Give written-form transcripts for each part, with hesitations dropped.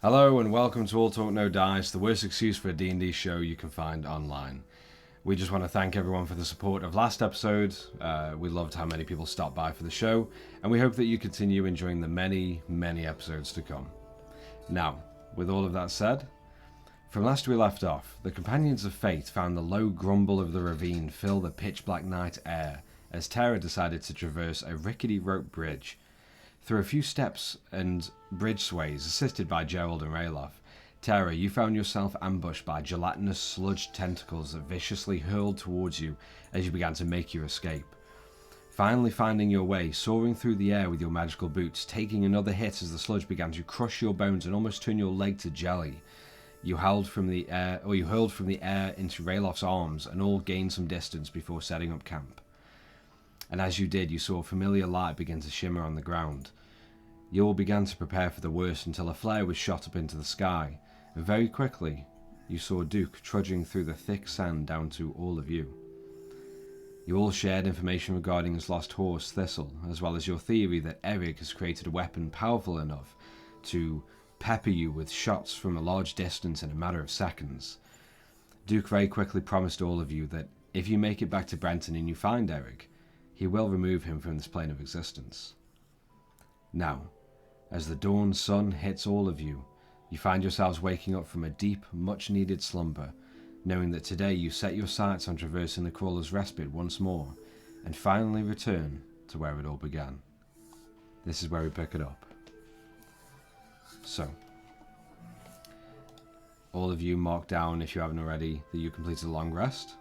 Hello and welcome to All Talk No Dice, the worst excuse for a D&D show you can find online. We just want to thank everyone for the support of last episode. We loved how many people stopped by for the show, and we hope that you continue enjoying the many, many episodes to come. Now, with all of that said, from last we left off, the Companions of Fate found the low grumble of the ravine fill the pitch-black night air as Tara decided to traverse a rickety rope bridge. Through a few steps and bridge sways, assisted by Gerald and Rayloff, Tara, you found yourself ambushed by gelatinous sludge tentacles that viciously hurled towards you as you began to make your escape. Finally finding your way, soaring through the air with your magical boots, taking another hit as the sludge began to crush your bones and almost turn your leg to jelly. You hurled from the air into Rayloff's arms and all gained some distance before setting up camp. And as you did, you saw a familiar light begin to shimmer on the ground. You all began to prepare for the worst until a flare was shot up into the sky, and very quickly, you saw Duke trudging through the thick sand down to all of you. You all shared information regarding his lost horse, Thistle, as well as your theory that Eric has created a weapon powerful enough to pepper you with shots from a large distance in a matter of seconds. Duke very quickly promised all of you that if you make it back to Brenton and you find Eric, he will remove him from this plane of existence. Now, as the dawn sun hits all of you, you find yourselves waking up from a deep, much-needed slumber, knowing that today you set your sights on traversing the Crawler's Respite once more, and finally return to where it all began. This is where we pick it up. So, all of you mark down, if you haven't already, that you completed a long rest.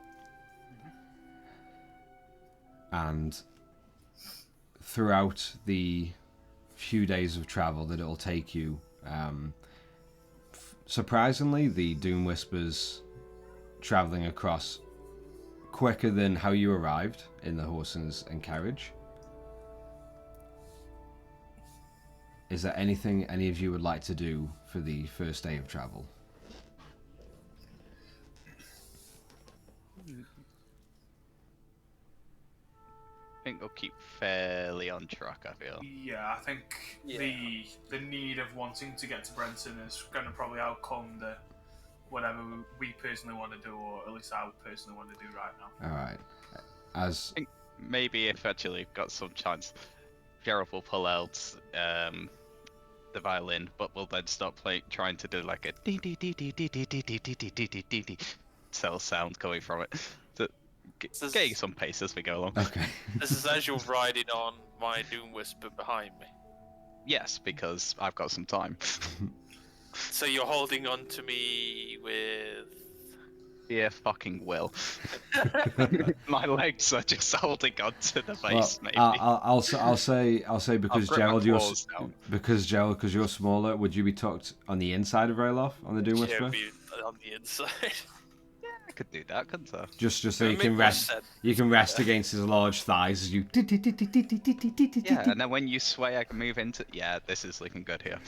And throughout the few days of travel that it'll take you, surprisingly, the Doom Whispers traveling across quicker than how you arrived in the horses and carriage. Is there anything any of you would like to do for the first day of travel? I think they'll keep fairly on track, I feel. Yeah, I think the need of wanting to get to Brenton is going to probably outcome the whatever we personally want to do, or at least I personally want to do right now. Alright. As I think maybe if actually got some chance, Gerald will pull out the violin, but we'll then start trying to do like a dee dee dee dee dee dee dee dee dee dee dee dee dee dee cell sound coming from it. Getting some pace as we go along. okay. This is as you're riding on my Doom Whisper behind me. Yes, because I've got some time. So you're holding on to me with... Yeah, fucking will. My legs are just holding on to the base, maybe. I'll say because I'll Gerald, grip my because you're smaller, would you be tucked on the inside of Rayloff on the Doom Yeah, Whisperer? be on the inside. I could do that, couldn't I? Just so you Make can more rest. sense. You can rest against his large thighs as you. Yeah, and then when you sway, I can move into. Yeah, this is looking good here.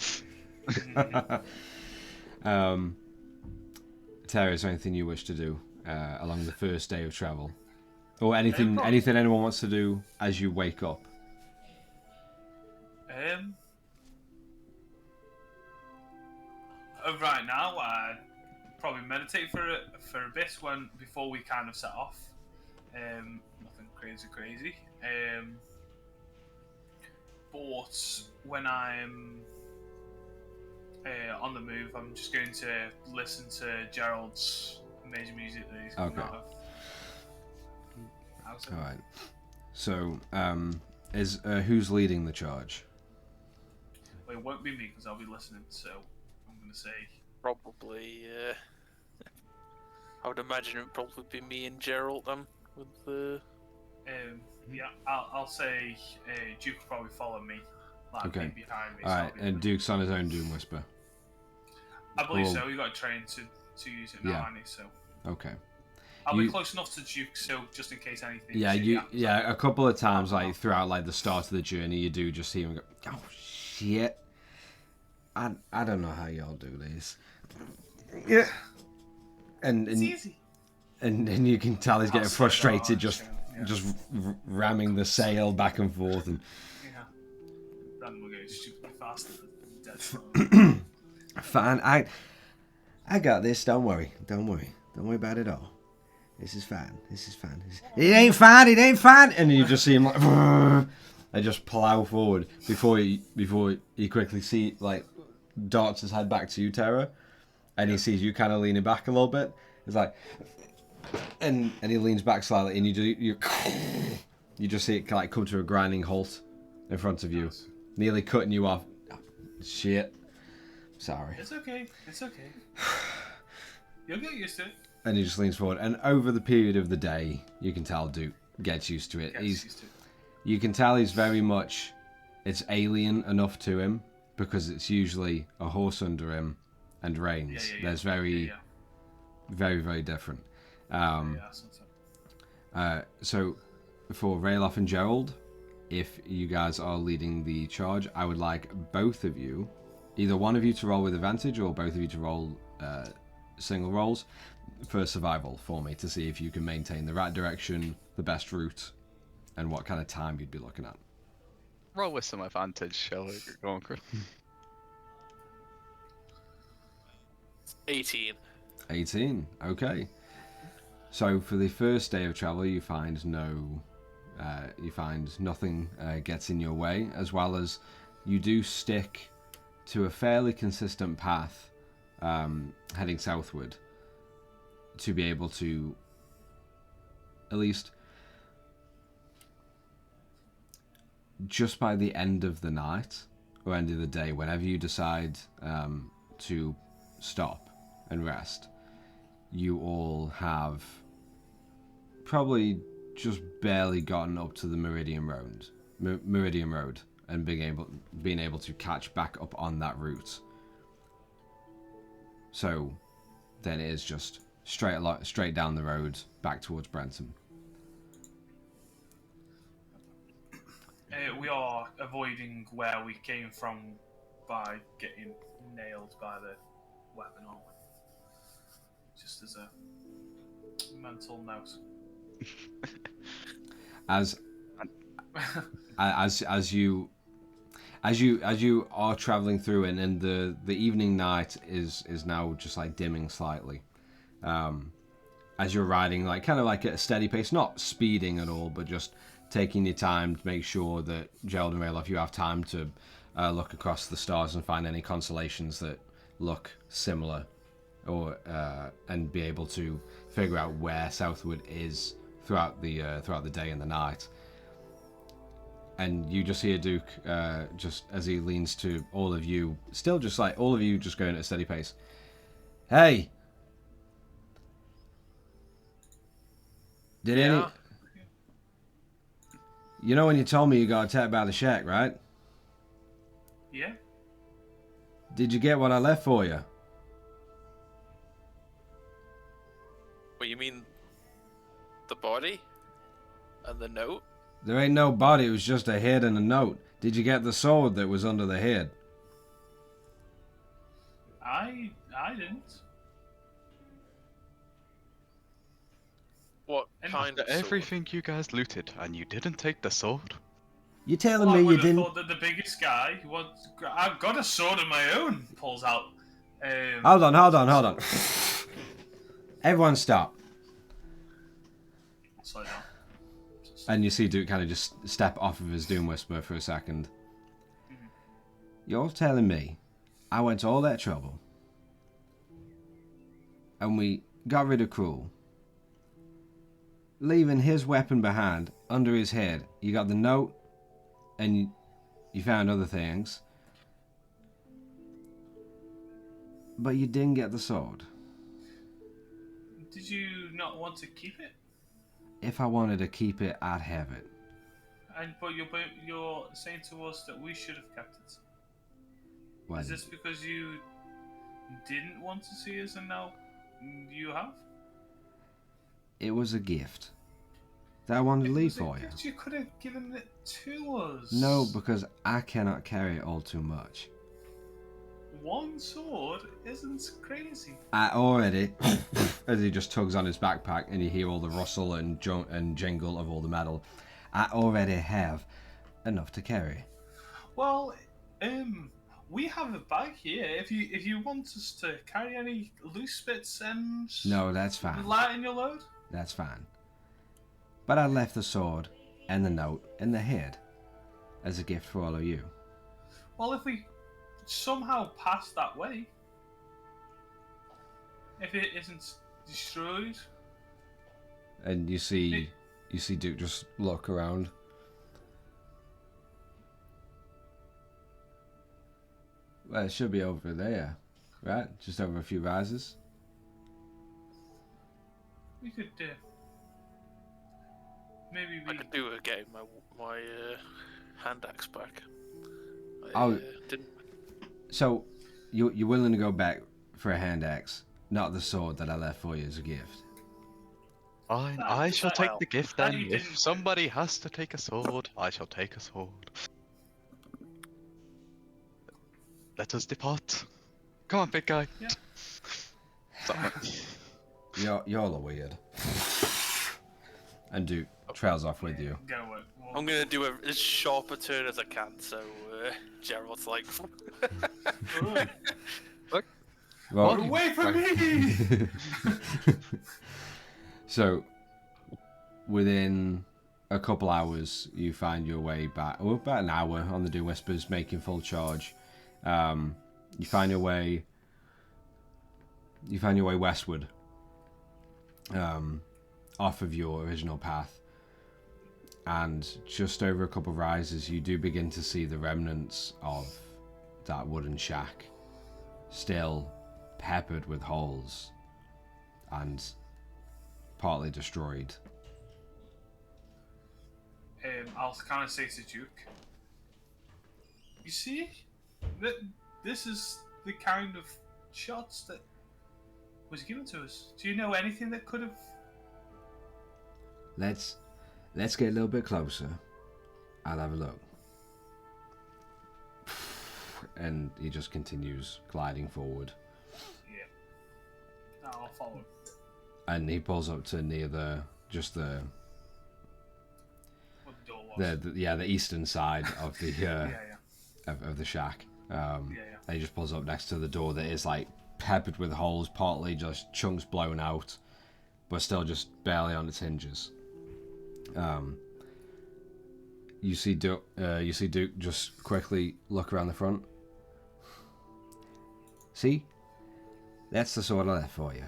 Terry, is there anything you wish to do along the first day of travel, or anything anyone wants to do as you wake up? Right now, I'd probably meditate for a bit before we kind of set off. Nothing crazy. But when I'm on the move, I'm just going to listen to Gerald's amazing music that he's coming out of. All right. So, is who's leading the charge? Well, it won't be me because I'll be listening. So I'm going to say Probably, I would imagine it would probably be me and Gerald then, with the... yeah, I'll say Duke will probably follow me. Like, Okay. be behind me. All right, and Duke's on his own Doom Whisper. I believe Cool. so. You got trained to use it now, Yeah. haven't you? So Okay. I'll be close enough to Duke, so just in case anything. Yeah. A couple of times, like throughout, like the start of the journey, you do just hear him go, "Oh shit! I don't know how y'all do this." Yeah. And It's easy. and you can tell he's getting frustrated, just ramming the sail back and forth, and yeah. Then we're going stupidly fast. Dead. Fine, I got this. Don't worry about it all. This is fine. It ain't fine. And you just see him like, I just plow forward before you quickly see like darts his head back to you, Tara, and he sees you kind of leaning back a little bit. It's like, and he leans back slightly, and you just see it like come to a grinding halt in front of you, nearly cutting you off. Shit. Sorry. It's okay. You'll get used to it. And he just leans forward, and over the period of the day, you can tell Duke gets used to it. You can tell he's very much, it's alien enough to him, because it's usually a horse under him and reins. There's very, very different. So for Rayloff and Gerald, if you guys are leading the charge, I would like both of you, either one of you to roll with advantage or both of you to roll single rolls for survival for me, to see if you can maintain the right direction, the best route, and what kind of time you'd be looking at. Roll with some advantage, shall we? Go on, Chris. 18. 18, okay. So for the first day of travel, you find nothing gets in your way, as well as you do stick to a fairly consistent path heading southward to be able to at least just by the end of the night or end of the day, whenever you decide to stop and rest, you all have probably just barely gotten up to the Meridian Road and being able to catch back up on that route. So then it is just straight down the road back towards Brenton. We are avoiding where we came from by getting nailed by the weapon, aren't we? Just as a mental note. As you are traveling through, and the evening night is now just like dimming slightly. As you're riding, like kind of like at a steady pace, not speeding at all, but just taking your time to make sure that Gerald and Rayloff, you have time to look across the stars and find any constellations that look similar, or and be able to figure out where southward is throughout the day and the night. And you just hear Duke, just as he leans to all of you, still just like all of you just going at a steady pace. Hey! Yeah. You know when you told me you got attacked by the shack, right? Yeah? Did you get what I left for you? What, you mean the body? And the note? There ain't no body, it was just a head and a note. Did you get the sword that was under the head? I didn't. What kind of sword? Everything you guys looted, and you didn't take the sword? You telling Well, I me you would have didn't? thought that the biggest guy was. I've got a sword of my own. Pulls out. Hold on. Everyone stop. Slow down. And you see Duke kind of just step off of his Doom Whisper for a second. Mm-hmm. You're telling me I went to all that trouble and we got rid of Cruel, leaving his weapon behind under his head. You got the note and you found other things, but you didn't get the sword. Did you not want to keep it? If I wanted to keep it, I'd have it. But you're saying to us that we should have kept it. Well, Is this because you didn't want to see us and now you have? it was a gift that I wanted to leave for you. You could have given it to us. No, because I cannot carry it all too much. One sword isn't crazy. I already, as he just tugs on his backpack and you hear all the rustle and jingle of all the metal, I already have enough to carry. Well, We have a bag here. If you want us to carry any loose bits and No, that's fine. lighten your load. That's fine. But I left the sword and the note and the head as a gift for all of you. Well, if we somehow pass that way, if it isn't destroyed, And you see Duke just look around. Well, it should be over there, right? Just over a few rises. we could maybe I we. could do with getting my hand axe back. Oh. Didn't. So, you're willing to go back for a hand axe, not the sword that I left for you as a gift. Fine, No, I shall take well, the gift that then. you If didn't- somebody has to take a sword, I shall take a sword. Let us depart. Come on, big guy. Yeah. Sorry. Y'all are weird. And Duke trails off with you. Go away. I'm gonna do as sharp a turn as I can, so Gerald's like, Alright. Well, Away from me! so, within a couple hours, you find your way back. Well, about an hour on the Doom Whispers, making full charge. You find your way. You find your way westward, off of your original path, and just over a couple of rises, you do begin to see the remnants of that wooden shack, still peppered with holes and partly destroyed. I'll kind of say to Duke, you see, this is the kind of shots that was given to us. Do you know anything that could have? Let's get a little bit closer. I'll have a look. And he just continues gliding forward. Yeah. I'll follow. And he pulls up to near the What the door was. the eastern side of the Yeah. of the shack. Yeah. And he just pulls up next to the door that is like peppered with holes, partly just chunks blown out, but still just barely on its hinges. You see Duke just quickly look around the front. See? That's the sword I left for you.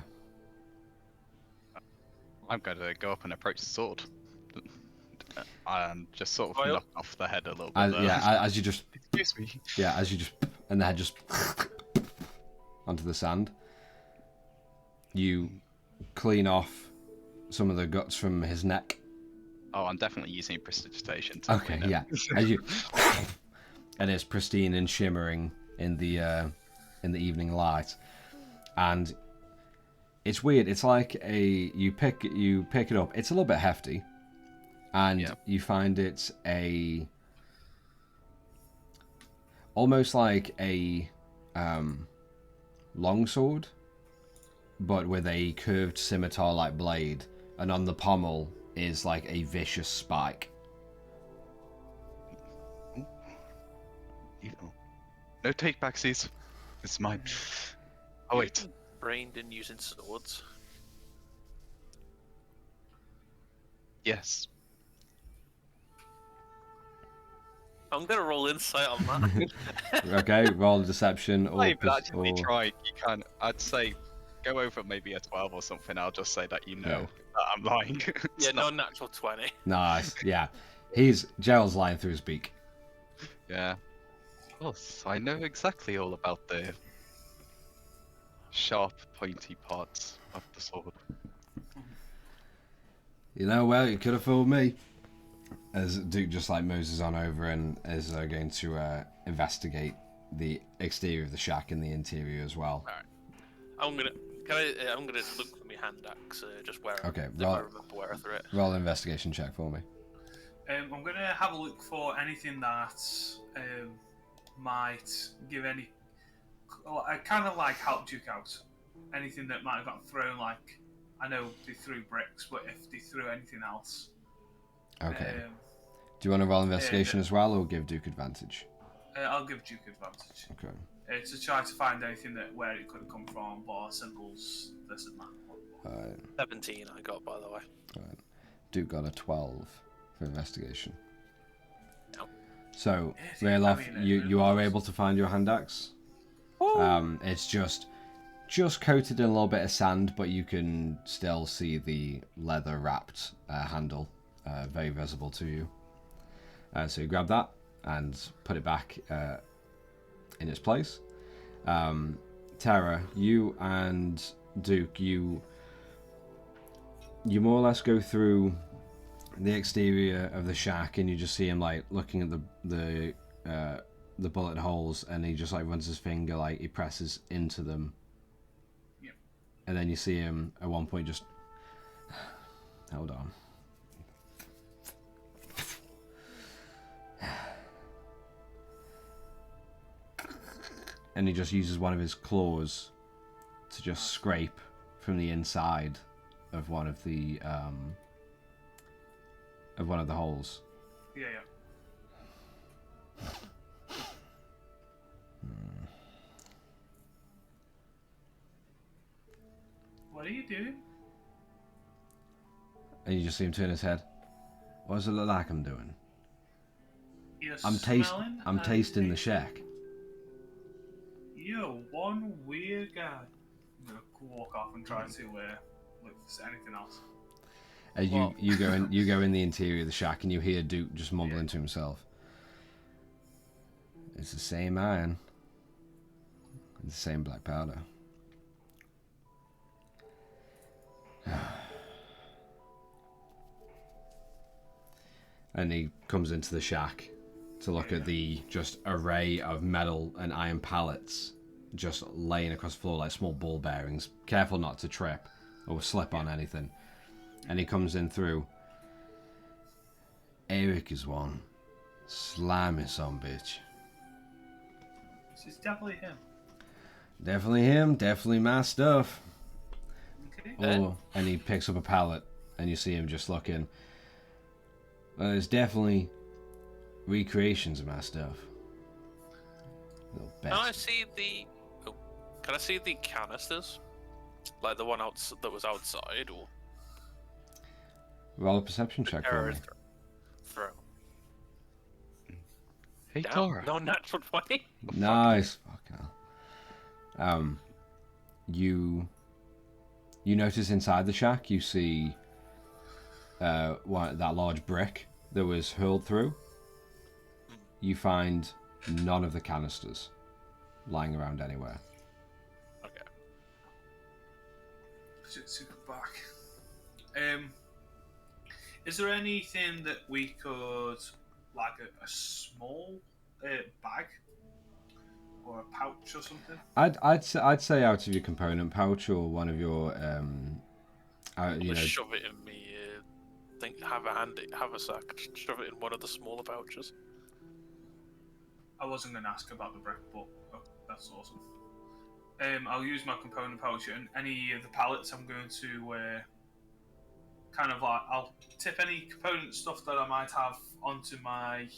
I'm going to go up and approach the sword. And just sort of Well- knock off the head a little bit. As, there. yeah, as you just Excuse me. and the head just onto the sand. You clean off some of the guts from his neck. Oh, I'm definitely using prestidigitation. to Okay, clean it. yeah. As you, and it's pristine and shimmering in the evening light, and it's weird. It's like you pick it up. It's a little bit hefty, and Yeah. you find it's almost like a longsword, but with a curved scimitar-like blade, and on the pommel is like a vicious spike. No take backsies. It's mine. Oh wait. brained in using swords. Yes. I'm gonna roll insight on that. Okay, roll a deception or... I even actually or- tried. You can. I'd say go over maybe a 12 or something. I'll just say that you know Yeah. that I'm lying. It's Yeah, not- no natural 20. Nice, yeah. Gerald's lying through his beak. Yeah. Of course, I know exactly all about the sharp, pointy parts of the sword. You know, well, you could have fooled me. As Duke just like moses on over and is going to investigate the exterior of the shack and the interior as well. I'm gonna look for my hand axe, just where Okay, if I remember where I threw it. Roll an investigation check for me. I'm going to have a look for anything that might give any. I kind of like help Duke out. Anything that might have got thrown, like I know they threw bricks, but if they threw anything else. Okay. Do you want to roll investigation as well, or give Duke advantage? I'll give Duke advantage. Okay. To try to find anything where it could have come from, bar symbols, this and that. Alright. 17 I got, by the way. Alright. Duke got a 12 for investigation. No. So, I Rayloff, mean, you are able to find your hand axe. It's just coated in a little bit of sand, but you can still see the leather wrapped handle, very visible to you. So you grab that and put it back in its place. Tara, you and Duke, you more or less go through the exterior of the shack, and you just see him like looking at the bullet holes, and he just like runs his finger, like he presses into them. Yep. And then you see him at one point just hold on. And he just uses one of his claws to just scrape from the inside of one of the holes. Yeah. What are you doing? And you just see him turn his head. What does it look like I'm doing? You're I'm smelling tasting the and shack. You're one weird guy. I'm gonna walk off and try to look for anything else. As you go in the interior of the shack, and you hear Duke just mumbling to himself. It's the same iron. It's the same black powder. And he comes into the shack to look at the just array of metal and iron pallets just laying across the floor like small ball bearings. Careful not to trip or slip on anything. And he comes in through. Eric is one. Slimy son bitch. This is definitely him. Definitely him. Definitely my stuff. Okay. Oh, and he picks up a pallet, and you see him just looking. Well, there's definitely recreations of my stuff. Little Can I bastard. see the? Oh, can I see the canisters? Like the one that was outside, or Roll a perception check for me. Throw. Hey, Damn, Tara. no natural 20. Nice. Fuck hell. You notice inside the shack, you see that large brick that was hurled through. You find none of the canisters lying around anywhere. Okay. So go back. Is there anything that we could, like a small bag or a pouch or something? I'd say out of your component pouch or one of your Just shove it in me. Have a sack. Just shove it in one of the smaller pouches. I wasn't going to ask about the brick, but that's awesome. I'll use my component pouch, and any of the pallets I'm going to kind of like, I'll tip any component stuff that I might have onto my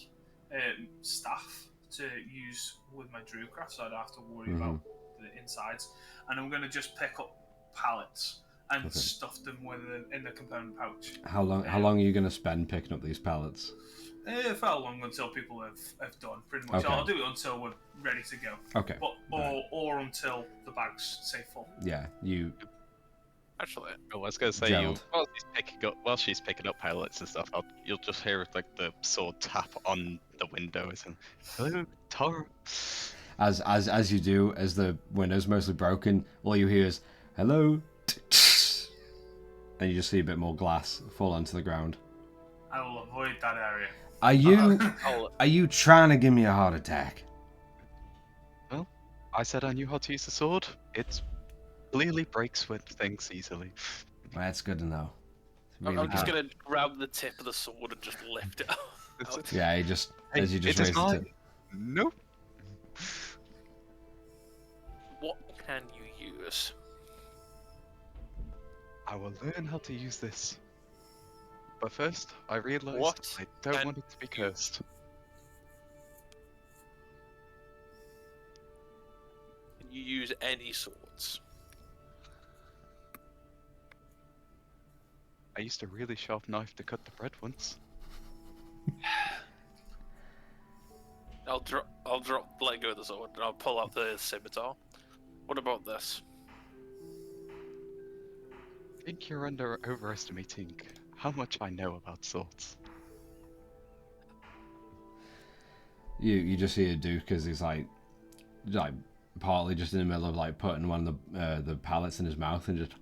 staff to use with my Druidcraft, so I don't have to worry about the insides. And I'm going to just pick up pallets and stuff them in the component pouch. How long are you going to spend picking up these pallets? For how long until people have done, pretty much. Okay. I'll do it until we're ready to go. Okay. But or until the bag's safe full. Yeah, you. Actually, I was gonna say, Gerald. while she's picking up pallets and stuff, you'll just hear like the sword tap on the windows and hello, Tara. As you do, as the window's mostly broken, all you hear is hello, and you just see a bit more glass fall onto the ground. I will avoid that area. Are you trying to give me a heart attack? Well, I said I knew how to use the sword. It clearly breaks with things easily. Well, that's good to know. I'm just gonna grab the tip of the sword and just lift it out. Yeah, as you just raise the tip. Nope. What can you use? I will learn how to use this. But first, I realized What I don't can want it to be cursed. use any swords? I used a really sharp knife to cut the bread once. I'll let go of the sword, and I'll pull out the scimitar. What about this? I think you're overestimating how much I know about swords. You just see a Duke as he's like partly just in the middle of like putting one of the pallets in his mouth and just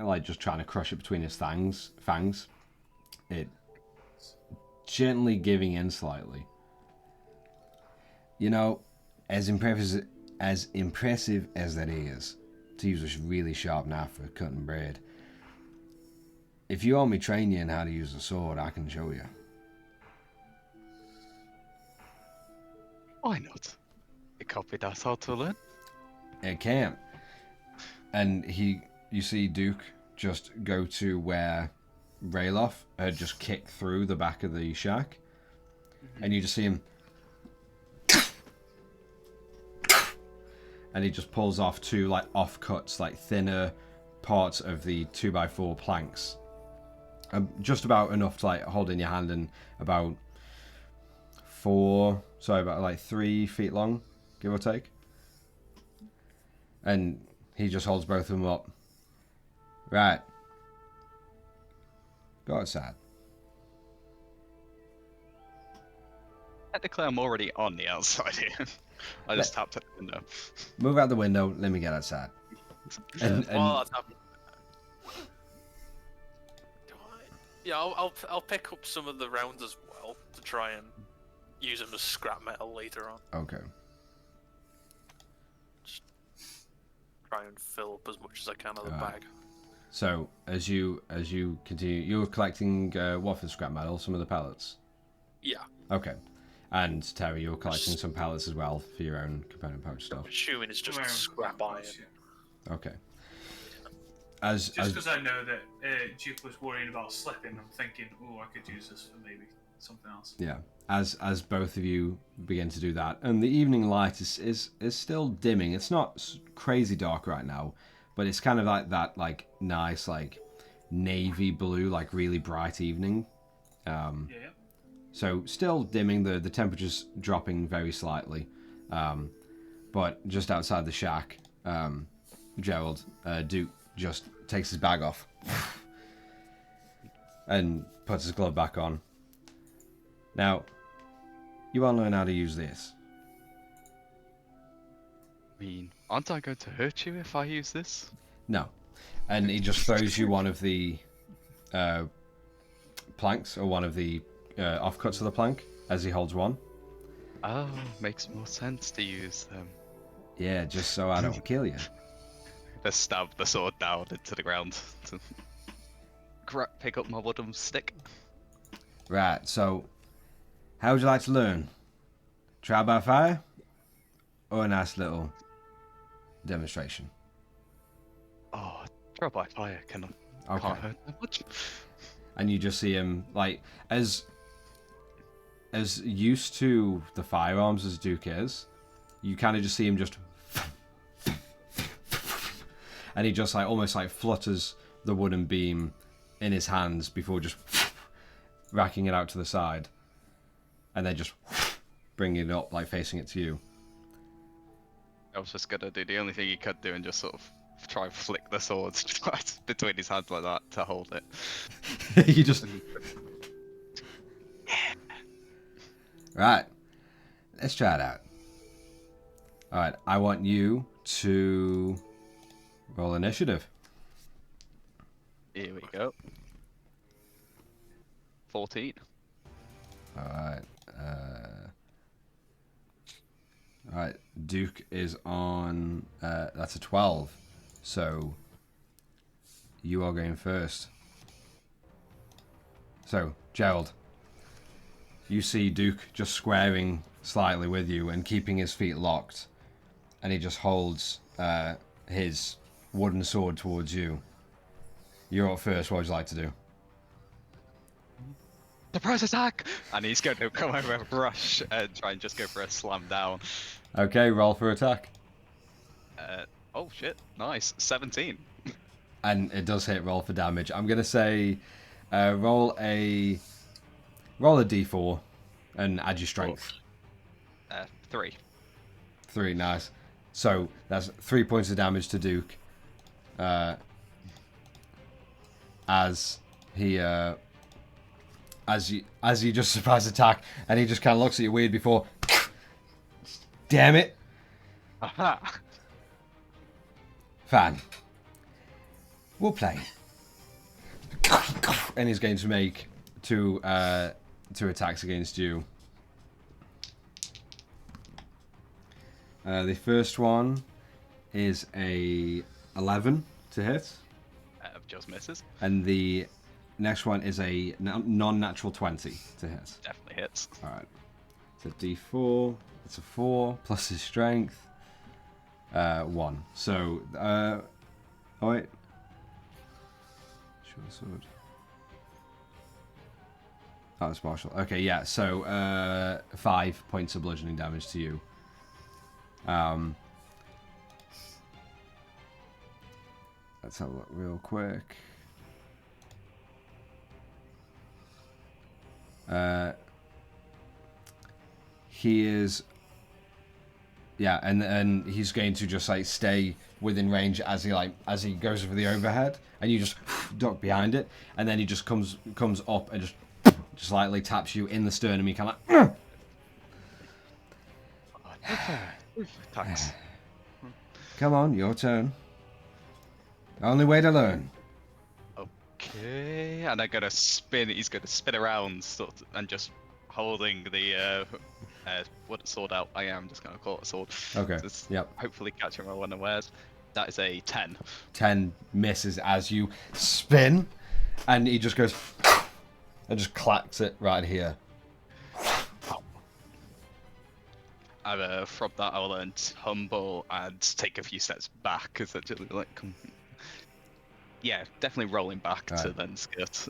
like just trying to crush it between his fangs. It gently giving in slightly. You know, as impressive as that is, to use a really sharp knife for cutting bread, if you want me train you in how to use a sword, I can show you. Why not? It can't be that hard to learn. It can't. And you see Duke just go to where Rayloff had just kicked through the back of the shack, and you just see him, and he just pulls off two like offcuts, like thinner parts of the 2x4 planks, just about enough to like hold in your hand, and about 3 feet long, give or take. And he just holds both of them up. Right. Go outside. Technically, I'm already on the outside here. I just tapped at the window. Move out the window. Let me get outside. And While that's happening, I'll pick up some of the rounds as well to try and use them as scrap metal later on. okay. Just try and fill up as much as I can of the bag. So as you continue, you're collecting what for scrap metal? Some of the pellets. Yeah. Okay. And Terry, you're collecting some pellets as well for your own component pouch stuff. Assuming it's just scrap iron. Okay. Just because I know that Duke was worrying about slipping, I'm thinking, oh, I could use this for maybe something else. Yeah. As both of you begin to do that, and the evening light is still dimming. It's not crazy dark right now, but it's kind of like that like nice like navy blue, like really bright evening. Yeah. So still dimming, the temperature's dropping very slightly. But just outside the shack, Gerald, Duke just takes his bag off and puts his glove back on. Now, you all learn how to use this. I mean, aren't I going to hurt you if I use this? No. And he just throws you one of the planks, or one of the offcuts of the plank, as he holds one. Oh, makes more sense to use them. Yeah, just so I don't kill you. Let's stab the sword down into the ground to pick up my wooden stick. Right, so how would you like to learn? Trial by fire? Or a nice little demonstration? Oh, trial by fire can't hurt that much. And you just see him, like, as used to the firearms as Duke is, you kind of just see him just... and he just, like, almost, like, flutters the wooden beam in his hands before just racking it out to the side. And then just bringing it up, like, facing it to you. I was just gonna do the only thing he could do and just sort of try and flick the swords between his hands like that to hold it. You just... Right. Let's try it out. Alright, I want you to roll initiative. Here we go. 14. Alright. Alright, Duke is on... that's a 12. So, you are going first. So, Gerald, you see Duke just squaring slightly with you and keeping his feet locked. And he just holds his wooden sword towards you. You're up first. What would you like to do? Surprise attack! And he's going to come over and rush and try and just go for a slam down. Okay, roll for attack. Oh shit! Nice, 17. And it does hit. Roll for damage. I'm gonna say, roll a d4, and add your strength. 3. 3, nice. So that's 3 points of damage to Duke. As he as you just surprise attack, and he just kind of looks at you weird before. Damn it! Aha! Fine. We'll play. And he's going to make two attacks against you. The first one is a 11 to hit. Just misses. And the next one is a non-natural 20 to hit. Definitely hits. Alright. It's a d4. It's a 4 plus his strength. 1. So, oh wait. Short sword. That was partial. Okay, yeah, so 5 points of bludgeoning damage to you. Let's have a look real quick. He is, yeah, and he's going to just like stay within range as he goes for the overhead, and you just duck behind it, and then he just comes up and just lightly taps you in the sternum. You kind of Thanks. Come on, your turn. Only way to learn. Okay, and I'm gonna spin. He's gonna spin around, and just holding the what sword out. I'm just gonna call it a sword. Okay. Just Yep. Hopefully catch him unawares. That is a 10. 10 misses as you spin, and he just goes and just clacks it right here. From that, I will learn humble and take a few steps back, essentially, like, yeah, definitely rolling back to then skirt.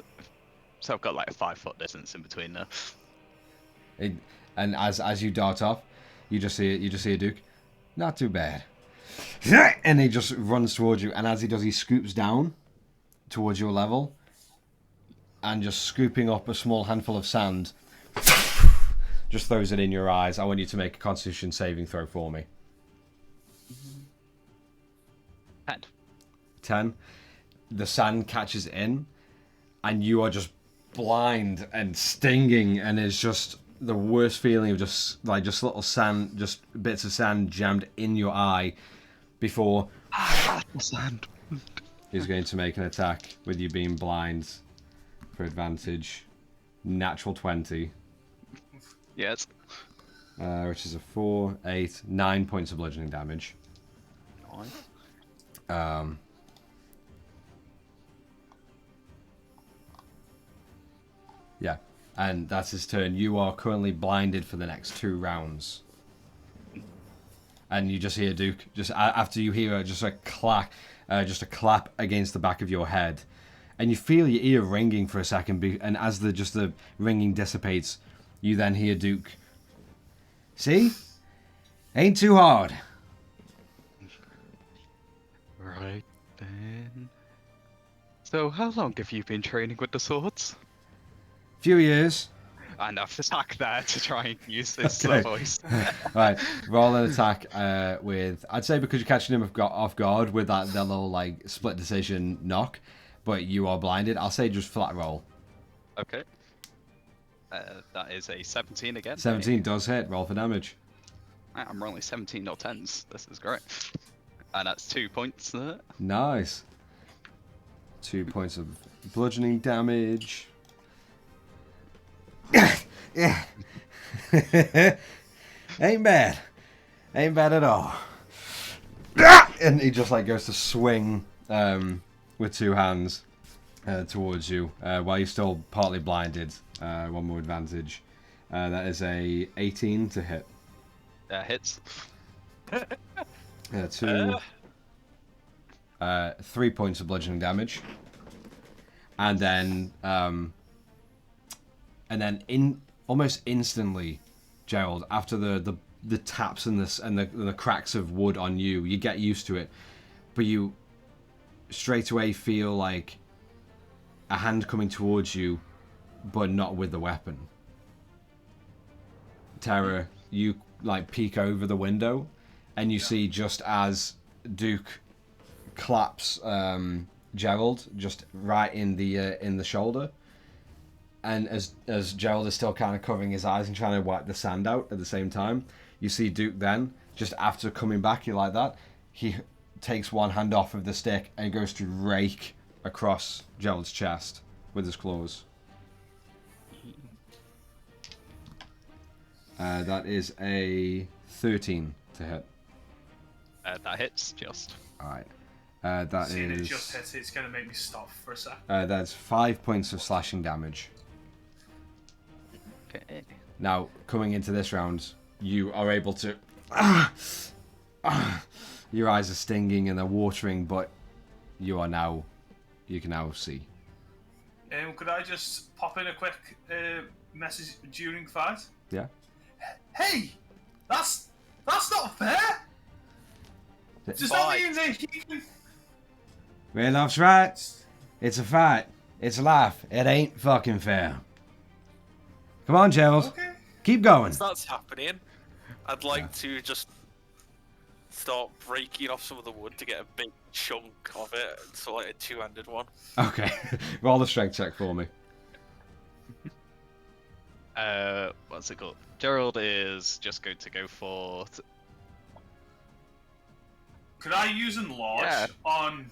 So I've got like a 5-foot distance in between there. And as you dart off, you just see a Duke. Not too bad. And he just runs towards you, and as he does, he scoops down towards your level, and just scooping up a small handful of sand. Just throws it in your eyes. I want you to make a Constitution saving throw for me. 10. The sand catches in, and you are just blind and stinging, and it's just the worst feeling of just little sand, just bits of sand jammed in your eye. Before Sand. he's going to make an attack with you being blind for advantage. Natural 20. Yes. Which is a 4, 8, 9 points of bludgeoning damage. Nice. Yeah, and that's his turn. You are currently blinded for the next 2 rounds. And you just hear Duke, just after you hear just a clack, just a clap against the back of your head. And you feel your ear ringing for a second, and as the ringing dissipates, you then hear Duke. See? Ain't too hard. Right then. So, how long have you been training with the swords? Few years. And I've attacked there to try and use this voice. Right, roll an attack with, I'd say because you're catching him off guard with that little like split decision knock, but you are blinded. I'll say just flat roll. Okay. That is a 17 again. 17 does hit. Roll for damage. I'm rolling 17 or 10s. This is great. And that's 2 points there. Nice. 2 points of bludgeoning damage. Yeah. Ain't bad. Ain't bad at all. And he just like goes to swing with 2 hands towards you while you're still partly blinded. One more advantage. That is a 18 to hit. Hits. 3 points of bludgeoning damage. And then almost instantly, Gerald, after the the taps and the cracks of wood on you. You get used to it, but you straight away feel like a hand coming towards you, but not with the weapon. Tara, you like peek over the window, and you see just as Duke claps Gerald just right in the shoulder, and as Gerald is still kind of covering his eyes and trying to wipe the sand out at the same time, you see Duke then, just after coming back, you like that, he takes one hand off of the stick and goes to rake across Gerald's chest with his claws. That is a 13 to hit. That hits just. Alright. That Seeing is... it just hits, it's going to make me stop for a sec. That's 5 points of slashing damage. Okay. Now, coming into this round, you are able to... Your eyes are stinging and they're watering, but you can now see. Could I just pop in a quick message during fight? Yeah? Hey! That's not fair! Does that mean that he can... Well, that's right. It's a fight. It's life. It ain't fucking fair. Come on, Gerald. Okay. Keep going. As that's happening, I'd like to just start breaking off some of the wood to get a big chunk of it, so like a two-handed one. Okay. Roll the strength check for me. What's it called? Gerald is just going to go for... Could I use enlarge Yeah. on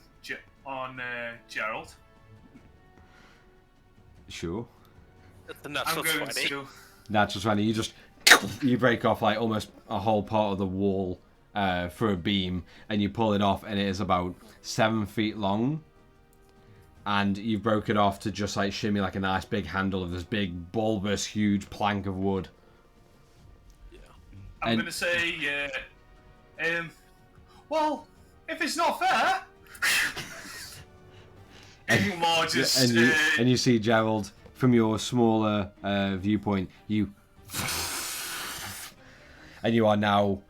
Gerald? Sure. It's the I'm natural going 20. to... Natural 20. You break off like almost a whole part of the wall for a beam, and you pull it off, and it is about 7 feet long. And you broke it off to just like shimmy like a nice big handle of this big bulbous huge plank of wood. Yeah. I'm going to say, well, if it's not fair... And you see Gerald from your smaller viewpoint. You and you are now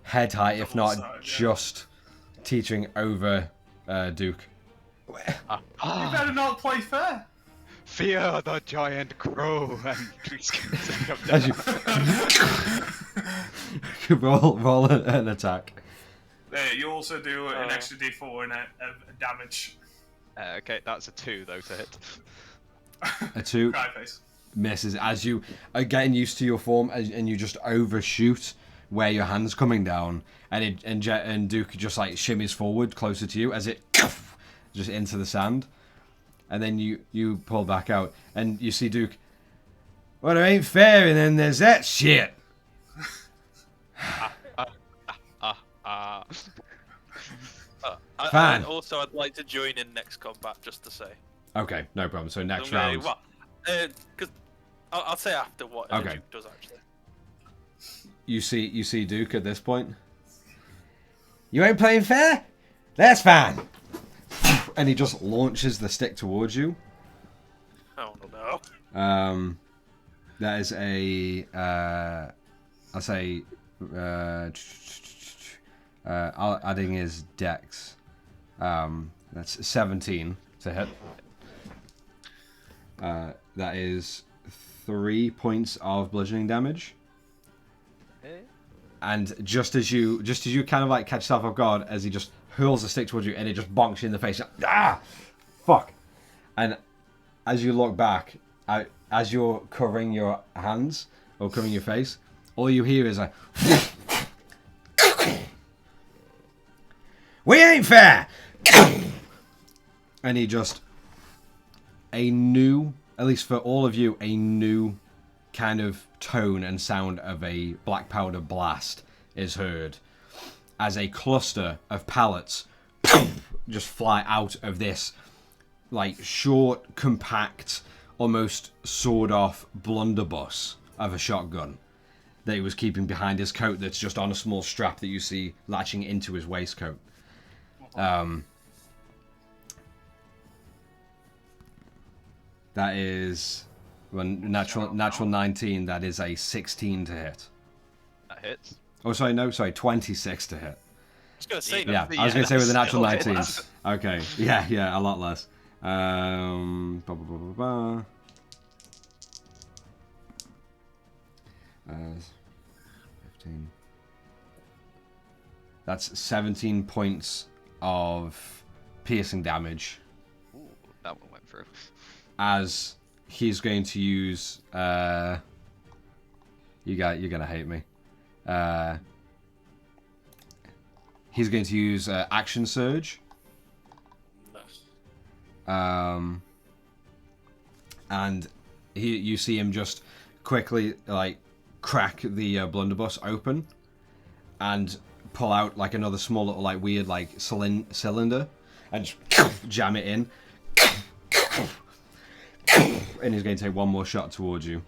head height, if not just teetering over Duke. You better not play fair. Fear the giant crow. As you roll an attack. You also do an extra d4 and a damage. Okay, that's a 2 though to hit. A 2 Cry face. misses as you are getting used to your form, and you just overshoot where your hand's coming down, and Duke just like shimmies forward closer to you as it just into the sand, and then you pull back out and you see Duke. Well, it ain't fair, and then there's that shit. Fine. Also, I'd like to join in next combat, just to say. Okay, no problem. So next round. Well, because I'll say after what Okay. Duke does actually. You see Duke at this point. You ain't playing fair? That's fine. And he just launches the stick towards you. Oh no. That is a I'll say adding his dex. That's 17 to hit. That is 3 points of bludgeoning damage. And just as you kind of like catch yourself off guard as he just hurls the stick towards you, and it just bonks you in the face. Ah, fuck! And as you look back, as you're covering your hands or covering your face, all you hear is a "We ain't fair!" And he just at least for all of you, a new kind of tone and sound of a black powder blast is heard as a cluster of pellets just fly out of this like short, compact, almost sawed-off blunderbuss of a shotgun that he was keeping behind his coat, that's just on a small strap that you see latching into his waistcoat. That is natural 19. That is a 16 to hit. That hits. Oh, sorry, no, sorry, 26 to hit. I was gonna say Yeah, that. I was going to say with a natural still 19. less. Okay, yeah, a lot less. Blah, blah, blah, blah, blah. 15. That's 17 points of piercing damage Ooh, that one went through. as he's going to use. You're gonna hate me. He's going to use action surge. And you see him just quickly like crack the blunderbuss open and pull out like another small little like weird like cylinder and just jam it in. And he's going to take one more shot towards you,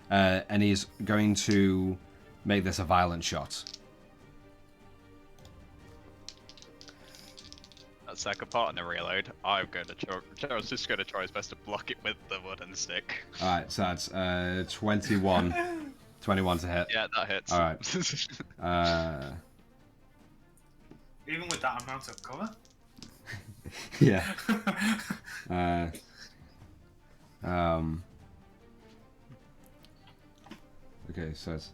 and he's going to make this a violent shot. Second part in the reload, I'm going to Joe's just going to try his best to block it with the wooden stick. Alright, so that's 21 to hit. Yeah, that hits. Alright. Even with that amount of cover? Yeah. Okay, so it's...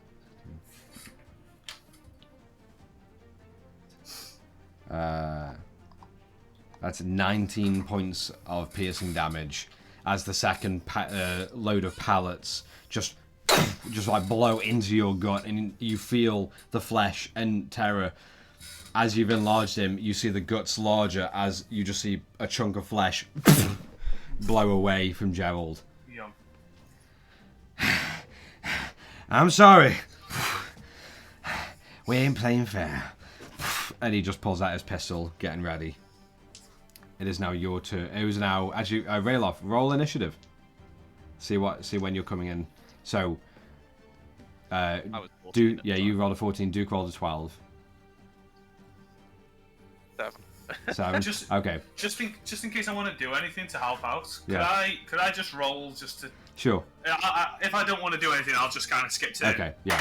That's 19 points of piercing damage as the second load of pallets just like blow into your gut, and you feel the flesh and terror. As you've enlarged him, you see the guts larger as you just see a chunk of flesh blow away from Gerald. Yum. I'm sorry. We ain't playing fair. And he just pulls out his pistol, getting ready. It is now your turn. It was now as you rail off. Roll initiative. See when you're coming in. So, I was 14 you rolled a 14. Duke rolled a 12. 7. Okay. Just in case I want to do anything to help out, Yeah. could I just roll just to? Sure. If I don't want to do anything, I'll just kind of skip to. Okay. Yeah.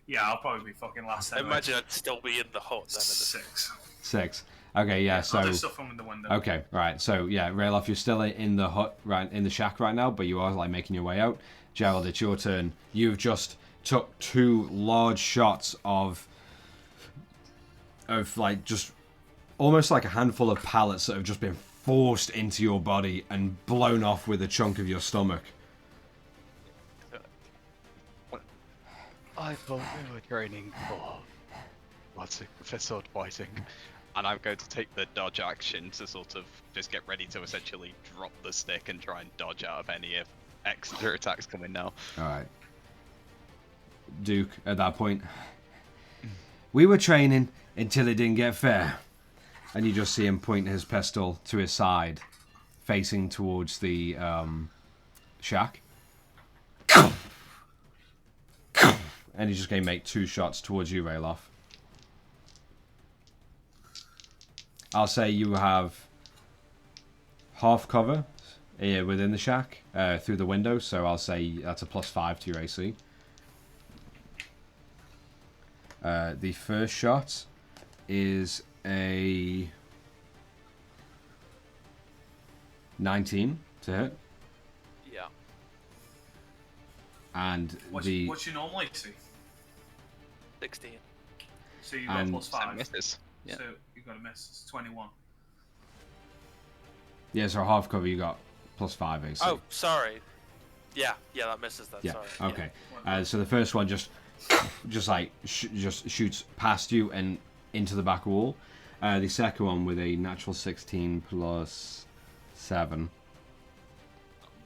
Yeah, I'll probably be fucking last. I Anyway. imagine I'd still be in the hut. Then 6. 6. Okay. Yeah. So. I'll do stuff from the window. Okay, right. So yeah, Rayloff, you're still in the hut, right in the shack right now, but you are like making your way out. Gerald, it's your turn. You've just took 2 large shots of like just almost like a handful of pallets that have just been forced into your body and blown off with a chunk of your stomach. I thought we were training for sword fighting. And I'm going to take the dodge action to sort of just get ready to essentially drop the stick and try and dodge out of any of extra attacks coming now. Alright. Duke, at that point, we were training until it didn't get fair. And you just see him point his pistol to his side, facing towards the shack. And he's just going to make 2 shots towards you, Rayloff. I'll say you have half cover within the shack through the window, so I'll say that's a +5 to your AC. The first shot is a 19 to hit. Yeah. And What's your normal AC? 16. So you got And- +5. Misses. Yeah. So you got a miss. It's 21. Yeah, so half cover you got +5 AC. Oh, sorry. Yeah, that misses then. Yeah. Sorry. Okay. So the first one just like just shoots past you and into the back wall. The second one with a natural 16 plus 7,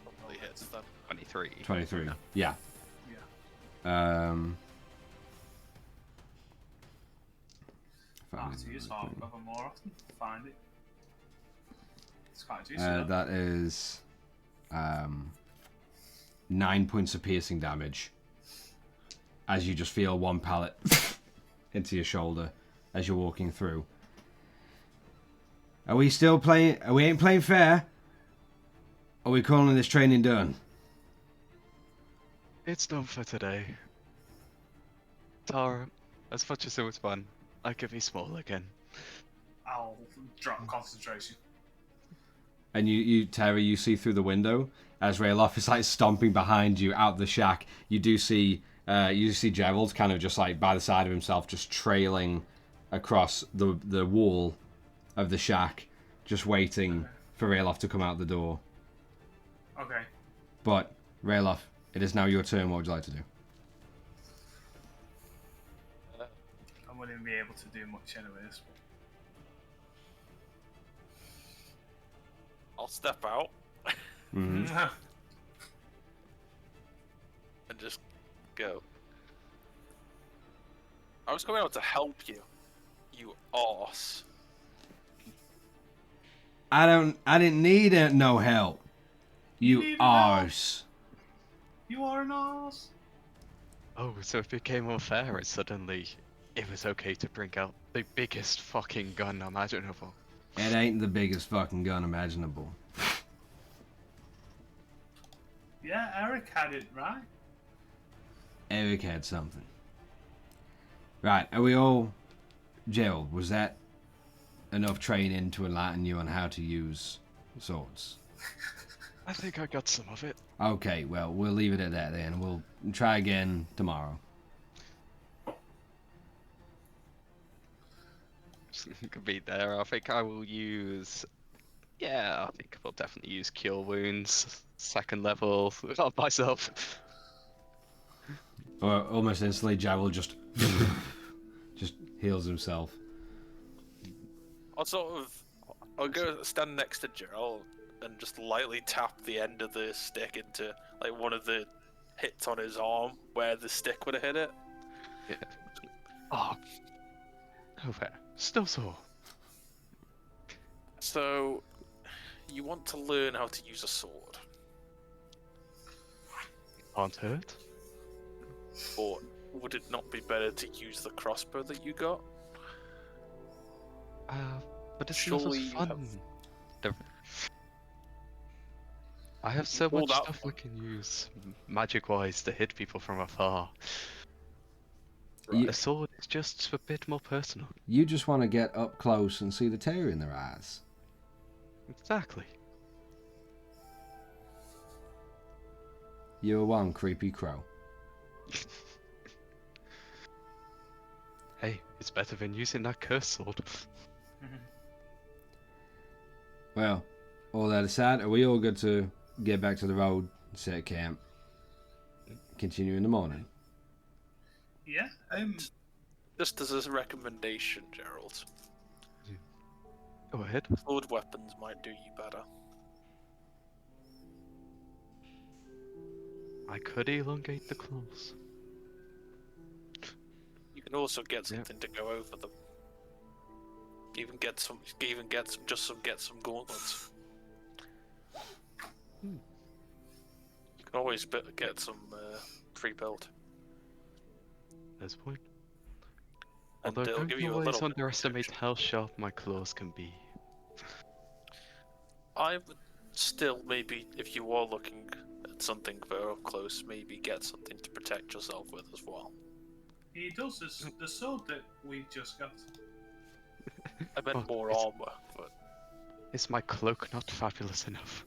Probably hits then. 23. 23. Yeah. Yeah. Five, I have to use half cover more often. Find it. It's quite juicy. that. that is 9 points of piercing damage as you just feel one pallet into your shoulder as you're walking through. Are we still playing? We ain't playing fair? Are we calling this training done? It's done for today. Tara, as much as it was fun, I could be small again. I'll drop concentration. And Terry, you see through the window as Rayloff is like stomping behind you out the shack. You do see Gerald kind of just like by the side of himself, just trailing across the wall of the shack, just waiting for Rayloff to come out the door. Okay. But Rayloff, it is now your turn. What would you like to do? I wouldn't be able to do much anyways. I'll step out Mm-hmm. and just go. I was coming out to help you, you arse. I didn't need no help. You needed arse. You are an arse. Oh, so it became unfair and suddenly it was okay to bring out the biggest fucking gun imaginable. It ain't the biggest fucking gun imaginable. Yeah, Eric had it right. Eric had something. Right, are we all... Gerald, was that enough training to enlighten you on how to use swords? I think I got some of it. Okay, well, we'll leave it at that then. We'll try again tomorrow. Could be there. I think I will use... Yeah, I think we'll definitely use Cure Wounds. Second level on myself. Or almost instantly, Gerald just heals himself. I'll go stand next to Gerald and just lightly tap the end of the stick into like one of the hits on his arm where the stick would have hit it. Yeah. Oh. Okay. Still sore. So, you want to learn how to use a sword, Can't hurt. or would it not be better to use the crossbow that you got? But it's not Surely as you fun. I have so All much that stuff we can use magic-wise to hit people from afar. You- A sword is just a bit more personal. You just want to get up close and see the terror in their eyes. Exactly. You're one creepy crow. Hey, it's better than using that cursed sword. Well, all that aside, are we all good to get back to the road, set camp, continue in the morning? Yeah. Just as a recommendation, Gerald, Go ahead. sword weapons might do you better. I could elongate the claws. You can also get something to go over them. Get some gauntlets. You can always get some pre-built. There's a point. And Although it'll don't give you a always little bit of underestimate protection. how sharp my claws can be. I would still maybe, if you are looking at something very close, maybe get something to protect yourself with as well. He does the sword that we just got. I meant Oh, more it's- armor, but Is my cloak not fabulous enough?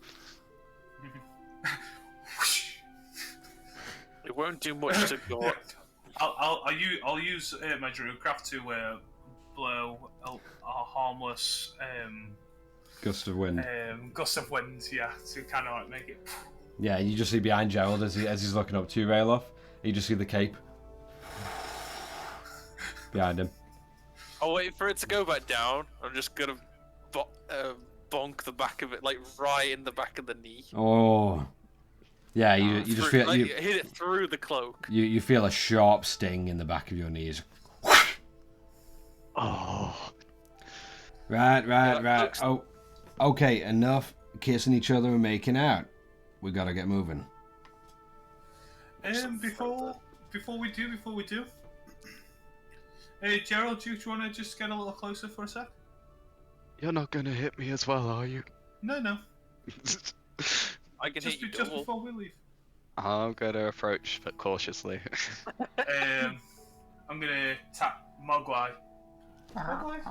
it won't do much to go. I'll use my druidcraft to blow a harmless Gust of wind. gust of wind, yeah, to kind of like make it. Yeah, you just see behind Gerald as he's looking up to you, Rayloff. You just see the cape behind him. I'll wait for it to go back down. I'm just gonna bonk the back of it, like right in the back of the knee. Oh, yeah. You just feel like, you hit it through the cloak. you feel a sharp sting in the back of your knees. Oh. Right. looks- Oh, okay. Enough kissing each other and making out. We gotta get moving. Before we do. Gerald, do you want to just get a little closer for a sec? You're not gonna hit me as well, are you? No. I can hit you Just double. before we leave. I'm gonna approach, but cautiously. I'm gonna tap Mogwai. Mogwai?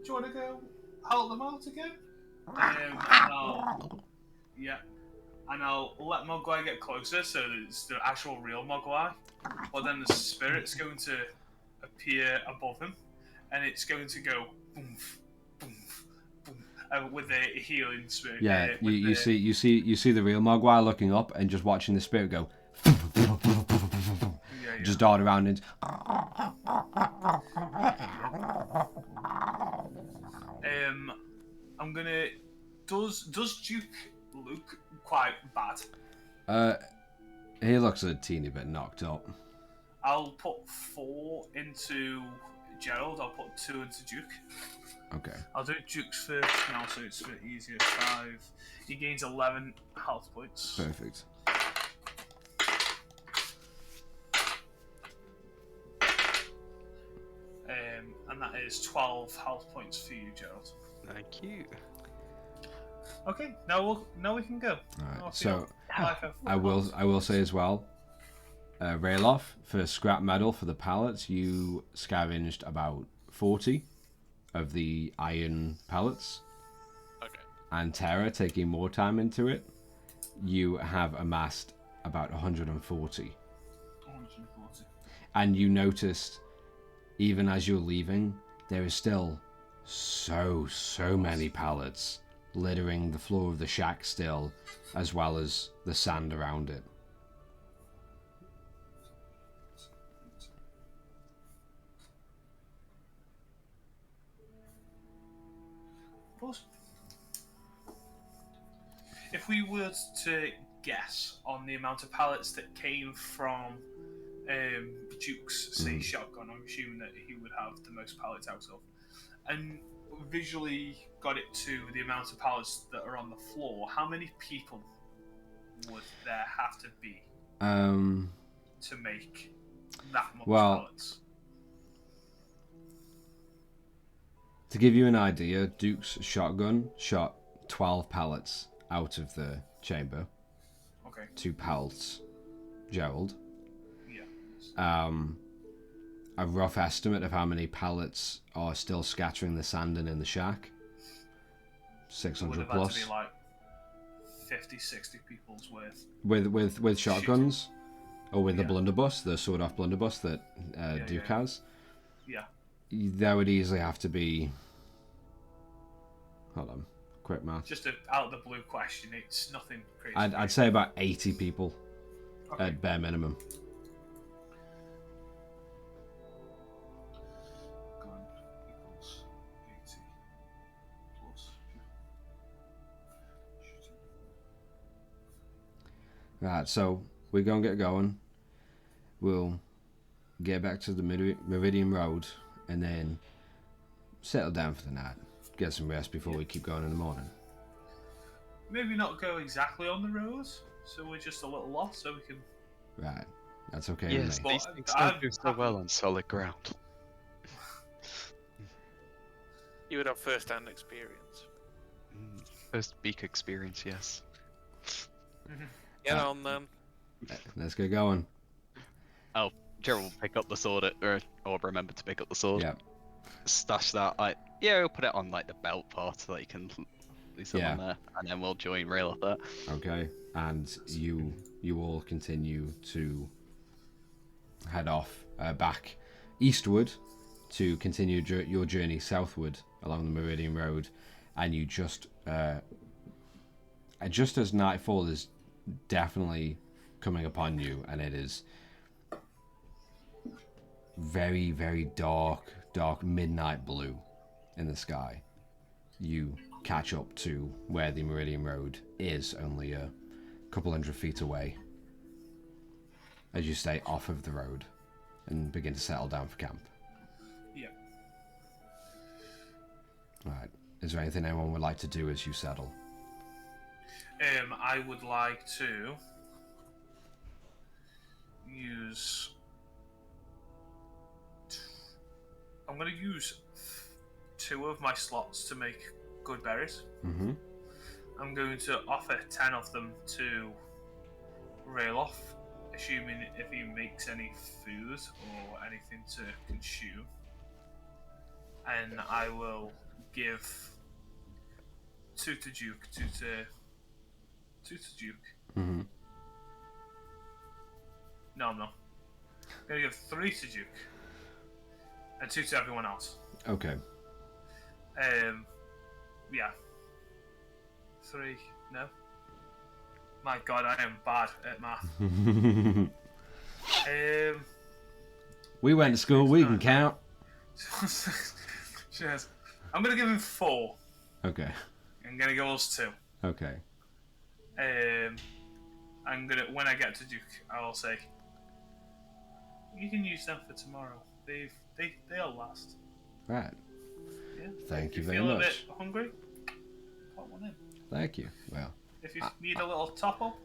Do you want to go help them out again? And I'll let Mogwai get closer so that it's the actual real Mogwai. But then the spirit's going to appear above him, and it's going to go boom, boom, boom, with the healing spirit. Yeah, you see the real Mogwai looking up and just watching the spirit go. Just dart around and. I'm gonna. Does Duke look quite bad? He looks a teeny bit knocked up. I'll put 4 into Gerald. I'll put 2 into Duke. Okay. I'll do Duke's first now, so it's a bit easier. 5. He gains 11 health points. Perfect. And that is 12 health points for you, Gerald. Thank you. Okay, now we can go. Alright, I'll so feel like I will say as well, Rayloff, for scrap metal for the pallets, you scavenged about 40 of the iron pallets. Okay. And Terra, taking more time into it, you have amassed about 140. 140. And you noticed, even as you're leaving, there is still so many pallets littering the floor of the shack still, as well as the sand around it. If we were to guess on the amount of pallets that came from Duke's say shotgun, I'm assuming that he would have the most pallets out of, and visually got it to the amount of pallets that are on the floor, how many people would there have to be to make that much pallets? To give you an idea, Duke's shotgun shot 12 pallets out of the chamber. Okay. 2 pallets, Gerald. Yeah. A rough estimate of how many pallets are still scattering the sand and in the shack. 600 would have plus. Had to be like 50, 60 people's worth. With shotguns, or with the Yeah. blunderbuss, the sawed-off blunderbuss that Duke has. Yeah. There would easily have to be. Hold on, quick math. Just out of the blue question, it's nothing crazy. I'd say about 80 people Okay. at bare minimum. Gun equals 80 plus. Right, so we're going to get going. We'll get back to the Meridian Road and then settle down for the night. Get some rest before we keep going in the morning. Maybe not go exactly on the road, so we're just a little lost, so we can. Right, that's okay Yes, with me. these But things I'm don't do so happy. well on solid ground. You would have first-hand experience. First beak experience, yes. Get on then. Let's get going. Oh, Gerald will pick up the sword, or remember to pick up the sword. Yeah. Stash that. We'll put it on like the belt part so that you can leave some on there, and then we'll join rail up there. Okay, and you all continue to head off back eastward to continue your journey southward along the Meridian Road, and you just as nightfall is definitely coming upon you, and it is very, very dark midnight blue in the sky. You catch up to where the Meridian Road is, only a couple hundred feet away, as you stay off of the road and begin to settle down for camp. Yeah. Right. Is there anything anyone would like to do as you settle? I would like to use. I'm going to use 2 of my slots to make good berries. Mm-hmm. I'm going to offer 10 of them to Rayloff assuming if he makes any food or anything to consume. And I will give two to Duke, two to Duke. Mm-hmm. No, I'm not. I'm gonna give 3 to Duke and 2 to everyone else. Okay. Yeah. 3. No. My God, I am bad at math. We went to school. We can count. Cheers. I'm gonna give him 4. Okay. I'm gonna give us 2. Okay. I'm gonna, when I get to Duke, I'll say, you can use them for tomorrow. They'll last. Right. Yeah. Thank you If very feel much. a bit hungry, pop one in. Thank you. Well, If you need a little top up,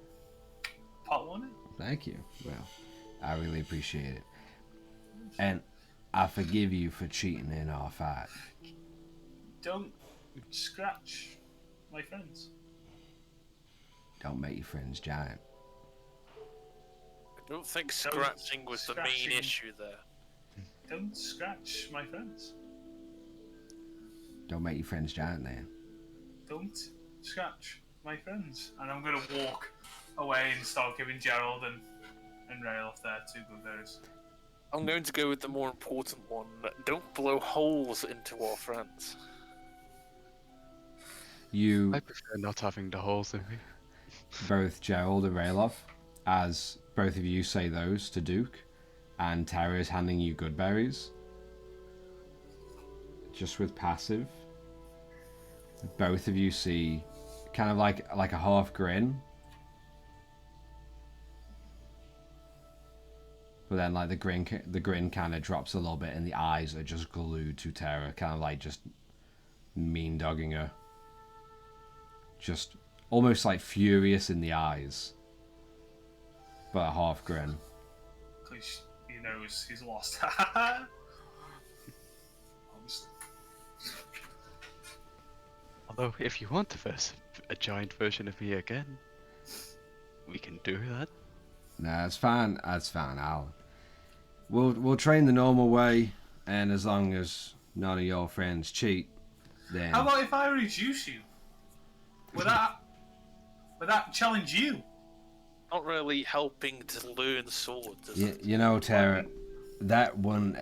pop one in. thank you. Well, I really appreciate it. And I forgive you for cheating in our fight. Don't scratch my friends. Don't make your friends giant. I don't think scratching was the main issue there. Don't scratch my friends. Don't make your friends giant then. Don't scratch my friends. And I'm gonna walk away and start giving Gerald and Ray off their 2 good berries. I'm going to go with the more important one. Don't blow holes into our friends. You, I prefer not having the holes in me. both Gerald and Rayloff, as both of you say those to Duke, and Tara is handing you good berries, just with passive, both of you see kind of like a half grin, but then like the grin kind of drops a little bit and the eyes are just glued to Tara, kind of like just mean dogging her, just almost like furious in the eyes, but a half grin. Because he knows he's lost. Obviously. Although, if you want a giant version of me again, we can do that. Nah, it's fine. That's fine. We'll train the normal way, and as long as none of your friends cheat, then. How about if I reduce you? Would that challenge you? Not really helping to learn swords, is it? You know, Tara, that wouldn't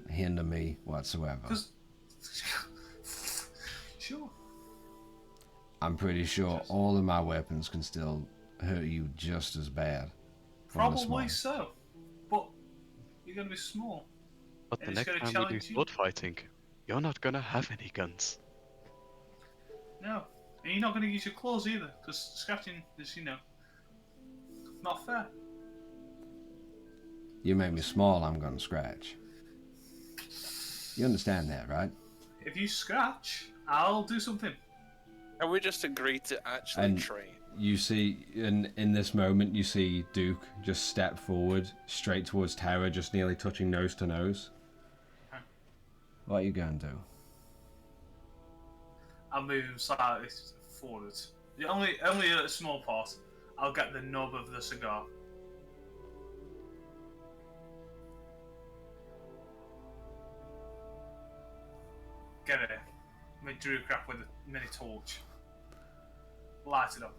hinder me whatsoever. Sure. I'm pretty sure all of my weapons can still hurt you just as bad. Probably so. But you're gonna be small. But the And it's next gonna time we do challenge you. sword fighting, you're not gonna have any guns. No. And you're not gonna use your claws either, because scratching is, not fair. You make me small, I'm gonna scratch. You understand that, right? If you scratch, I'll do something. And we just agreed to actually And train. you see, in this moment, you see Duke just step forward, straight towards Tara, just nearly touching nose to nose. Okay. What are you going to do? I'll move him slightly forward. Only a small part. I'll get the knob of the cigar. Get it. Make Drew crap with a mini torch. Light it up.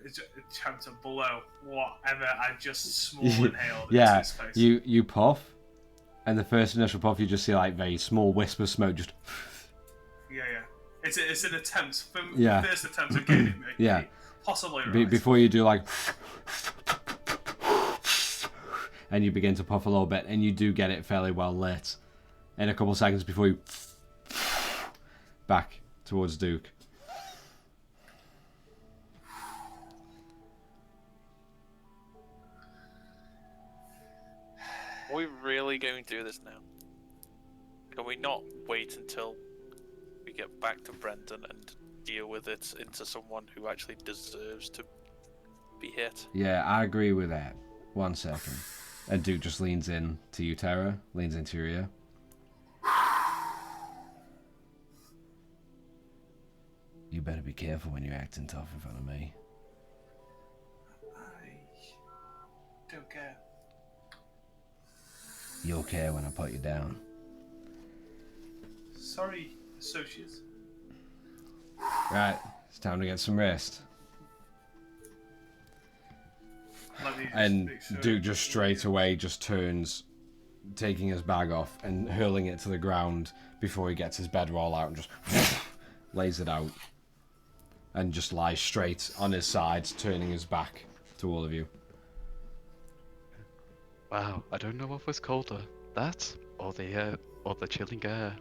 It's time to blow whatever I just small inhaled into Yeah, his face. you puff, and the first initial puff, you just see like very small wisp of smoke just. Yeah. It's an attempt. Yeah. First attempt of getting it. Yeah. Possibly right. Before you do like. And you begin to puff a little bit, and you do get it fairly well lit. In a couple seconds before you. Back towards Duke. Are we really going to do this now? Can we not wait until we get back to Brendan and deal with it into someone who actually deserves to be hit? Yeah, I agree with that. 1 second. And Duke just leans in to you, Tara. Leans into your ear. better be careful when you're acting tough in front of me. I don't care. You'll care when I put you down. Sorry, associate. Right, it's time to get some rest. Let me just And make sure- Duke just straight away just turns, taking his bag off and hurling it to the ground before he gets his bedroll out and just lays it out. And just lies straight on his sides, turning his back to all of you. Wow, I don't know what was colder, that or the chilling air.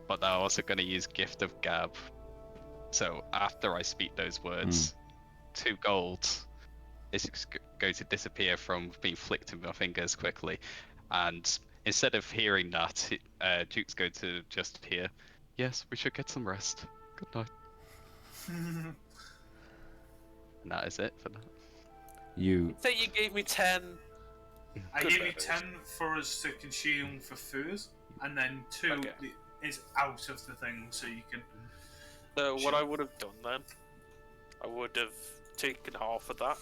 But I'm also going to use Gift of Gab. So after I speak those words, 2 gold is going to disappear from being flicked in my fingers quickly, and instead of hearing that, Duke's going to just hear, "Yes, we should get some rest. Good night." And that is it for that. You Say you gave me 10. I Good gave you memories. 10 for us to consume for food, and then 2 Okay. is out of the thing, so you can. So what Sure. I would have done then, I would have taken half of that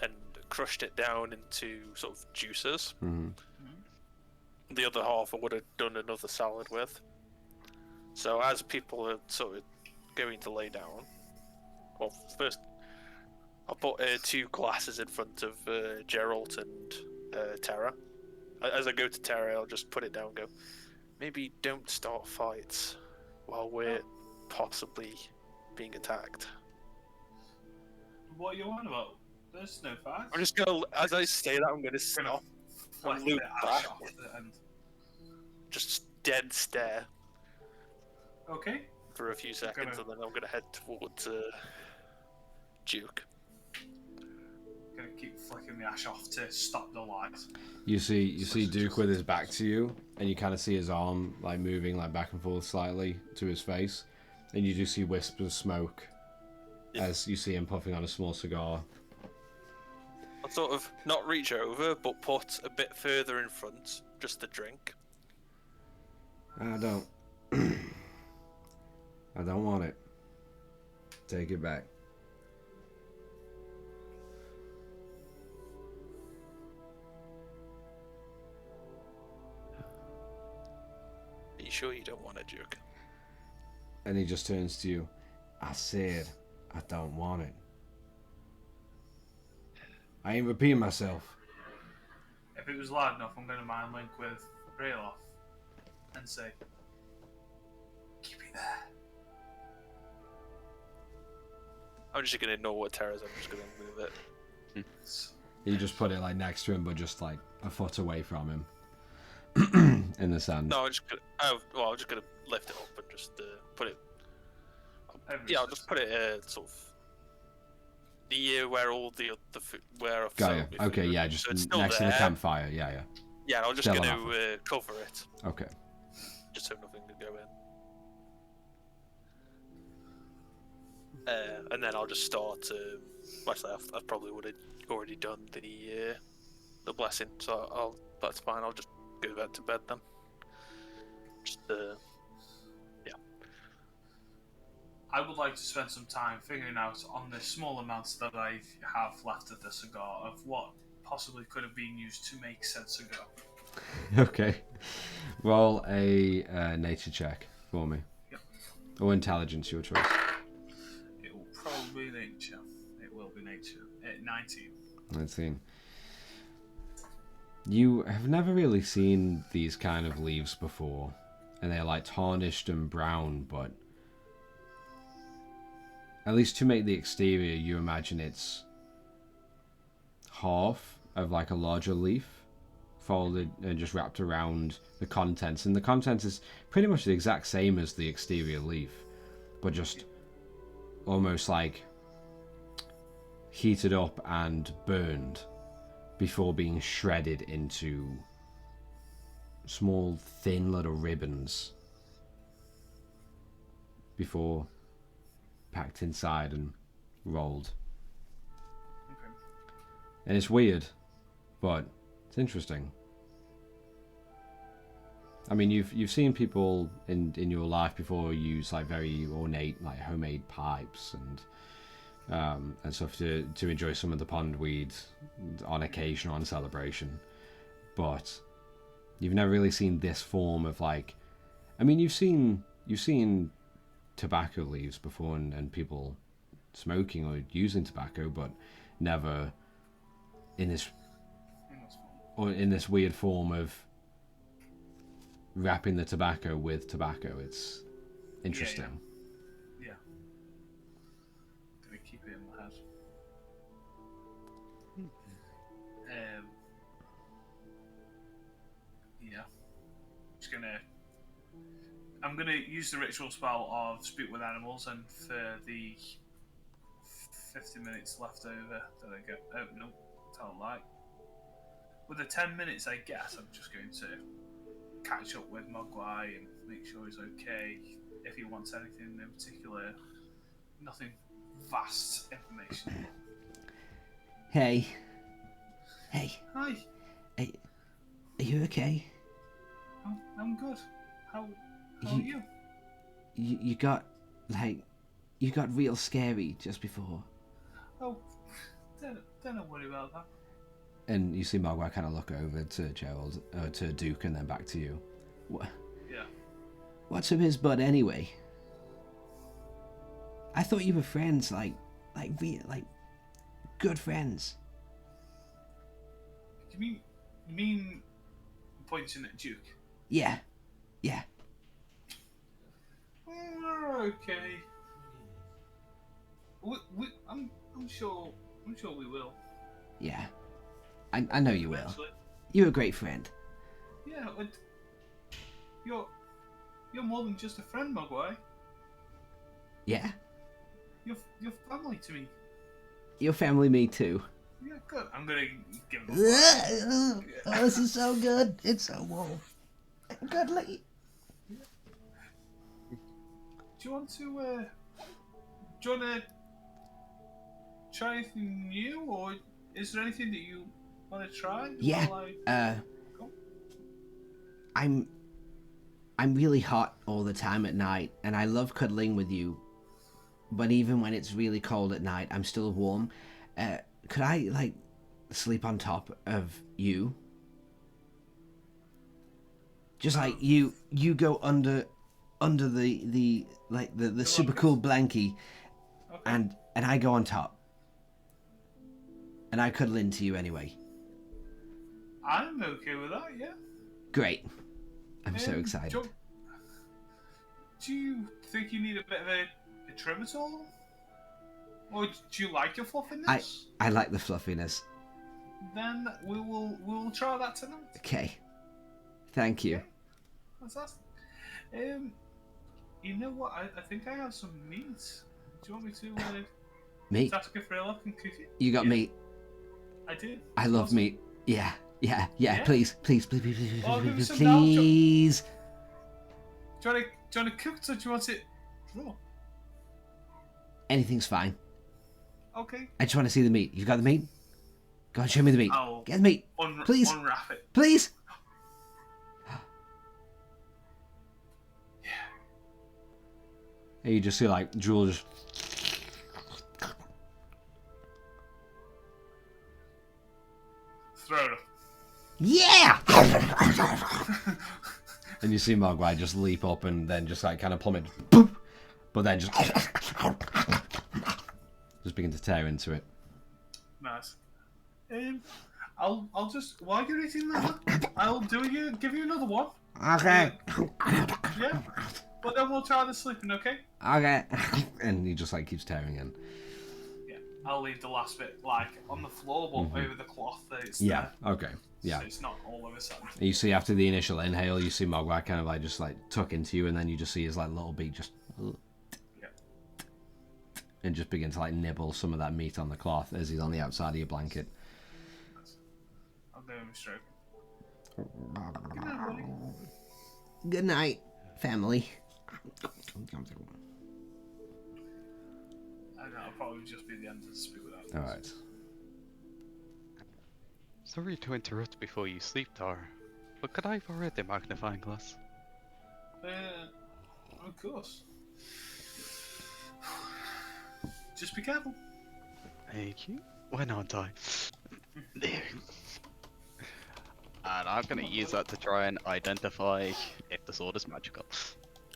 and crushed it down into sort of juices. The other half I would have done another salad with. So as people are sort of going to lay down, well, first I'll put 2 glasses in front of Geralt and Tara. As I go to Tara, I'll just put it down and go, maybe don't start fights while we're possibly being attacked. What are you on about? There's no fight. I'm just gonna, as I say that, I'm gonna stop, Fleck loop the ash back. off the end. just dead stare Okay. for a few seconds, and then I'm gonna head towards Duke. Gonna keep flicking the ash off to stop the light. You see Duke with his back to you, and you kind of see his arm like moving like back and forth slightly to his face, and you do see wisps of smoke as you see him puffing on a small cigar. I'll sort of not reach over, but put a bit further in front, just the drink. I don't want it. Take it back. Are you sure you don't want it, Duke? And he just turns to you. I said I don't want it. I ain't repeating myself. If it was loud enough, I'm gonna mind link with Rayloff and say, "Keep it there." I'm just gonna ignore what Tara's. I'm just gonna move it. You just put it like next to him, but just like a foot away from him. In the sand. No, I'm just gonna. I'm just gonna lift it up and just put it. Every Yeah, I'll just put it sort of near where all the where I've Got you. sold my Okay, food. yeah, just So it's still next to the there. campfire. Yeah. Yeah, I'm just Still gonna enough. cover it, Okay. just so nothing can go in. And then I'll just start. Actually, I probably would have already done the blessing, so that's fine. I'll just go back to bed then. Just yeah. I would like to spend some time figuring out on the small amounts that I have left of the cigar of what possibly could have been used to make said cigar. Okay. Roll a nature check for me. Yep. Or intelligence, your choice. It will probably be nature. It will be nature. At 19. 19. You have never really seen these kind of leaves before. And they're like tarnished and brown, but at least to make the exterior, you imagine it's half of like a larger leaf, folded and just wrapped around the contents. And the contents is pretty much the exact same as the exterior leaf, but just almost like heated up and burned before being shredded into small, thin little ribbons before packed inside and rolled. Okay. And it's weird, but it's interesting. I mean, you've seen people in your life before use like very ornate like homemade pipes and stuff to enjoy some of the pondweed on occasion or on celebration, but you've never really seen this form of like. I mean, you've seen tobacco leaves before and people smoking or using tobacco, but never in this weird form of wrapping the tobacco with tobacco. It's interesting. Yeah. Gonna keep it in my head. Yeah. I'm gonna use the ritual spell of speak with animals, and for the 50 minutes left over that I get. Oh no, tell a lie. With the 10 minutes I get, I'm just going to catch up with Mogwai and make sure he's okay. If he wants anything in particular, nothing vast information. Hey. Hi. Are you okay? I'm good. How are you? You got real scary just before. Oh, don't worry about that. And you see Mogwai kind of look over to Gerald, to Duke, and then back to you. What? Yeah. What's with his bud anyway? I thought you were friends, like good friends. You mean pointing at Duke? Yeah. Okay. I'm sure we will. Yeah. I know you will. Eventually. You're a great friend. Yeah, but you're more than just a friend, Mogwai. Yeah. You're family to me. Your family, me too. Yeah, good. I'm gonna give him a Oh, this is so good. It's so warm. Cuddly. Do you want to try anything new, or is there anything that you want to try? Yeah. Go? I'm really hot all the time at night, and I love cuddling with you. But even when it's really cold at night, I'm still warm. Could I sleep on top of you? Just like you go under the super cool blankie, Okay. and I go on top, and I cuddle into you anyway. I'm okay with that. Yeah. Great. I'm so excited. Do you think you need a bit of a trim at all? Or do you like your fluffiness? I like the fluffiness. Then we will try that tonight. Okay. Thank you. Okay. Fantastic. You know what? I think I have some meat. Do you want me to Meat? ask her for a look and cook it? You got Yeah, meat? I do. I love Awesome. meat. Yeah. Yeah? Please. I'll give you some Please. Do you want to cook it or do you want it raw? Anything's fine. Okay. I just want to see the meat. You've got the meat? Go on, show me the meat. I'll Get the meat. Please. unwrap it. Please. And you just see like Jewel just Throw it up. Yeah. and you see Mogwai just leap up and then just like kind of plummet, boop, but then just begin to tear into it. Nice. I'll just while you're eating that, I'll give you another one. Okay. Yeah. But then we'll try the sleeping, okay? Okay. And he just like keeps tearing in. Yeah. I'll leave the last bit like on the floor, but over the cloth. That it's Yeah. there, Okay. Yeah. so it's not all of a sudden. And you see after the initial inhale, you see Mogwai kind of like just like tuck into you, and then you just see his like little beak just. Yeah. And just begin to like nibble some of that meat on the cloth as he's on the outside of your blanket. I'll do him a stroke. Good night, buddy. Good night, family. And that'll probably just be the end of the speak without. All right. Sorry to interrupt before you sleep, Tara. But could I borrow the magnifying glass? Of course. Just be careful. Thank you. When aren't I? There. And I'm gonna use that to try and identify if the sword is magical.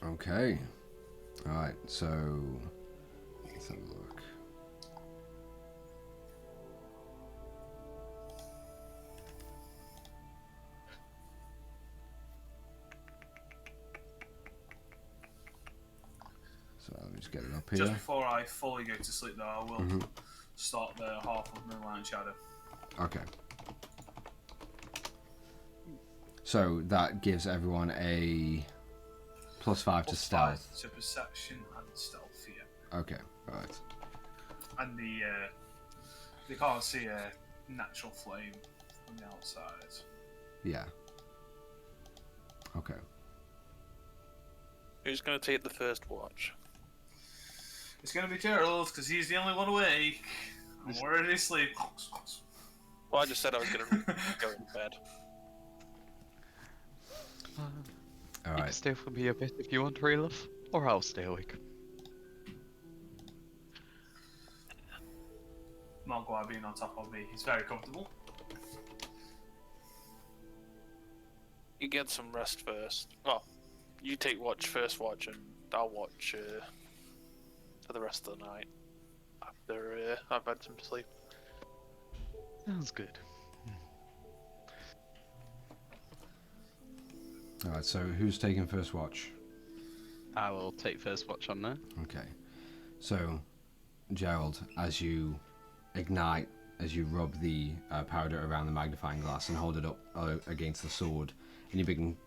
Okay. Alright, so let's have a look. So let me just get it up here. Just before I fully go to sleep, though, I will start the half of Moonlight and Shadow. Okay. So that gives everyone a +5 to stealth. To perception and stealth, yeah. Okay, alright. And they can't see a natural flame from the outside. Yeah. Okay. Who's going to take the first watch? It's going to be Gerald, because he's the only one awake. I'm already asleep. Well, I just said I was going to go in bed. You can Alright. stay with me a bit if you want, Relov, or I'll stay awake. Mogwai being on top of me, he's very comfortable. You get some rest first. Well, you take first watch, and I'll watch for the rest of the night after I've had some sleep. Sounds good. Alright, so who's taking first watch? I will take first watch on there. Okay. So, Gerald, as you ignite, as you rub the powder around the magnifying glass and hold it up against the sword, and you begin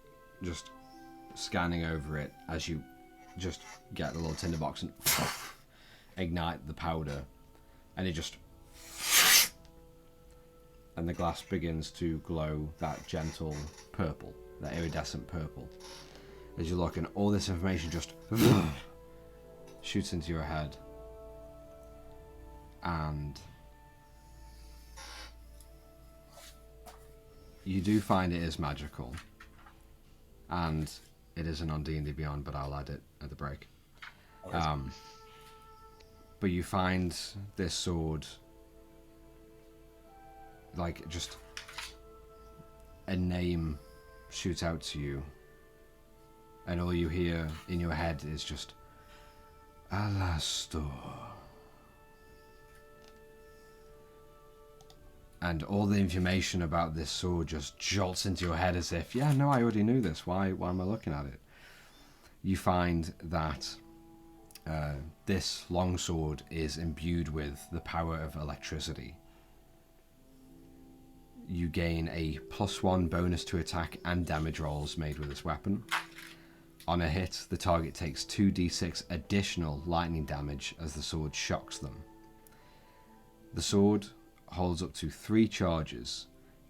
just scanning over it as you just get the little tinderbox and ignite the powder, and it just... and the glass begins to glow that gentle purple, that iridescent purple. As you look, and all this information just shoots into your head. And you do find it is magical. And it isn't on D&D Beyond, but I'll add it at the break. But you find this sword, like, just a name shoots out to you, and all you hear in your head is just Alastor. And all the information about this sword just jolts into your head as if, yeah, no, I already knew this. Why am I looking at it? You find that this longsword is imbued with the power of electricity. You gain a +1 bonus to attack and damage rolls made with this weapon. On a hit, the target takes 2d6 additional lightning damage as the sword shocks them. The sword holds up to 3 charges.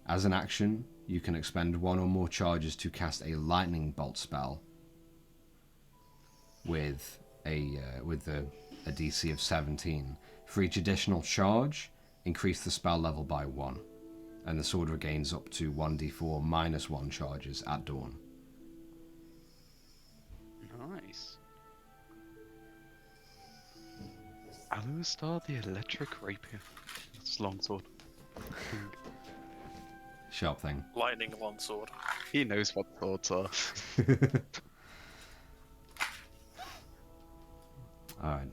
As an action, you can expend 1 or more charges to cast a lightning bolt spell with a DC of 17. For each additional charge, increase the spell level by 1. And the sword regains up to 1d4 minus 1 charges at dawn. Nice. Alustar the Electric Rapier. That's longsword. Sharp thing. Lightning longsword. He knows what swords are. Alright.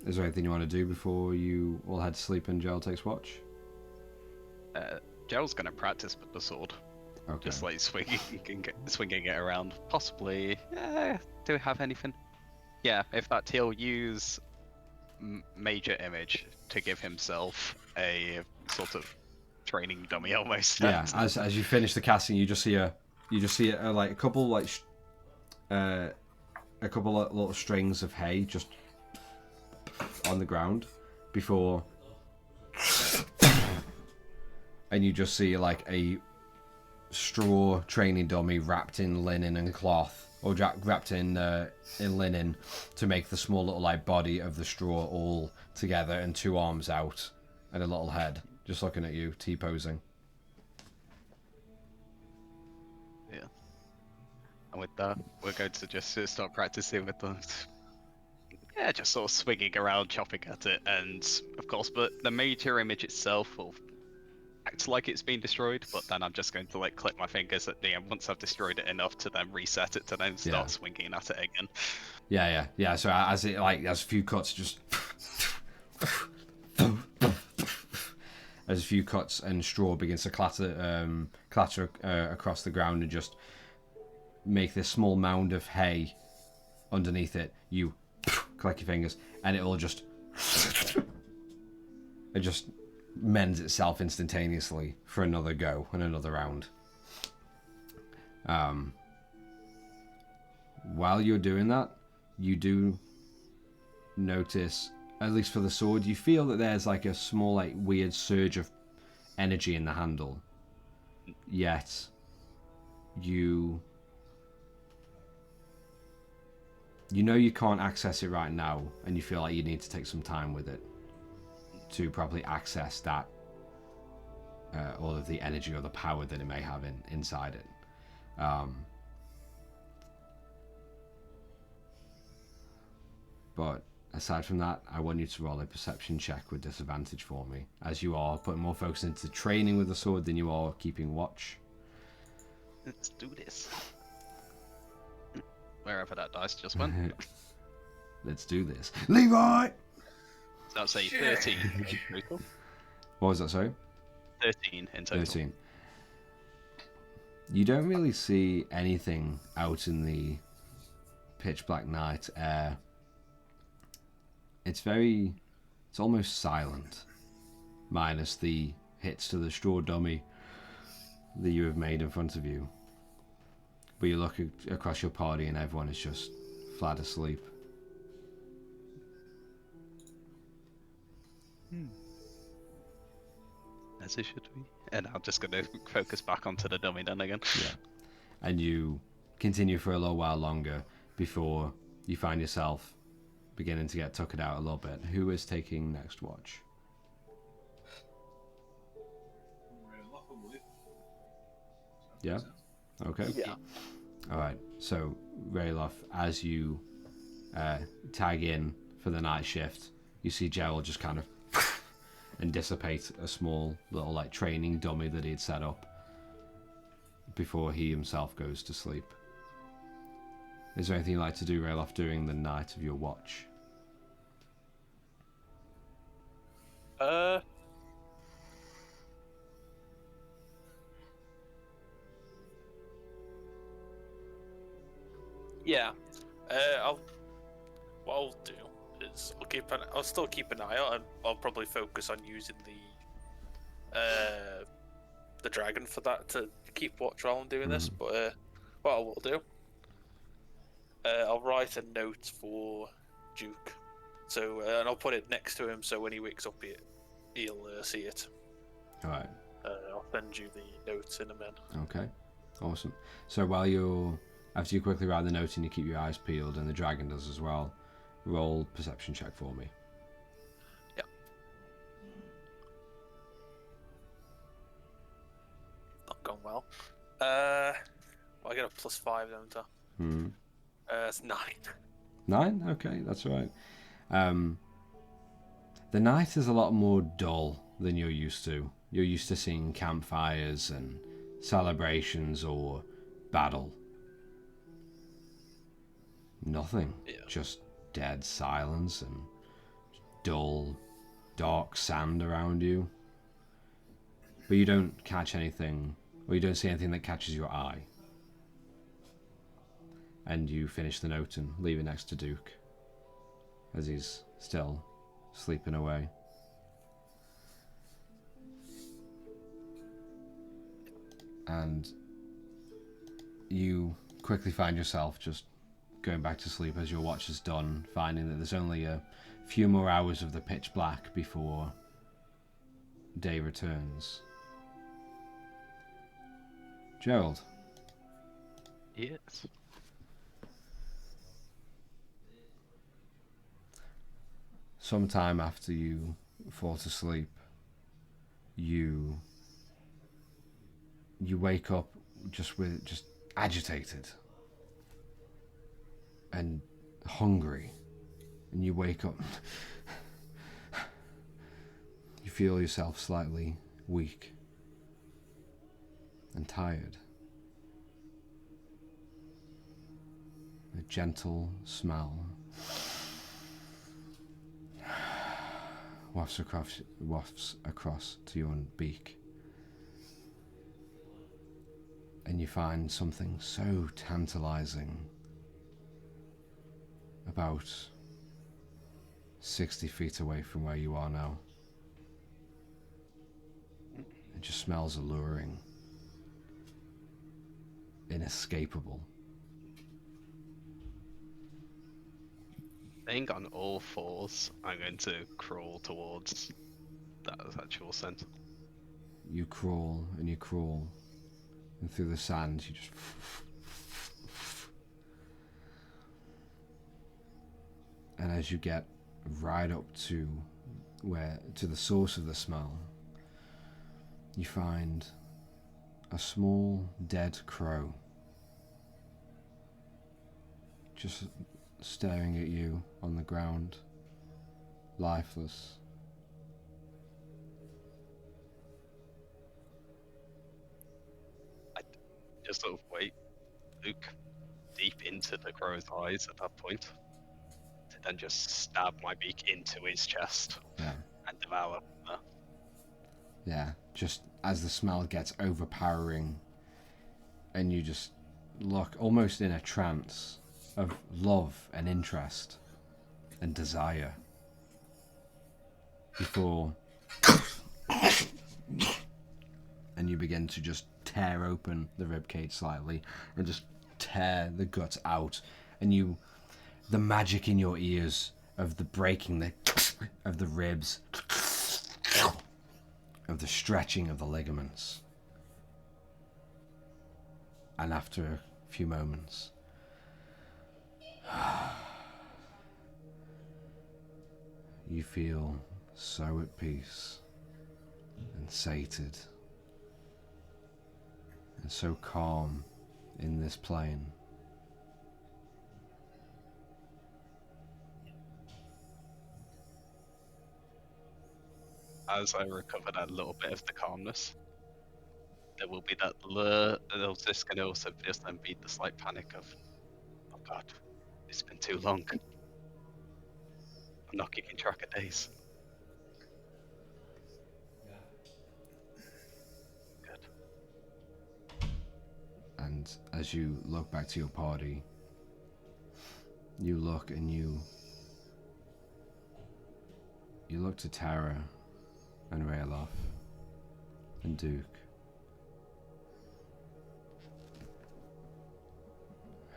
Is there anything you want to do before you all head to sleep and Gerald takes watch? Gerald's gonna practice with the sword. Okay. Just like swinging it around. Possibly. Do we have anything? Yeah, if that, he'll use Major Image to give himself a sort of training dummy almost. Yeah, as you finish the casting, you just see like a couple of little strings of hay just on the ground before, and you just see like a straw training dummy wrapped in linen and cloth, or wrapped in linen to make the small little like body of the straw all together, and 2 arms out and a little head just looking at you, T-posing. Yeah. And with that, we're going to just start practicing with the. Yeah, just sort of swinging around, chopping at it, and of course, but the major image itself will act like it's been destroyed, but then I'm just going to like click my fingers at the end once I've destroyed it enough to then reset it to then start Yeah. swinging at it again. Yeah. So as it like, there's a few cuts, just there's a few cuts, and straw begins to clatter across the ground and just make this small mound of hay underneath it. You click your fingers, and it will just it just mends itself instantaneously for another go and another round. While you're doing that, you do notice, at least for the sword, you feel that there's like a small, like, weird surge of energy in the handle. Yet, you know you can't access it right now, and you feel like you need to take some time with it to properly access that, all of the energy or the power that it may have inside it. But aside from that, I want you to roll a perception check with disadvantage for me, as you are putting more focus into training with the sword than you are keeping watch. Let's do this. Wherever that dice just went. Let's do this. Levi! That's a 13 in total. What was that, sorry? 13 in total. 13. You don't really see anything out in the pitch black night air. It's almost silent, minus the hits to the straw dummy that you have made in front of you. But you look across your party and everyone is just flat asleep. As it should be. And I'm just going to focus back onto the dummy then again. Yeah. And you continue for a little while longer before you find yourself beginning to get tuckered out a little bit. Who is taking next watch? Yeah? Okay. Yeah. Alright, so Rayloff, as you tag in for the night shift, you see Gerald just kind of and dissipate a small little like training dummy that he'd set up before he himself goes to sleep. Is there anything you'd like to do, Rayloff, during the night of your watch? Yeah. What I'll do is I'll still keep an eye out, and I'll probably focus on using the dragon for that to keep watch while I'm doing this. But what I will do, I'll write a note for Duke, so and I'll put it next to him, so when he wakes up, he'll see it. All right. I'll send you the notes in a minute. Okay. Awesome. So after you quickly write the note and you keep your eyes peeled, and the dragon does as well, roll perception check for me. Yeah. Not gone well. I get a +5, don't I? It's 9. 9? Okay, that's all right. The night is a lot more dull than you're used to. You're used to seeing campfires and celebrations or battle. Nothing. Yeah. Just dead silence and dull, dark sand around you. But you don't catch anything, or you don't see anything that catches your eye. And you finish the note and leave it next to Duke, as he's still sleeping away. And you quickly find yourself just going back to sleep as your watch is done, finding that there's only a few more hours of the pitch black before day returns. Gerald. Yes. Sometime after you fall to sleep, you wake up just agitated and hungry, and you wake up. You feel yourself slightly weak and tired. A gentle smell wafts across to your beak, and you find something so tantalizing about 60 feet away from where you are now. It just smells alluring, inescapable. Staying on all fours, I'm going to crawl towards that actual scent. You crawl and you crawl, and through the sand you just... And as you get right up to the source of the smell, you find a small dead crow just staring at you on the ground, lifeless. I just sort of look deep into the crow's eyes at that point, to then just stab my beak into his chest Yeah. and devour. Yeah, just as the smell gets overpowering, and you just look almost in a trance of love and interest and desire before, and you begin to just tear open the ribcage slightly and just tear the guts out, and the magic in your ears of the breaking of the ribs, of the stretching of the ligaments. And after a few moments, you feel so at peace and sated and so calm in this plane. As I recover that little bit of the calmness, there will be that lure. There's this can also just then be the slight panic of, oh god, it's been too long. I'm not keeping track of days. Good. And as you look back to your party, you look and you look to Tara and Rayloff and Duke.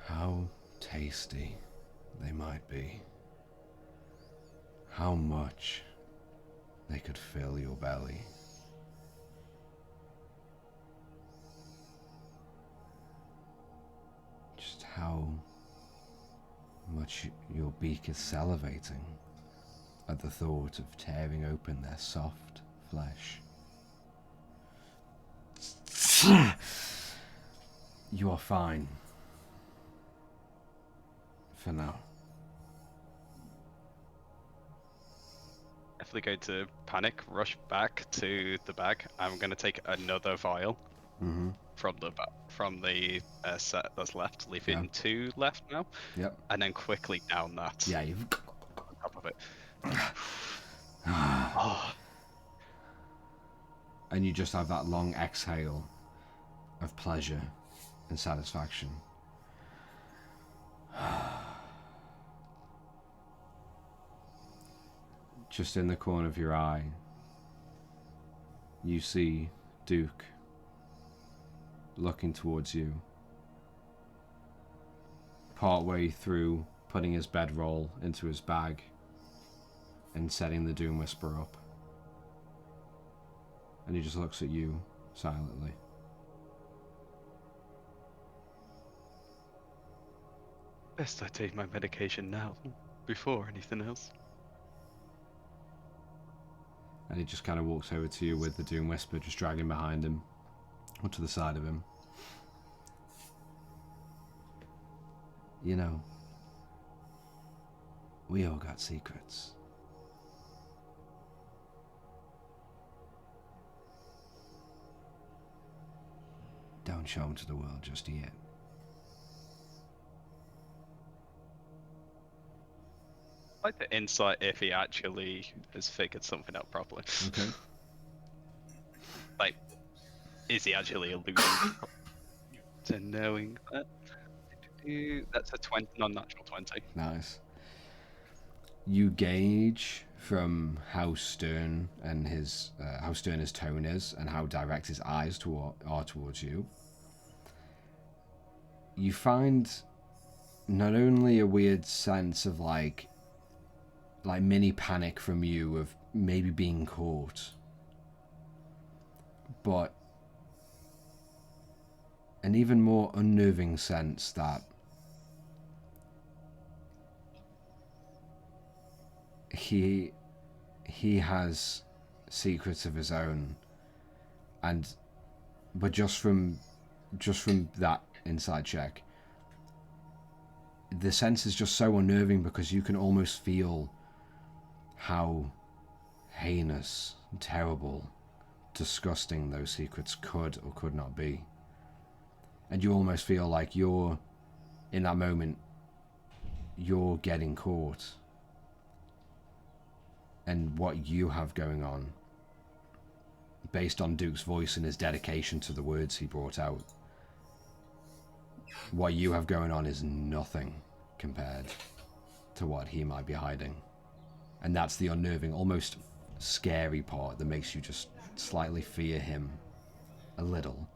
How tasty they might be. How much they could fill your belly. Just how much your beak is salivating at the thought of tearing open their soft flesh. You are fine. For now. Definitely going to panic, rush back to the bag. I'm going to take another vial from the set that's left, leaving 2 left now. Yep. And then quickly down that. Yeah, you've... On top of it. Oh. And you just have that long exhale of pleasure and satisfaction. Just in the corner of your eye, you see Duke looking towards you, partway through putting his bedroll into his bag and setting the Doom Whisperer up. And he just looks at you silently. Best I take my medication now, before anything else. And he just kind of walks over to you with the Doom Whisper just dragging behind him, or to the side of him. You know, we all got secrets. Don't show them to the world just yet. I'd like the insight if he actually has figured something out properly. Okay. Like, is he actually alluding to knowing that? That's a 20, non-natural 20. Nice. You gauge from how stern and how stern his tone is, and how direct his eyes are towards you. You find not only a weird sense of like mini panic from you of maybe being caught, but an even more unnerving sense that he has secrets of his own, but just from that inside check, the sense is just so unnerving because you can almost feel how heinous, terrible, disgusting those secrets could or could not be. And you almost feel like you're, in that moment, you're getting caught. And what you have going on, based on Duke's voice and his dedication to the words he brought out, what you have going on is nothing compared to what he might be hiding. And that's the unnerving, almost scary part that makes you just slightly fear him a little.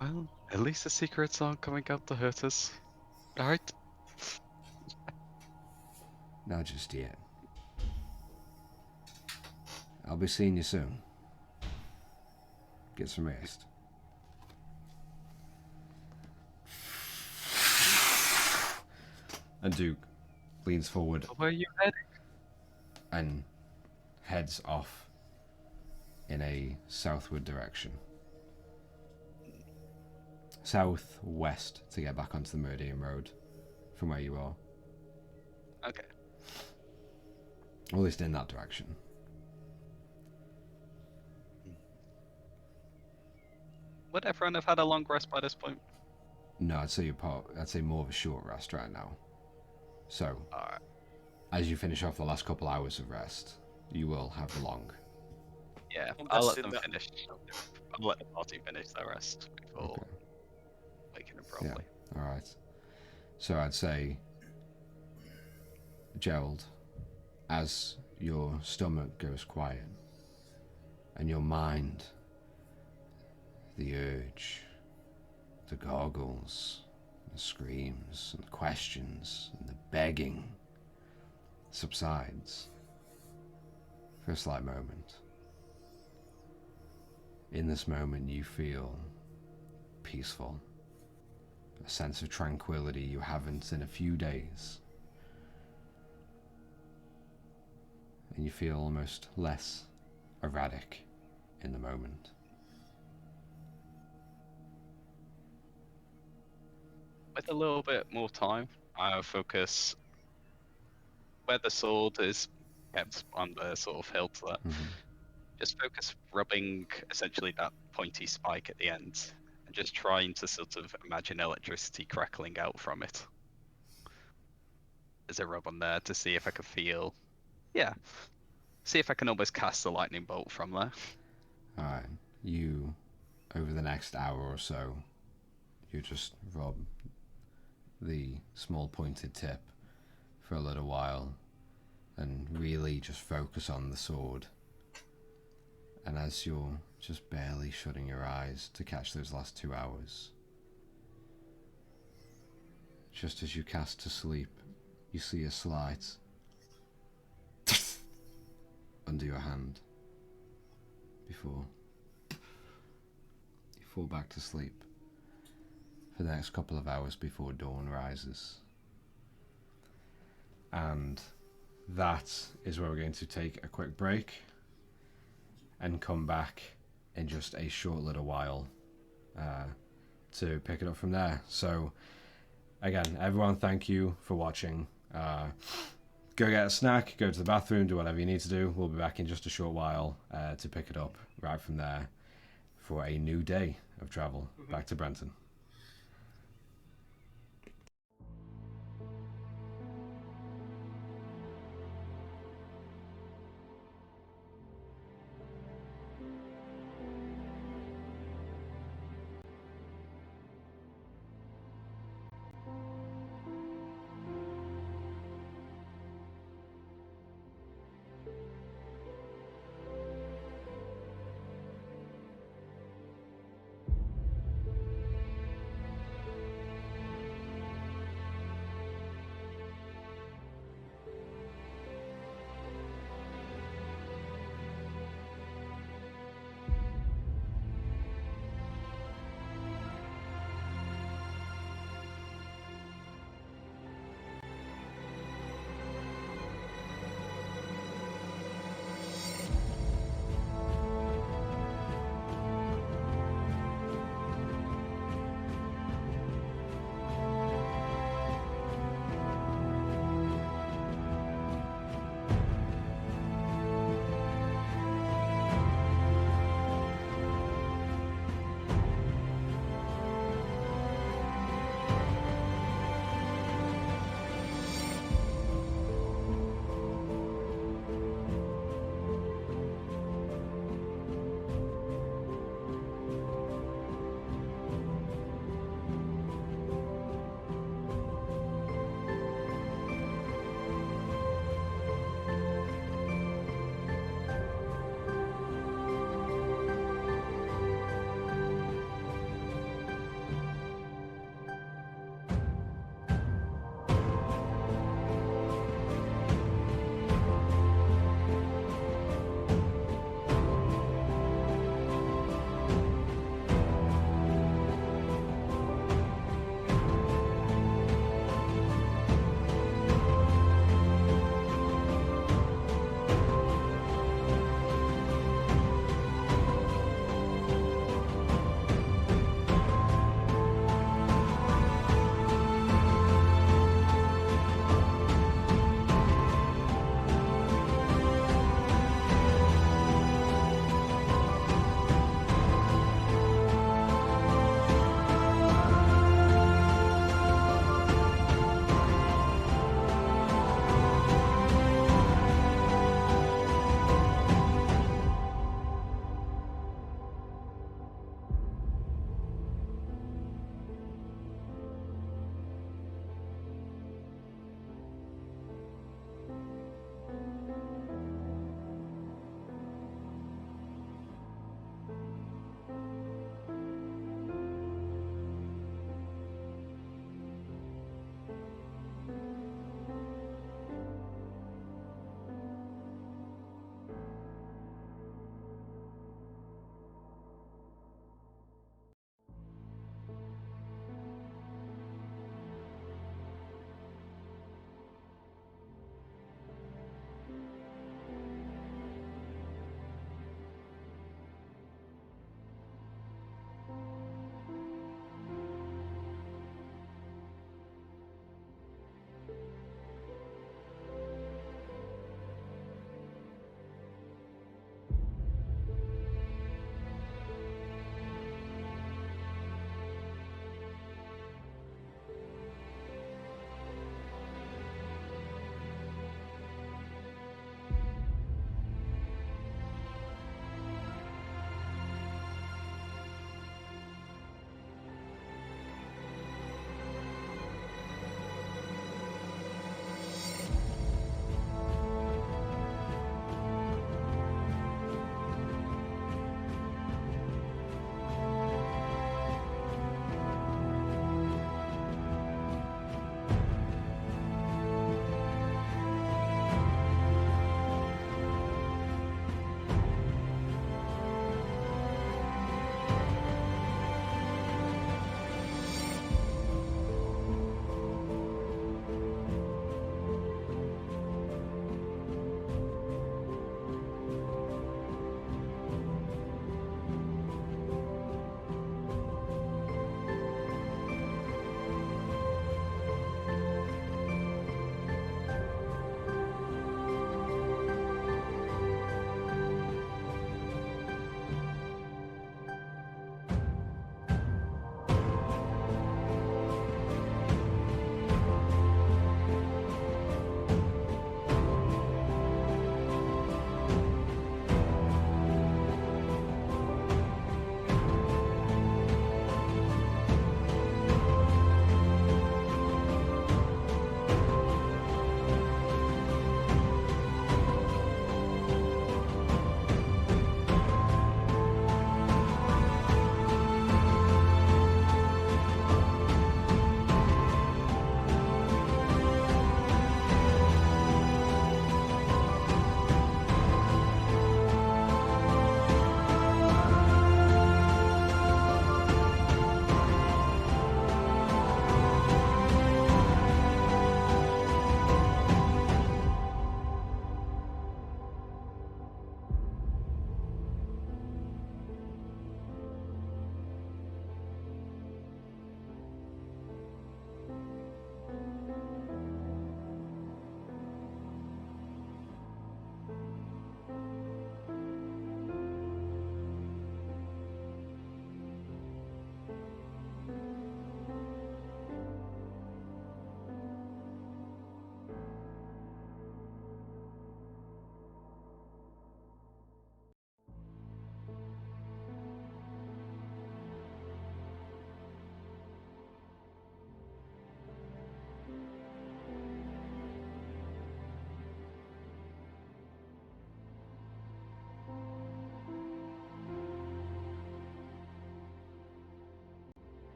Well, at least the secrets aren't coming out to hurt us. Alright? Not just yet. I'll be seeing you soon. Get some rest. And Duke leans forward Where are you heading? and heads off in a southward direction. Southwest to get back onto the Meridian Road from where you are. Okay. Or at least in that direction. Would everyone have had a long rest by this point? No, I'd say more of a short rest right now. So, Alright. as you finish off the last couple hours of rest, you will have the long. Yeah, I'm I'll let guessing them that- finish. I'll let the party finish their rest before Okay. waking up properly. All right. So I'd say, Gerald, as your stomach goes quiet and your mind, the urge, the goggles, the screams and the questions and the begging subsides for a slight moment. In this moment you feel peaceful, a sense of tranquility you haven't in a few days. And you feel almost less erratic in the moment. With a little bit more time, I'll focus where the sword is kept on the sort of hilt there. Just focus rubbing essentially that pointy spike at the end and just trying to sort of imagine electricity crackling out from it. There's a rub on there to see if I can feel, see if I can almost cast a lightning bolt from there. Alright, you, over the next hour or so, you just rub the small pointed tip for a little while and really just focus on the sword. And as you're just barely shutting your eyes to catch those last 2 hours, just as you cast to sleep, you see a slight under your hand before you fall back to sleep for the next couple of hours before dawn rises. And that is where we're going to take a quick break and come back in just a short little while to pick it up from there. So again, everyone, thank you for watching. Go get a snack, go to the bathroom, do whatever you need to do. We'll be back in just a short while to pick it up right from there for a new day of travel back to Brenton.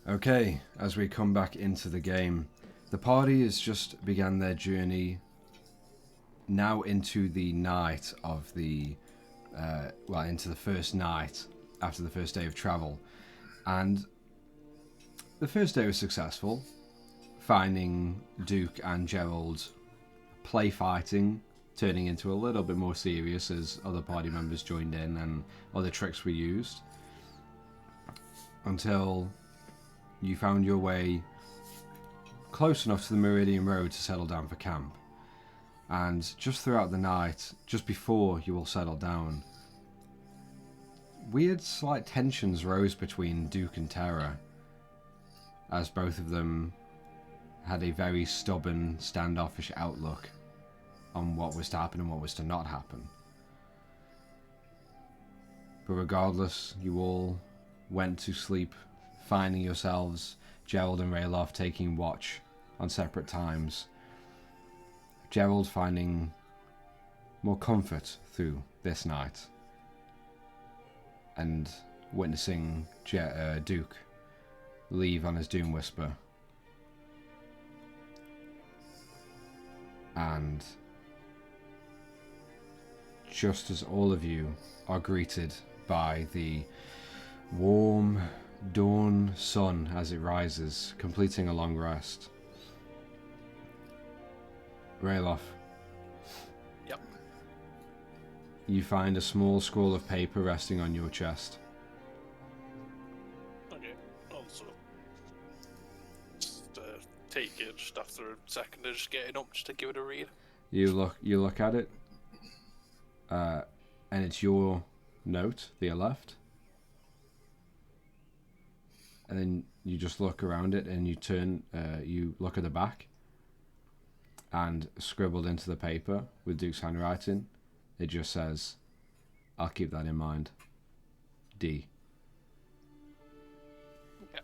Okay, as we come back into the game, the party has just began their journey now into the night of the, into the first night after the first day of travel. And the first day was successful, finding Duke and Gerald play fighting, turning into a little bit more serious as other party members joined in and other tricks were used, until you found your way close enough to the Meridian Road to settle down for camp. And just throughout the night, just before you all settled down, weird slight tensions rose between Duke and Terra, as both of them had a very stubborn, standoffish outlook on what was to happen and what was to not happen. But regardless, you all went to sleep, finding yourselves, Gerald and Rayloff, taking watch on separate times. Gerald finding more comfort through this night, and witnessing Duke leave on his Doom Whisper. And just as all of you are greeted by the warm dawn sun as it rises, completing a long rest, Rayloff. Yep. You find a small scroll of paper resting on your chest. Okay. Also, just take it just after a second of just getting up just to give it a read. You look at it, and it's your note that you left. And then you just look around it, and you look at the back, and scribbled into the paper with Duke's handwriting, it just says, "I'll keep that in mind. D." Yeah.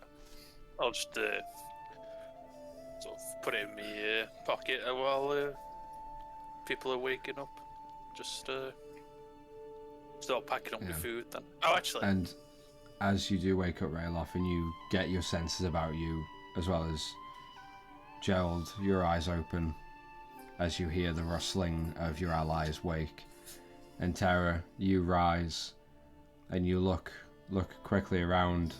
I'll just sort of put it in my pocket while people are waking up. Just start packing up my food then. Oh, actually. And as you do wake up, Rayloff, and you get your senses about you, as well as Gerald, your eyes open as you hear the rustling of your allies wake. And Terra, you rise, and you look quickly around,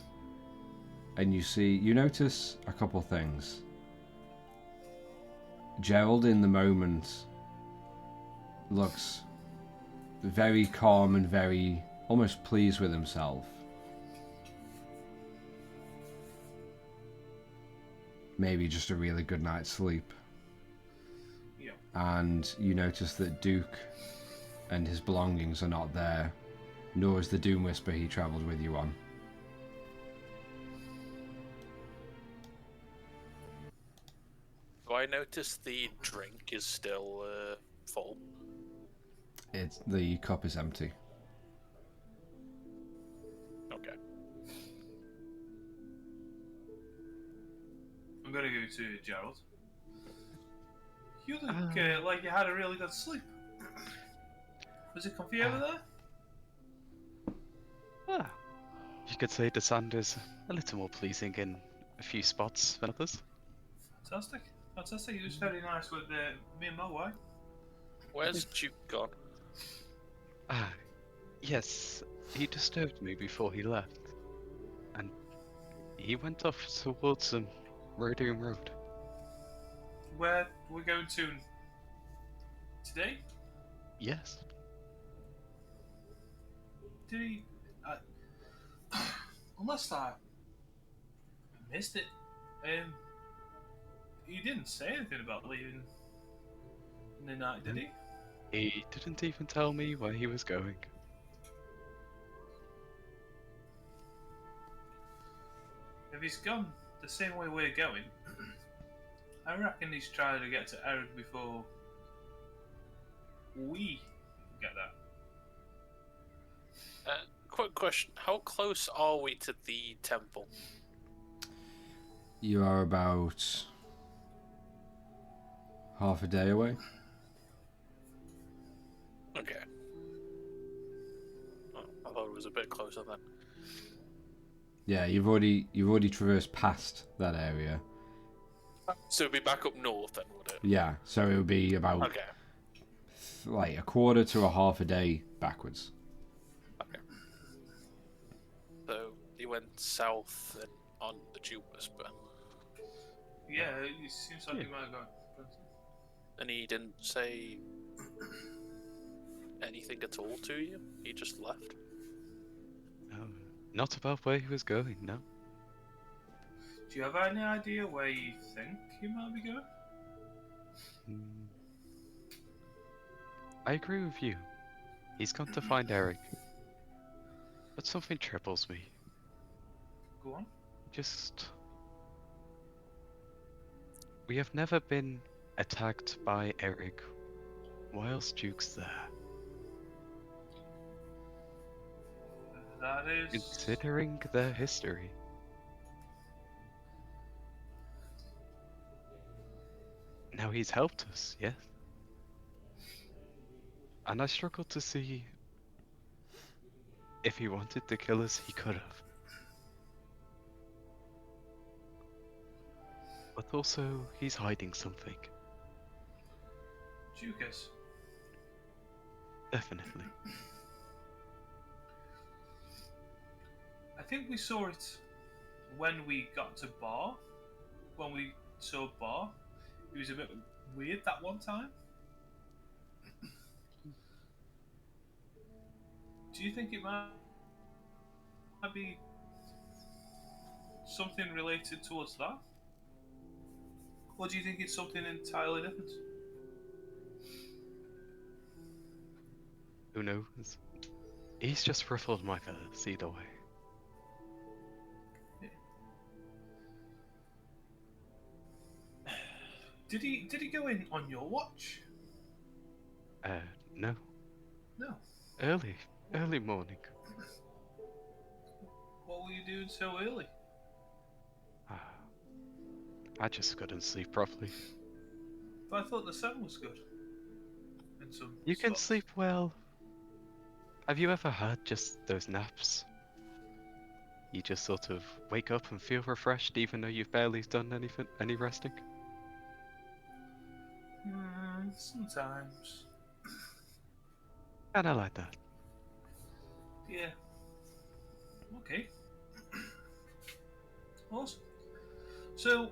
and you notice a couple things. Gerald, in the moment, looks very calm and very almost pleased with himself. Maybe just a really good night's sleep. Yeah. And you notice that Duke and his belongings are not there, nor is the Doom Whisper he travelled with you on. Do I notice the drink is still full? The cup is empty. Okay. I'm gonna go to Gerald. You look like you had a really good sleep. Was it comfy over there? Ah, you could say the sand is a little more pleasing in a few spots than others. Fantastic. Fantastic. It was very nice with me and my wife. Where's Duke gone? Ah, yes, he disturbed me before he left, and he went off towards Rhodium Road. Where we're going to today? Yes. Did he? Unless I missed it. He didn't say anything about leaving in the night, did he? He didn't even tell me where he was going. If he's gone the same way we're going, I reckon he's trying to get to Erod before we get there. Quick question. How close are we to the temple? You are about half a day away. Okay. Oh, I thought it was a bit closer then. Yeah, you've already traversed past that area. So it'd be back up north then, would it? Yeah, so it would be about Okay. like a quarter to a half a day backwards. Okay. So he went south and on the Dew Whisper, Yeah, it seems like you might have gone. and he didn't say anything at all to you. He just left. No, not about where he was going, no. Do you have any idea where you think he might be going? Hmm. I agree with you. He's gone to find Eric. But something troubles me. Go on. Just... We have never been attacked by Eric whilst Duke's there. That is. Considering their history. Now he's helped us, yes? And I struggle to see if he wanted to kill us, he could have. But also, he's hiding something. Jukas. Definitely. I think we saw it when we got to Bar. When we saw Bar, it was a bit weird that one time. Do you think it might be something related towards that? Or do you think it's something entirely different? Who knows? He's just ruffled my feathers either way. Did he go in on your watch? No. No. Early morning. What were you doing so early? I just couldn't sleep properly. But I thought the sun was good. And some You can spots. sleep well. Have you ever had just those naps? You just sort of wake up and feel refreshed even though you've barely done any resting? Sometimes. Kinda like that. Yeah. Okay. Awesome. So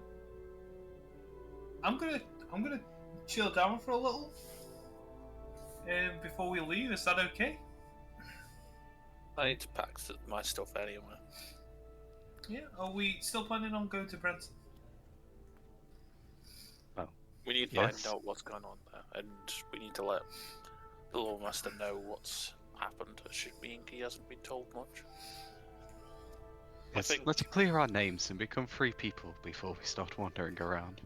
I'm gonna chill down for a little before we leave. Is that okay? I need to pack my stuff anyway. Yeah. Are we still planning on going to Brenton? We need to Yes. find out what's going on there, and we need to let the Lawmaster know what's happened. Assuming he hasn't been told much. Yes, think- let's clear our names and become free people before we start wandering around.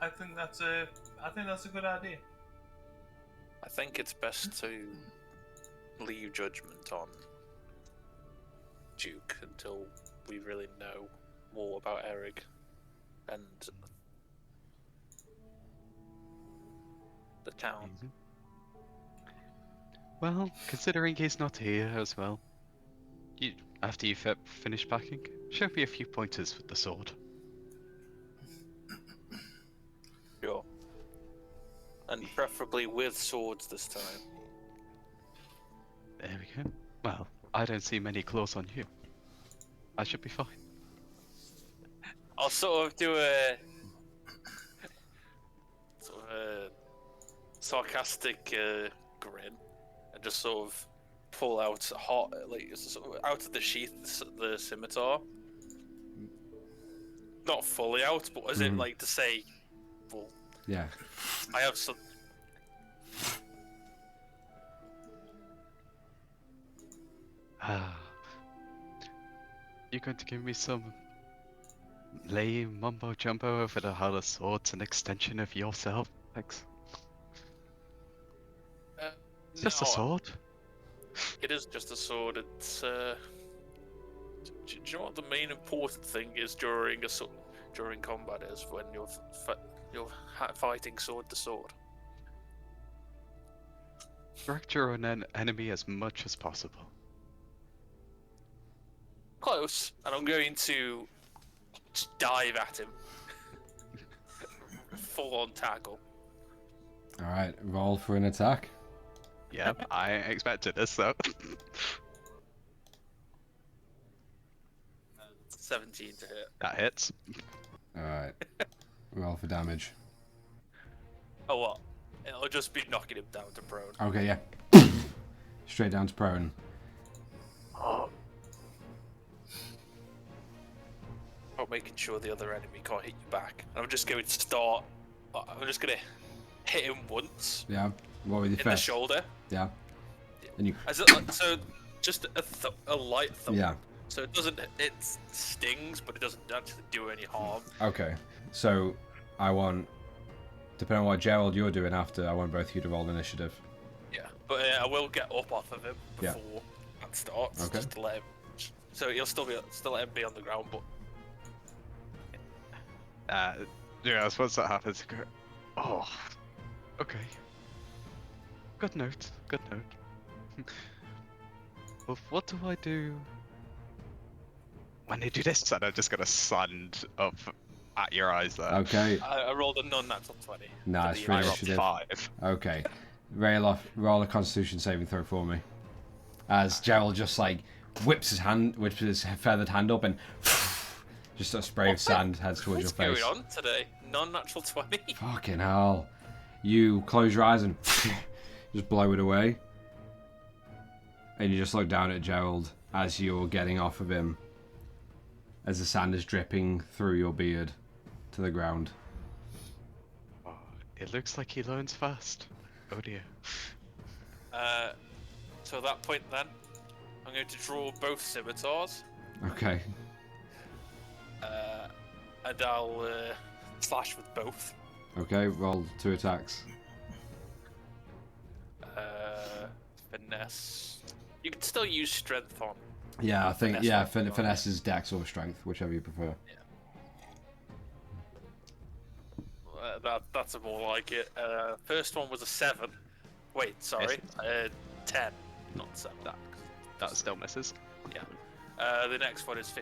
I think that's a good idea. I think it's best to leave judgment on Duke until we really know more about Eric and the town. Well, considering he's not here as well, after you finish packing, show me a few pointers with the sword. Sure. And preferably with swords this time. There we go. Well, I don't see many claws on you. I should be fine. I'll sort of do a sarcastic grin and just sort of pull out out of the sheath the scimitar. Not fully out, but as in like to say, well, Yeah. I have some. You're going to give me some lame mumbo jumbo over how the sword's an extension of yourself? Thanks. It's just a No, sword. It is just a sword. It's do you know what the main important thing is during combat is when you're fighting sword to sword. Direct your own enemy as much as possible. close, and I'm going to just dive at him. Full on tackle. All right, roll for an attack. Yep, I expected this though. 17 to hit. That hits. All right, roll for damage. Oh what? It'll just be knocking him down to prone. Okay, yeah. Straight down to prone. About making sure the other enemy can't hit you back. I'm just going to start. I'm just going to hit him once Yeah. What with your in the fist? shoulder. Yeah. And you. So just a light thump. Yeah. So it doesn't. It stings, but it doesn't actually do any harm. Okay. So I want, depending on what Gerald you're doing after, I want both of you to roll initiative. Yeah, but I will get up off of him Yeah. before that starts. Okay. Just to let him. So he'll still let him be on the ground, but Yeah, I suppose that happens. Oh, okay. Good note. Good note. Well, what do I do when they do this? And I'm just gonna sand up at your eyes there. Okay. I rolled a non-natural 20. Nice for for the I rolled initiative. 5. Okay. Roll a Constitution saving throw for me. As Gerald just like whips his feathered hand up and just a spray of sand heads towards your What's face. going on today? Non-natural 20. Fucking hell. You close your eyes and just blow it away. And you just look down at Gerald as you're getting off of him. As the sand is dripping through your beard to the ground. Oh, it looks like he learns fast. Oh dear. So at that point then, I'm going to draw both scimitars, Okay. and I'll slash with both. Okay, roll 2 attacks. Finesse. You can still use strength on. Yeah, I think, Finesse yeah, one. finesse is dex or strength, whichever you prefer. That's a more like it. First one was a 7. Wait, sorry. 10, not 7. That still misses. Yeah. The next one is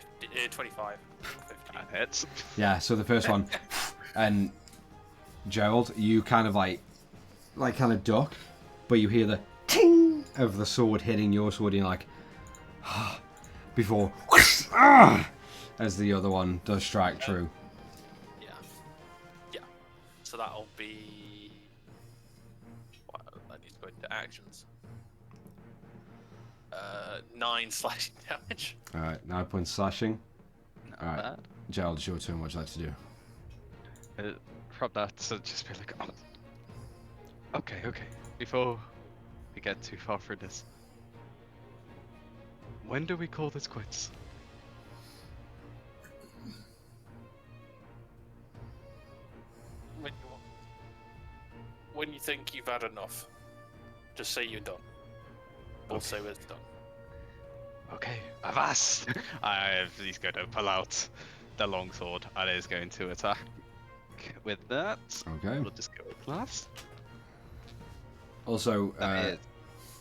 25. 15. That hits. Yeah, so the first one, and Gerald, you kind of like kind of duck, but you hear the ting of the sword hitting your sword, and you're like, before, as the other one does strike true. Yeah. Yeah. So that'll be. Well, I need to go into actions. 9 slashing damage. Alright, 9 points slashing. Not Alright. bad. Gerald, it's your turn. What would you like to do? From that, so just be like, oh. Okay. Before we get too far through this, when do we call this quits? When you think you've had enough, just say you're done. We'll say it's done. Okay, avast! He's going to pull out the longsword and is going to attack with that. Okay. We'll just go with last. Also, That is-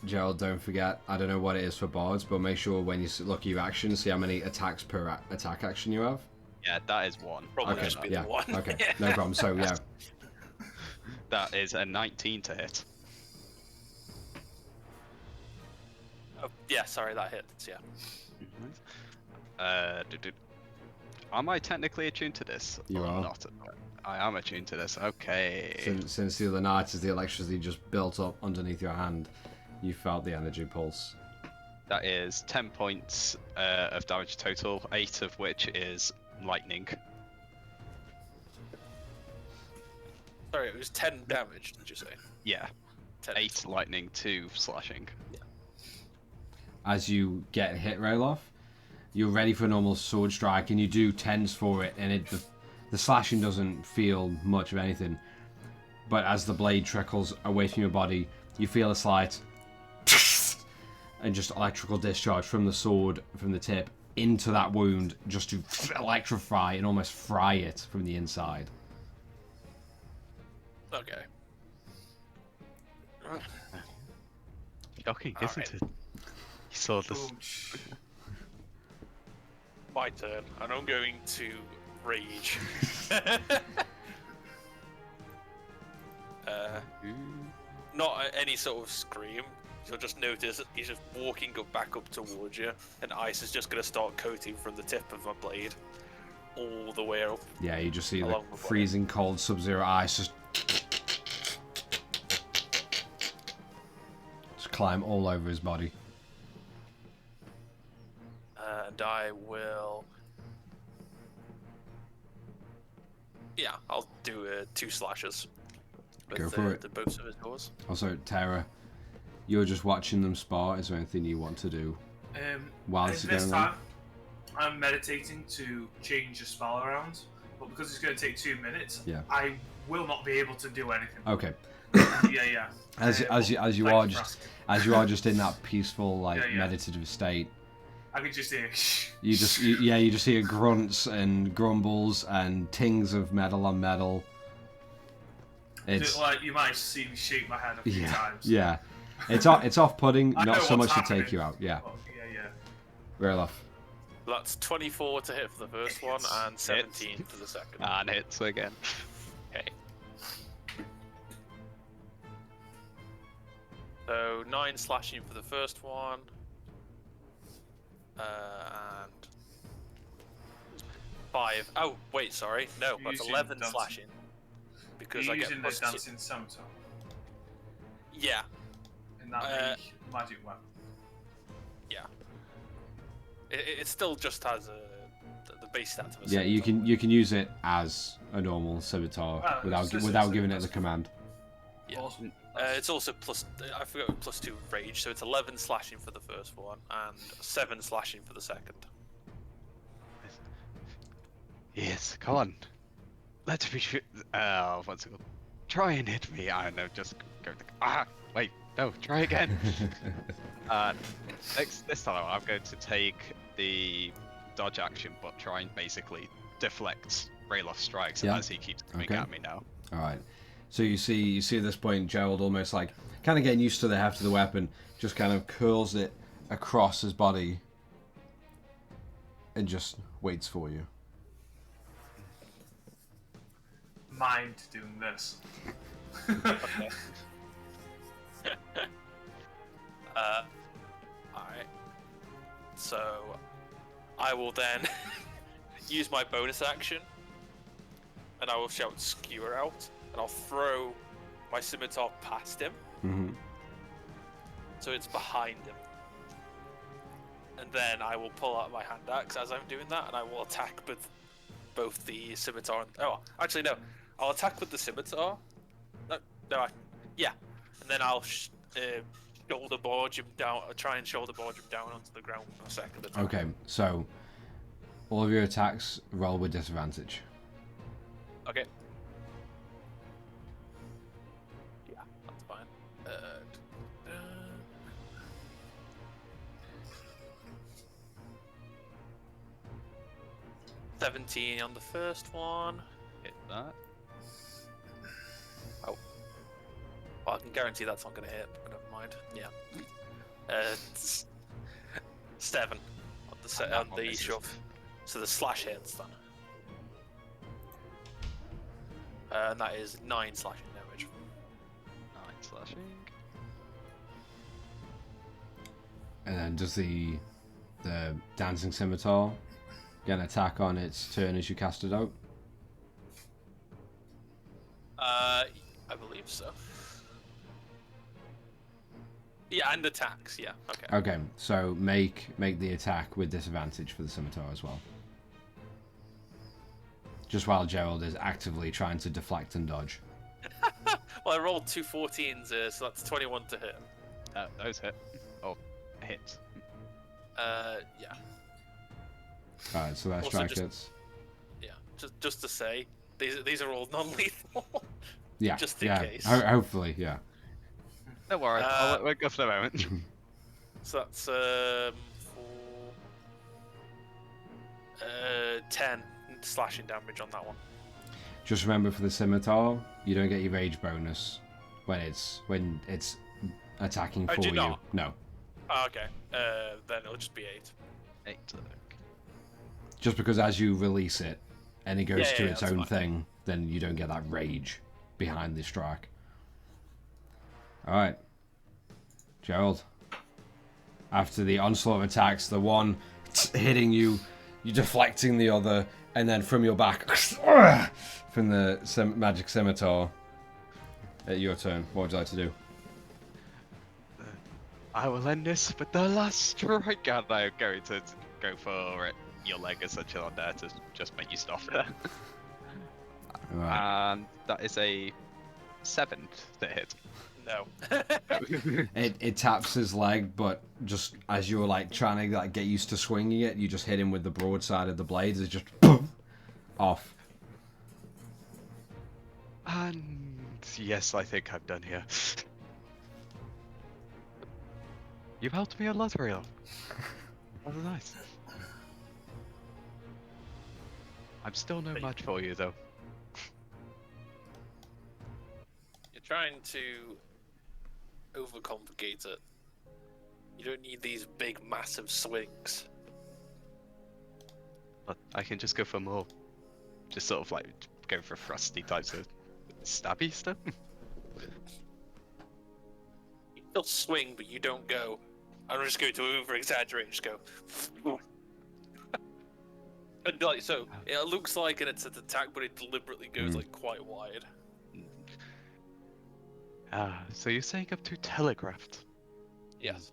Gerald, don't forget, I don't know what it is for bards, but make sure when you look at your actions, see how many attacks per attack action you have. Yeah, that is 1. Probably Okay, just be yeah, the one. okay, no problem. So, yeah, That is a 19 to hit. Oh, yeah, sorry, that hits, yeah. Am I technically attuned to this? You or are. Not. I am attuned to this. Okay. since the other night, as the electricity just built up underneath your hand, you felt the energy pulse. That is 10 points of damage total, 8 of which is lightning. Sorry, it was 10 damage, did you say? Yeah, 10. 8 lightning, 2 slashing. As you get hit rail off, you're ready for a normal sword strike, and you do tens for it, and the slashing doesn't feel much of anything. But as the blade trickles away from your body, you feel a slight and just electrical discharge from the sword, from the tip, into that wound, just to electrify and almost fry it from the inside. Okay. Shocking, All isn't right. it? You saw this. Boom. my turn, and I'm going to rage. Not any sort of scream. You'll just notice he's just walking back up towards you, and ice is just going to start coating from the tip of my blade all the way up. Yeah, you just see the Along with freezing cold Sub-Zero ice just climb all over his body. And I will... Yeah, I'll do 2 slashes. Go for it. The both of his doors. Also, Tara, you're just watching them spar. Is there anything you want to do while this is This going on? time, I'm meditating to change a spell around, but because it's going to take 2 minutes, Yeah. I will not be able to do anything. Okay. Yeah. As you are just in that peaceful meditative state, I could just hear. you just hear grunts and grumbles and tings of metal on metal. It's Like you might see me shake my head a few times. yeah. It's off-putting, I know not so much what's to take happening, you out. Yeah. but yeah. Real off. That's 24 to hit for the first one, and 17 for the second. And hits again. Okay. So 9 slashing for the first one, and 5. Oh wait, sorry, no, You're that's using 11 dancing. slashing because You're I get using the plus 2. dancing scimitar Yeah, in that magic weapon. yeah. It still just has the base stat of a Yeah, scimitar. you can use it as a normal scimitar Well, without giving it the command. Yeah. Awesome. It's also plus. I forgot plus 2 rage, so it's 11 slashing for the first one and 7 slashing for the second. Yes, come on. Let's be sure. What's it called? Try and hit me. I don't know, just go. Wait, no, try again. This time I'm going to take the dodge action, but try and basically deflect Rayloff's strikes as he keeps coming at me now. All right. So you see at this point Gerald almost like kind of getting used to the heft of the weapon, just kind of curls it across his body and just waits for you. Mind doing this. Okay. Alright. So, I will then use my bonus action, and I will shout Skewer out, and I'll throw my scimitar past him, so it's behind him. And then I will pull out my hand axe as I'm doing that, and I will attack with both the scimitar and... Oh, actually no. I'll attack with the scimitar. Yeah. And then I'll shoulder barge him down, try and shoulder barge him down onto the ground for a second attack. Okay, so all of your attacks roll with disadvantage. Okay. Yeah, that's fine. 17 on the first one. Hit that. Oh. Well, I can guarantee that's not going to hit, but never mind. Yeah. 7 on the shove. So the slash hits then. And that is 9 slashing damage. 9 slashing. And then does the dancing scimitar get an attack on its turn as you cast it out? I believe so. Yeah, and attacks. Yeah. Okay. Okay, so make the attack with disadvantage for the scimitar as well. Just while Gerald is actively trying to deflect and dodge. Well, I rolled 2 14s, so that's 21 to hit. Those hit. Oh, hit. Yeah. Alright, so that Also strike just- hits. Yeah. Just to say, these are all non-lethal. Yeah, just in yeah. case. Hopefully, yeah. Don't worry, we'll go for the moment. So that's 10 slashing damage on that one. Just remember for the scimitar, you don't get your rage bonus when it's attacking Oh, for do you. you not? No. Oh, okay. Then it'll just be 8. 8. Just because as you release it and it goes to Yeah, its that's own fine. thing, then you don't get that rage behind the strike. Alright. Gerald. After the onslaught of attacks, the one hitting you, you're deflecting the other, and then from your back, from the magic scimitar. Your turn. What would you like to do? I will end this with the last strike, and I'm going to go for it. Your leg essentially on there to just make you stop there. Right. And that is a 7 to hit. No. It taps his leg, but just as you're like trying to like get used to swinging it, you just hit him with the broadside of the blades. It's just off. And yes, I think I'm done here. You've helped me a lot, Real. That was nice. I'm still no match for you, though. You're trying to overcomplicate it. You don't need these big, massive swings. But I can just go for more. Just sort of like go for thrusty types of stabby stuff. You still swing, but you don't go. I'm just going to over-exaggerate. Just go. And like so, it looks like it's an attack, but it deliberately goes like quite wide. So you're saying up to telegraphed? Yes.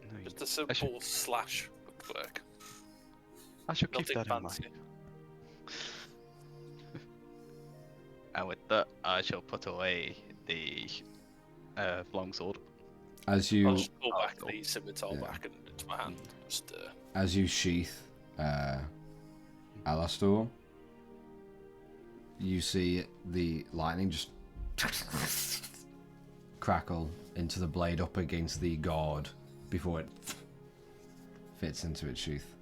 No, Just a simple slash would work. I should keep Nothing that in fancy. mind. And with that, I shall put away the longsword. As I'll you just pull back the scimitar back and into my hand. Just as you sheath Alastor, you see the lightning just crackle into the blade up against the guard before it fits into its sheath.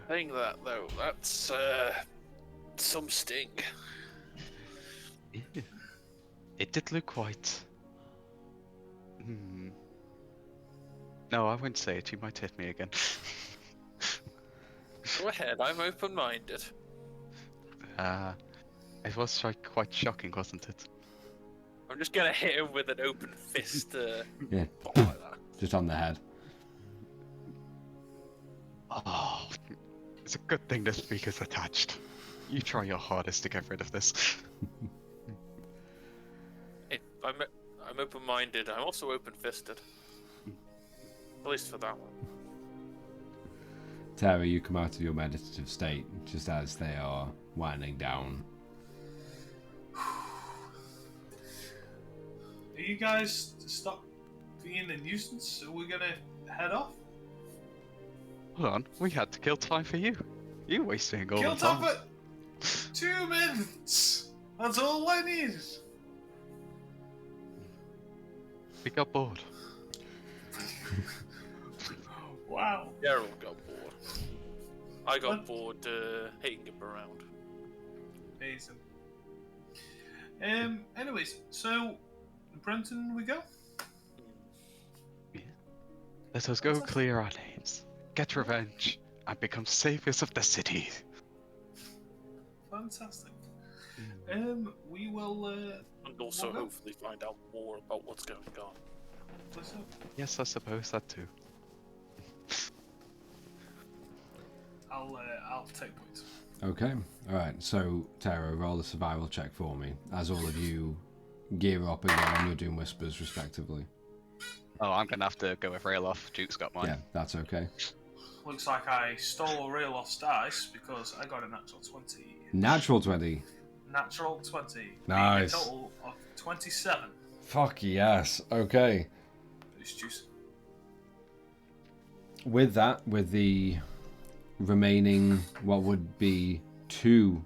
saying that though, that's some sting. Yeah. It did look quite. No, I won't say it. You might hit me again. Go ahead, I'm open-minded. It was quite shocking, wasn't it? I'm just gonna hit him with an open fist. Yeah, Like that. just on the head. Oh, it's a good thing the speaker's attached. You try your hardest to get rid of this. I'm open-minded. I'm also open-fisted. At least for that one. Terry, you come out of your meditative state just as they are winding down. Are you guys to stop being a nuisance? Are we gonna head off? Hold on, we had to kill time for you. You wasting all Kill the time time. for 2 minutes! That's all I need! We got bored. Wow. Gerald got bored. I got What? bored hitting him around. Amazing. Anyways, so Brenton, we go? Let us go clear our names, get revenge, and become saviors of the city. Fantastic. We will And also Well, hopefully find out more about what's going on. listen. Yes, I suppose that too. I'll take points. Okay, alright, so Tara, roll a survival check for me, as all of you gear up again on your Doom Whispers, respectively. Oh, I'm gonna have to go with rail off. Duke's got mine. Yeah, that's okay. Looks like I stole a real lost dice because I got a natural 20. Natural 20. Natural 20. Nice. A total of 27. Fuck yes, okay. It's juicy. With that, with the remaining, what would be 3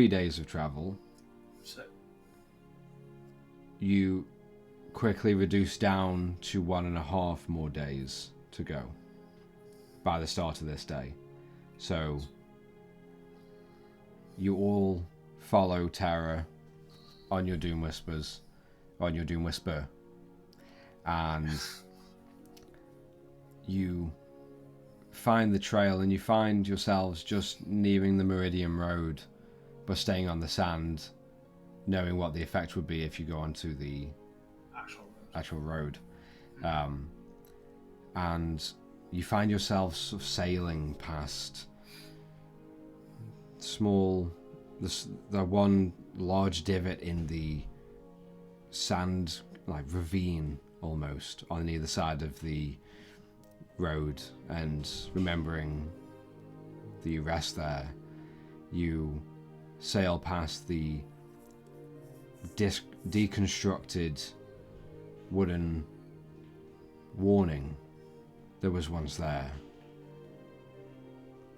days of travel, So, you quickly reduce down to 1.5 more days to go by the start of this day. So you all follow Tara on your Doom Whispers, on your Doom Whisper, and you find the trail, and you find yourselves just nearing the Meridian Road, but staying on the sand, knowing what the effect would be if you go onto the actual road. And you find yourselves sort of sailing past the one large divot in the sand, like ravine almost, on either side of the road, and remembering the rest there, you sail past the deconstructed wooden warning that was once there.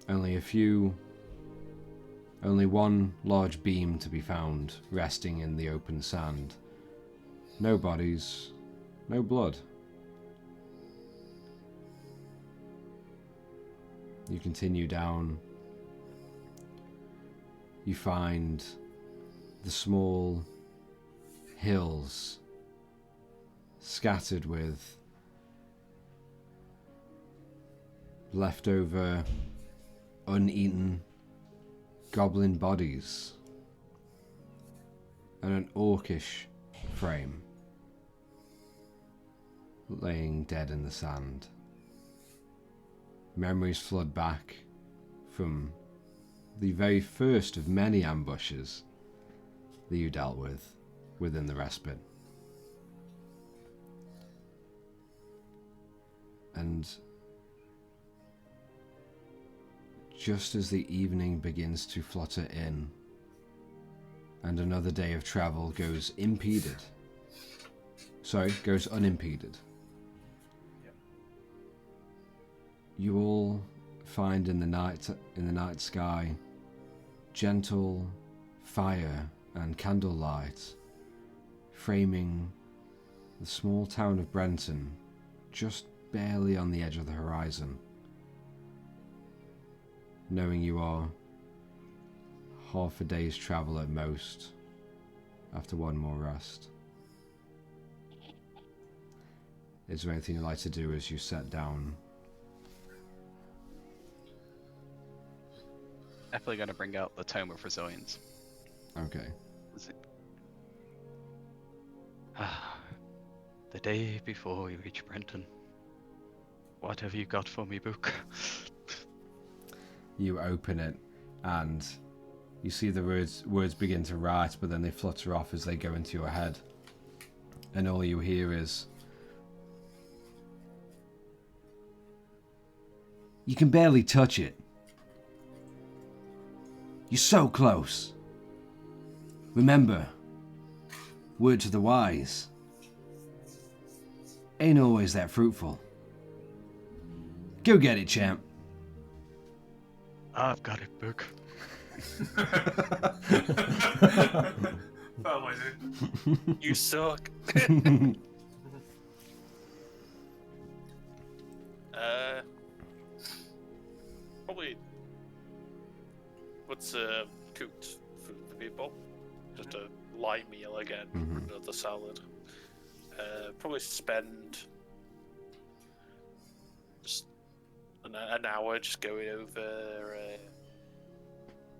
Only one large beam to be found resting in the open sand. No bodies, no blood. You continue down. You find the small hills scattered with leftover, uneaten goblin bodies and an orcish frame laying dead in the sand. Memories flood back from the very first of many ambushes that you dealt with within the respite. And just as the evening begins to flutter in and another day of travel goes unimpeded, you all find in the night sky gentle fire and candlelight framing the small town of Brenton, just barely on the edge of the horizon, knowing you are half a day's travel at most after one more rest. Is there anything you'd like to do as you set down? Definitely going to bring out the Tome of Resilience. Okay. Is it? The day before we reach Brenton. What have you got for me, book? You open it and you see the words begin to write, but then they flutter off as they go into your head. And all you hear is, "You can barely touch it. You're so close. Remember, word to the wise. Ain't always that fruitful. Go get it, champ." I've got it, book. That was it. You suck. Probably. What's cooked food for people? Just a light meal again, another salad. Probably spend just an hour just going over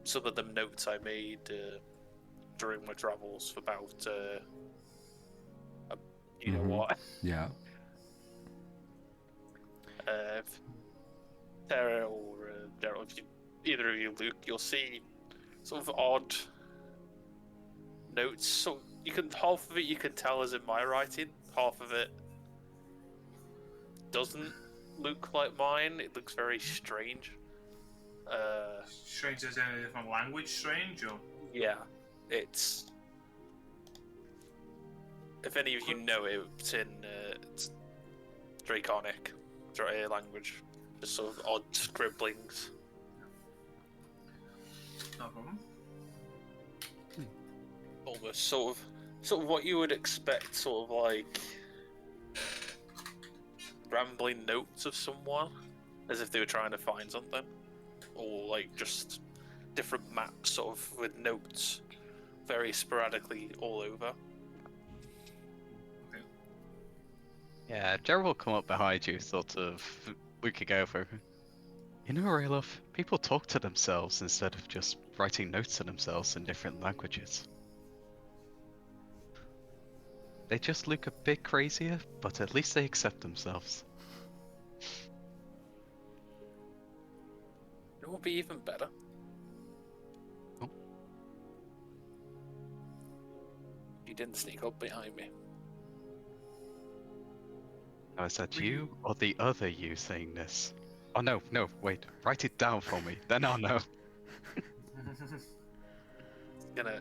some of the notes I made during my travels about you know what. Yeah. Tara or Daryl, either of you, Luke, you'll see sort of odd notes. So half of it you can tell is in my writing, half of it doesn't look like mine. It looks very strange. Strange as in a different language, strange, or? Yeah, it's. If any of you know it, it's in it's Draconic language. Just sort of odd scribblings. No problem. Almost sort of what you would expect, sort of like rambling notes of someone, as if they were trying to find something, or like just different maps, sort of with notes, very sporadically all over. Okay. Yeah, Gerald will come up behind you, sort of looking over. You know, Rayloff, people talk to themselves instead of just writing notes to themselves in different languages. They just look a bit crazier, but at least they accept themselves. It would be even better. Oh. You didn't sneak up behind me. Now, is that you or the other you saying this? Oh no, wait. Write it down for me. Then I'll know. Gonna.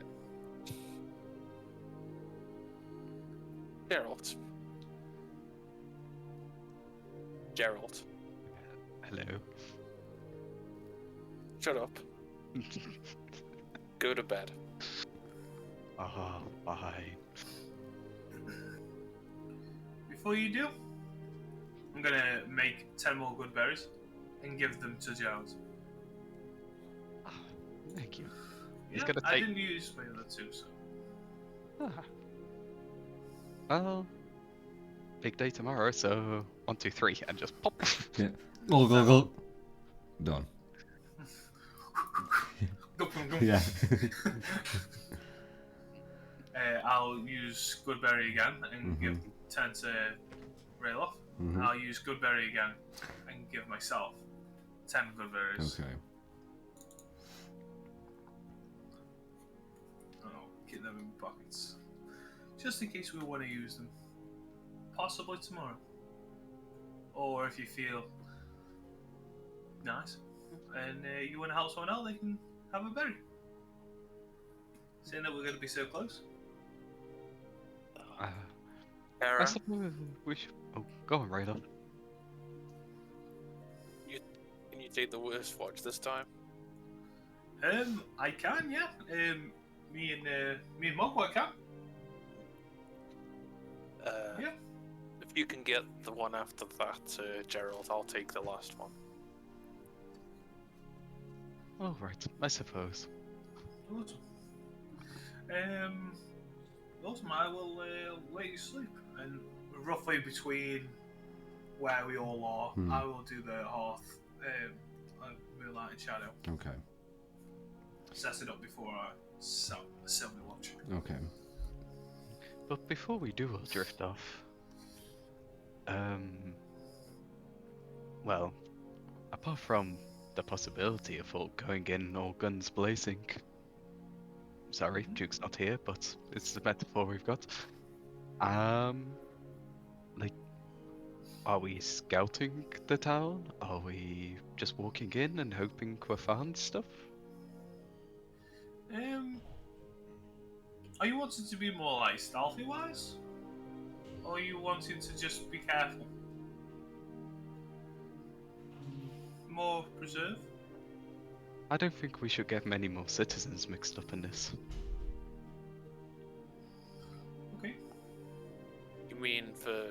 Gerald. Gerald. Hello. Shut up. Go to bed. Oh, fine. Before you do, I'm gonna make 10 more good berries and give them to Giles. Thank you. Yeah, gonna I take- didn't use my other two, so. Ah. Well, big day tomorrow, so 1, 2, 3, and just pop. Yeah. Go. Done. Yeah. I'll use Goodberry again and give 10 to Rayloff. I'll use Goodberry again and give myself 10 Goodberries. Okay. I'll keep them in my pockets. Just in case we want to use them. Possibly tomorrow. Or if you feel nice and you want to help someone else, they can have a berry. Saying that we're going to be so close. I Kara, suppose we should. Oh, go on, Rayloff. can you take the worst watch this time? I can, yeah. Me and Mogwai can. Yeah. If you can get the one after that, Gerald, I'll take the last one. Oh, right. I suppose. Awesome. Awesome. I will let you sleep, and roughly between where we all are, I will do the hearth, moonlight and shadow. Okay. Set it up before I sell the watch. Okay. But before we do all drift off, well, apart from the possibility of all going in all guns blazing, sorry, Duke's not here, but it's the metaphor we've got. Like, are we scouting the town? Are we just walking in and hoping we found stuff? Are you wanting to be more like stealthy wise? Or are you wanting to just be careful? More preserve? I don't think we should get many more citizens mixed up in this. Okay. You mean for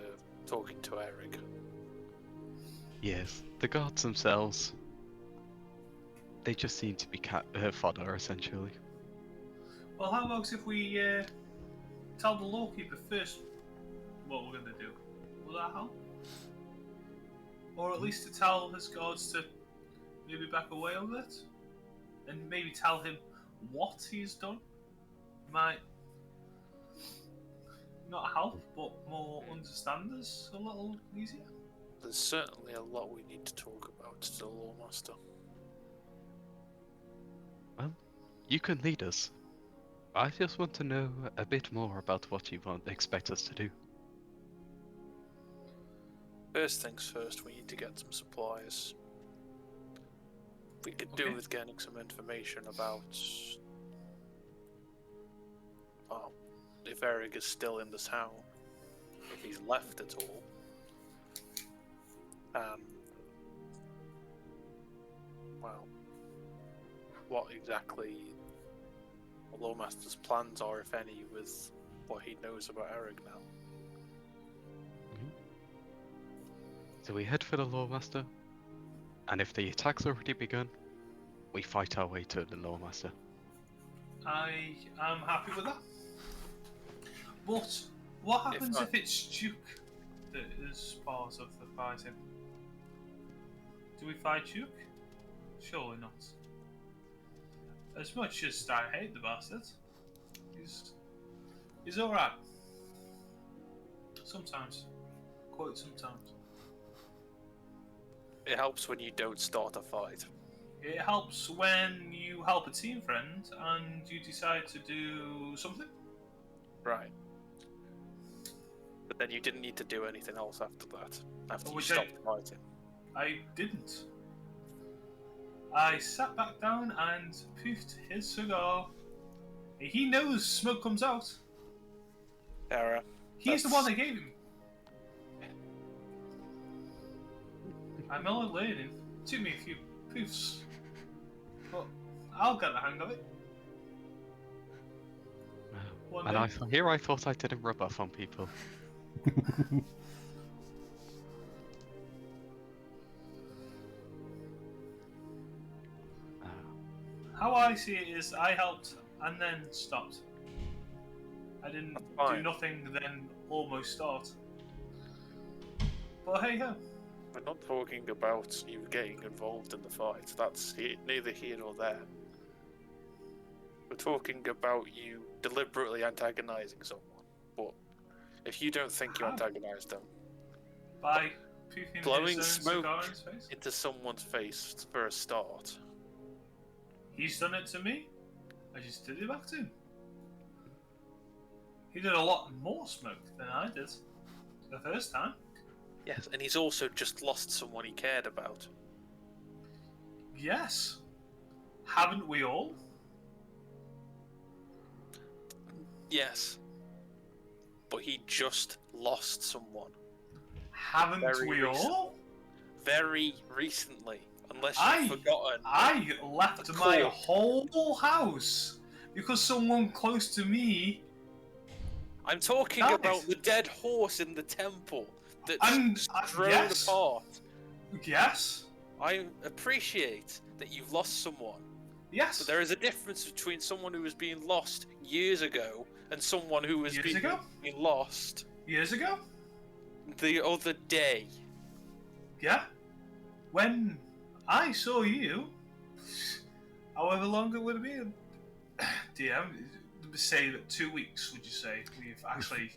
talking to Eric? Yes, the guards themselves. They just seem to be fodder, essentially. Well, how about if we tell the lawkeeper first what we're going to do? Will that help? Or at least to tell his guards to maybe back away a bit? And maybe tell him what he's done? Might not help, but more understand us a little easier. There's certainly a lot we need to talk about to the Lawmaster. Well, you can lead us. I just want to know a bit more about what you expect us to do. First things first, we need to get some supplies. We could do with getting some information about, well, if Eric is still in the town, if he's left at all, and, well, what exactly the Lawmaster's plans are, if any, with what he knows about Eric now. So we head for the Lawmaster, and if the attack's already begun, we fight our way to the Lawmaster. I am happy with that. But what happens if it's Duke that is part of the fighting. Do we fight Duke? Surely not. As much as I hate the bastard, he's alright. Sometimes. Quite sometimes. It helps when you don't start a fight. It helps when you help a team friend and you decide to do something. Right. But then you didn't need to do anything else after that. After you Which stopped fighting. I didn't. I sat back down and poofed his cigar. He knows smoke comes out. Sarah. He's the one that gave him. I'm only learning. It took me a few poofs. But I'll get the hang of it. One And day. I thought I didn't rub off on people. How I see it is I helped and then stopped. I didn't That's do fine. nothing then almost start. But hey ho. We're not talking about you getting involved in the fight. That's neither here nor there. We're talking about you deliberately antagonizing someone. But if you don't think you How? antagonized them, By poofing blowing his own smoke cigar in his face. into someone's face for a start. He's done it to me. I just did it back to him. He did a lot more smoke than I did the first time. Yes, and he's also just lost someone he cared about. Yes. Haven't we all? Yes. But he just lost someone. Haven't Very we recent. all? Very recently. Unless I- you've forgotten. I left The my court. whole house because someone close to me. I'm talking Nice. about the dead horse in the temple that's And thrown yes, apart. yes, I appreciate that you've lost someone, yes. but there is a difference between someone who was being lost years ago and someone who was Years ago? being lost Years ago, the other day. yeah. When I saw you, however long it would have been, DM, say that 2 weeks. Would you say we've actually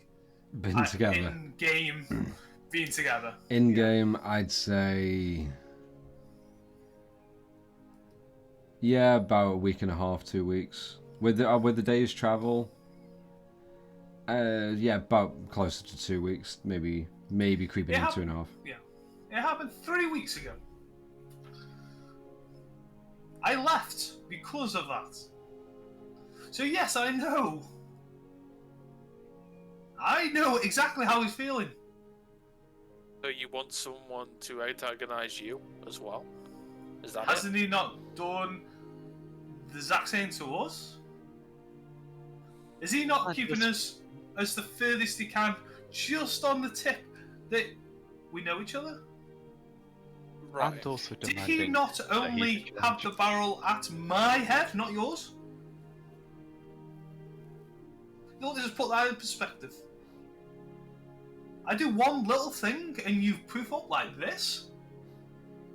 Been together. in game been together? In game, I'd say. Yeah, about a week and a half, 2 weeks. With the day's travel. Yeah, about closer to 2 weeks, maybe creeping in 2.5. Yeah, it happened 3 weeks ago. I left because of that. So yes, I know. I know exactly how he's feeling. So you want someone to antagonize you as well? Is that Hasn't he not done the exact same to us? Is he not keeping us as the furthest he can, just on the tip that we know each other? Right. And also Did demanding he not that only he have the barrel at my head, not yours? You want to just put that in perspective. I do one little thing and you poof up like this?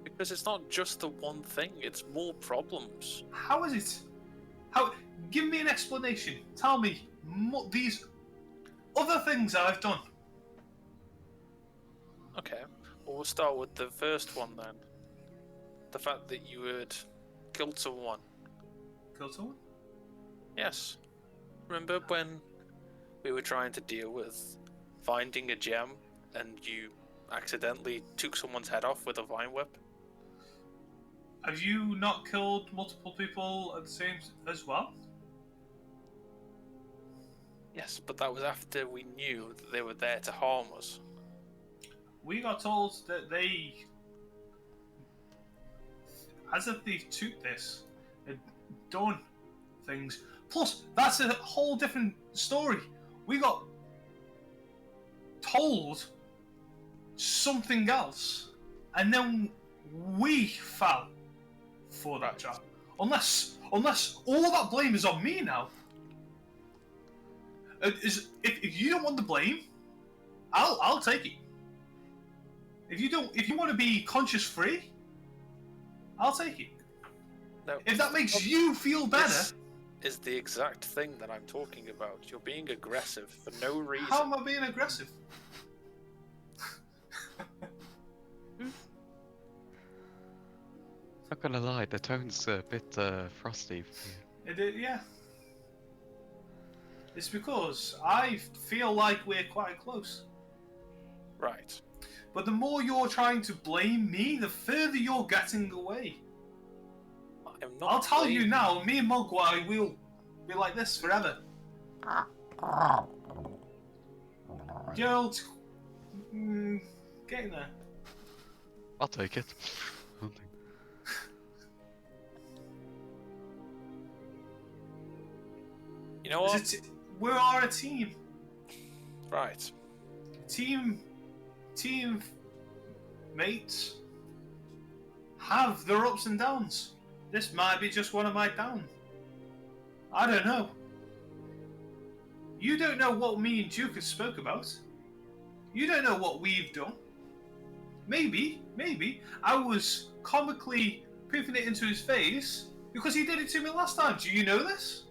Because it's not just the one thing, it's more problems. How is it? How? Give me an explanation. Tell me these other things I've done. Okay, well, we'll start with the first one then. The fact that you had killed someone. Kill someone? Yes. Remember when we were trying to deal with finding a gem and you accidentally took someone's head off with a vine whip? Have you not killed multiple people at the same as well? Yes, but that was after we knew that they were there to harm us. We got told that they, as if they took this, had done things. Plus, that's a whole different story. We got told something else, and then we fell for that job. Unless all that blame is on me now. If you don't want the blame, I'll take it. If you want to be conscious free, I'll take it. No, If that makes you feel better, this is the exact thing that I'm talking about. You're being aggressive for no reason. how am I being aggressive? Not gonna lie, the tone's a bit frosty. Yeah. It's because I feel like we're quite close. Right. But the more you're trying to blame me, the further you're getting away. I'm not. I'll tell you blaming- now, me and Mogwai will be like this forever. Gerald, get in there. I'll take it. You know what? We are a team. Right. Team mates have their ups and downs. This might be just one of my downs. I don't know. You don't know what me and Duke have spoke about. You don't know what we've done. Maybe I was comically poofing it into his face because he did it to me last time. Do you know this?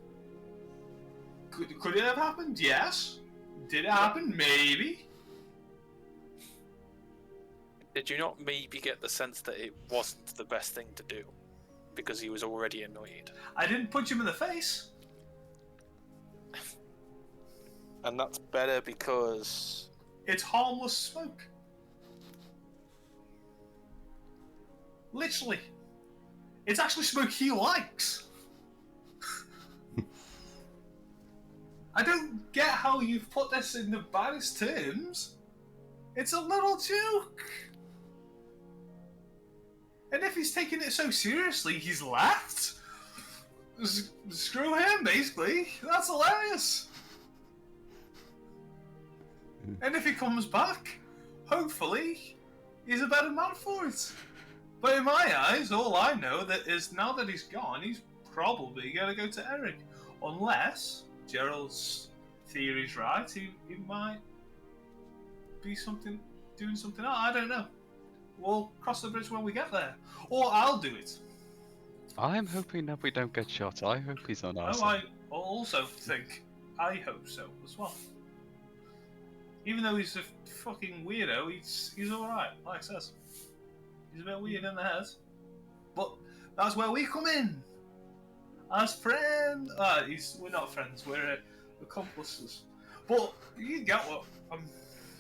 Could it have happened? Yes. Did it happen? Maybe. Did you not maybe get the sense that it wasn't the best thing to do? Because he was already annoyed. I didn't punch him in the face. And that's better because... It's harmless smoke. Literally. It's actually smoke he likes. I don't get how you've put this in the baddest terms. It's a little joke. And if he's taking it so seriously, he's left. Screw him, basically. That's hilarious. And if he comes back, hopefully, he's a better man for it. But in my eyes, all I know that is now that he's gone, he's probably going to go to Eric. Unless Gerald's theory's right, he might be doing something else. I don't know. We'll cross the bridge when we get there. Or I'll do it. I'm hoping that we don't get shot. I hope he's on our I side. also think, I hope so as well. Even though he's a fucking weirdo, he's alright, like I says. He's a bit weird in the head. But that's where we come in. As friends. We're not friends, we're accomplices. But you get what I'm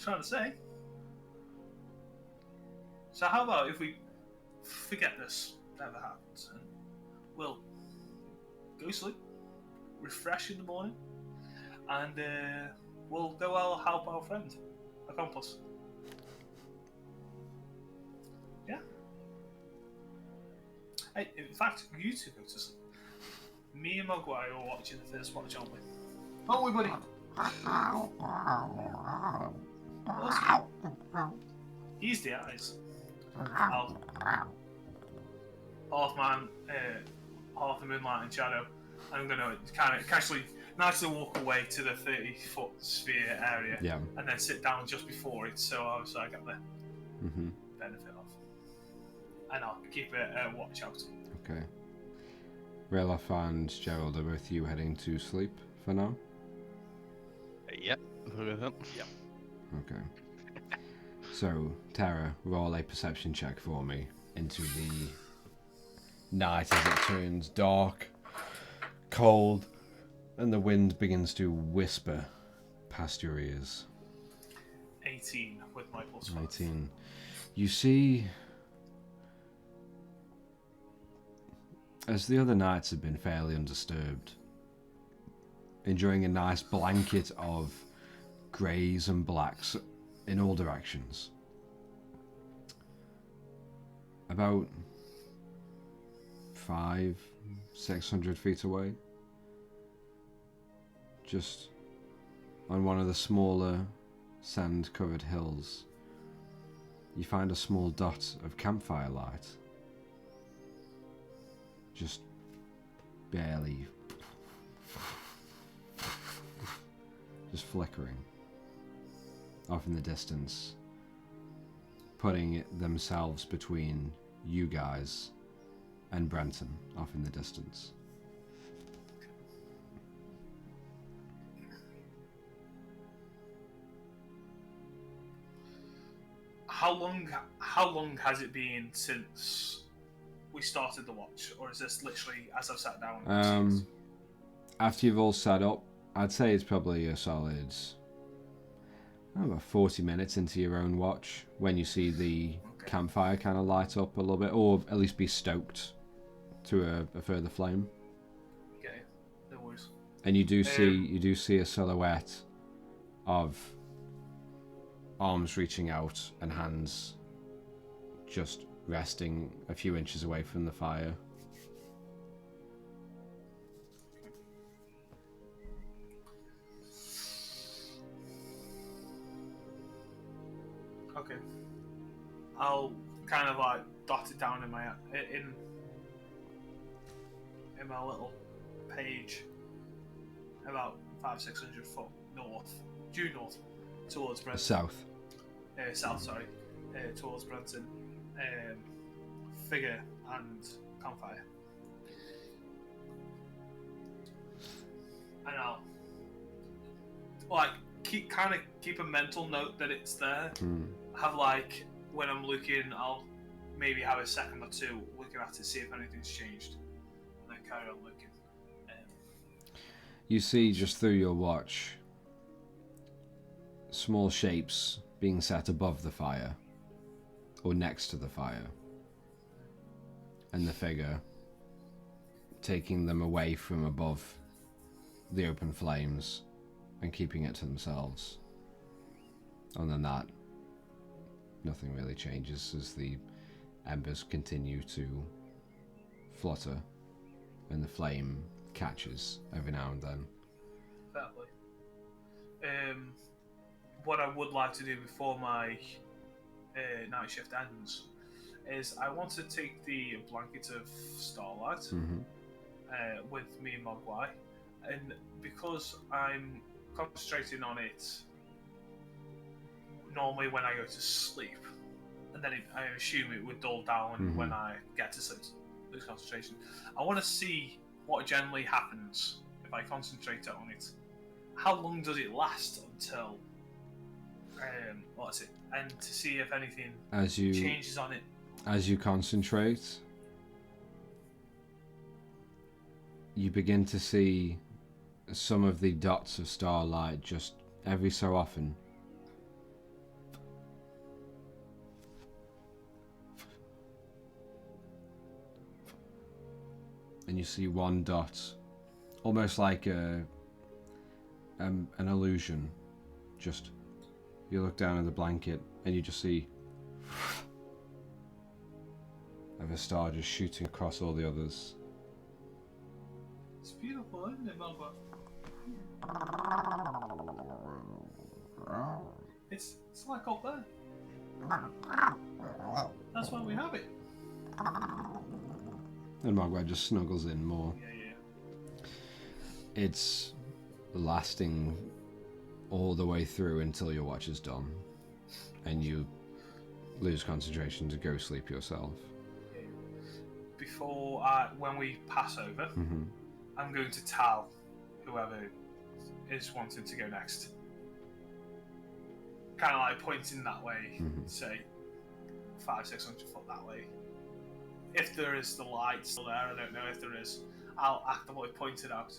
trying to say. So how about if we forget this never happens and we'll go sleep, refresh in the morning, and we'll go out help our friend, accomplice. Yeah. Hey, in fact, you two go to sleep. Me and Mogwai are watching the first watch, aren't we? Aren't we, buddy? Awesome. He's the eyes. I'll half man, half the moonlight and shadow. I'm gonna kind of casually, nicely walk away to the 30-foot sphere area, Yeah. and then sit down just before it, so I get the benefit of. And I'll keep a watch out. Okay. Ralof and Gerald, are both you heading to sleep for now? Yep. Yep. Okay. So, Tara, roll a perception check for me into the night as it turns dark, cold, and the wind begins to whisper past your ears. 18 with my plus 5. 18. You see, as the other nights have been fairly undisturbed, enjoying a nice blanket of greys and blacks in all directions. About 500-600 feet away, just on one of the smaller sand-covered hills, you find a small dot of campfire light, just barely, just flickering off in the distance, putting themselves between you guys and Brenton off in the distance. How long has it been since we started the watch, or is this literally as I've sat down? After you've all set up, I'd say it's probably a solid about 40 minutes into your own watch when you see the campfire kind of light up a little bit, or at least be stoked to a further flame. Okay, no worries. And you do see a silhouette of arms reaching out and hands just resting a few inches away from the fire. Okay. I'll kind of like dot it down in my little page about 500-600 foot due north towards Brenton. South. South, sorry. Towards Brenton. Figure and campfire. And I'll like keep a mental note that it's there. Have like when I'm looking, I'll maybe have a second or two looking at it, see if anything's changed, and then carry on looking. You see just through your watch small shapes being set above the fire or next to the fire, and the figure taking them away from above the open flames and keeping it to themselves. Other than that, nothing really changes as the embers continue to flutter and the flame catches every now and then. Exactly. What I would like to do before my night shift ends is I want to take the blanket of starlight with me and Mogwai, and because I'm concentrating on it normally when I go to sleep, and then I assume it would dull down when I get to sleep, lose concentration. I want to see what generally happens if I concentrate on it. How long does it last until what's it? And to see if anything changes on it. As you concentrate, you begin to see some of the dots of starlight just every so often and you see one dot, almost like an illusion. Just you look down at the blanket and you just see of a star just shooting across all the others. It's beautiful, isn't it, Melba? It's like up there. That's why we have it. And Mogwai just snuggles in more. Yeah. It's lasting all the way through until your watch is done, and you lose concentration to go sleep yourself. Before when we pass over, I'm going to tell whoever is wanting to go next. Kind of like pointing that way, say 500-600 foot that way. If there is the light still there, I don't know if there is. I'll actively point it out.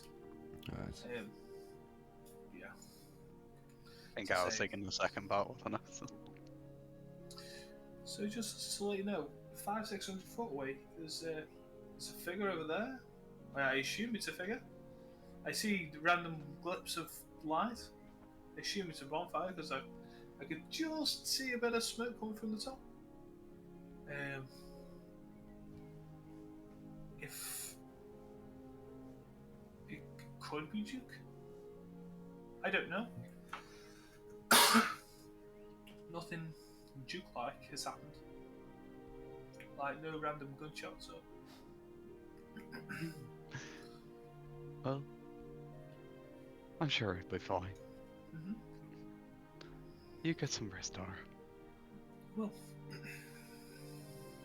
Right. Yeah. I think I was thinking the second part, wasn't I? So just to let you know, 500-600 foot away, there's a figure over there. I assume it's a figure. I see random glimpses of light. I assume it's a bonfire because I could just see a bit of smoke coming from the top. If it could be Duke, I don't know. Nothing Duke-like has happened. Like no random gunshots or. Well, I'm sure it'll be fine. You get some rest, Donna. Well,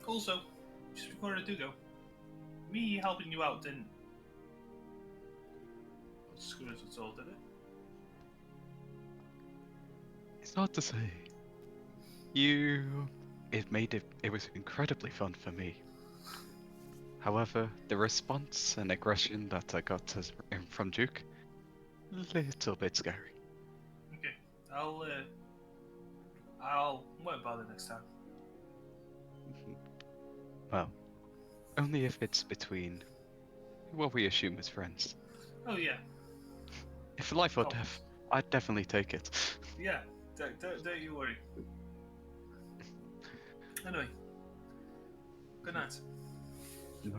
Also, just before I do go, me helping you out didn't put screws at all, did it? It's hard to say. It was incredibly fun for me. However, the response and aggression that I got from Duke, little bit scary. Okay, I'll won't bother next time. Well, only if it's between what we assume as friends. Oh yeah, If life or Oh. death, I'd definitely take it. yeah. Don't you worry. Anyway, good night. No.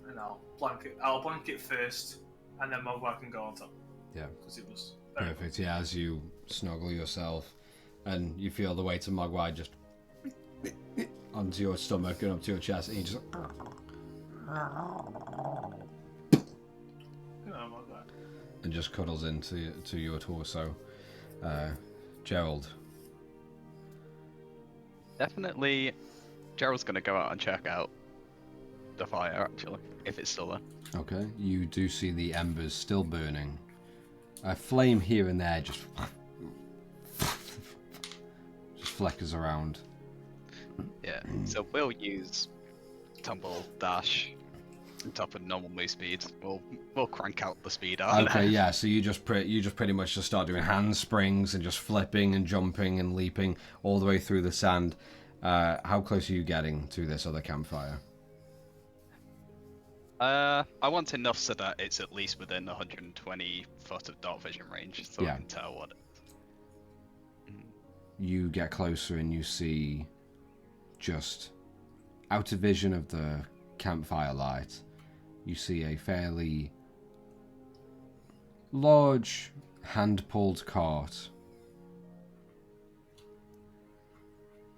And I'll blank it first, and then Mogwai can go on top. Yeah. Because it was very Perfect. Yeah, as you snuggle yourself, and you feel the weight of Mogwai just onto your stomach and up to your chest, and you just good on Mogwai. and just cuddles into your torso. Gerald. Definitely, Gerald's gonna go out and check out the fire, actually, if it's still there. Okay, you do see the embers still burning. A flame here and there just flickers around. Yeah, so we'll use tumble dash on top of normal move speed. We'll crank out the speed out. Okay, yeah. So you just pretty much just start doing hand springs and just flipping and jumping and leaping all the way through the sand. How close are you getting to this other campfire? I want enough so that it's at least within 120 foot of dark vision range, so Yeah. I can tell what. You get closer and you see, just out of vision of the campfire light, you see a fairly large hand-pulled cart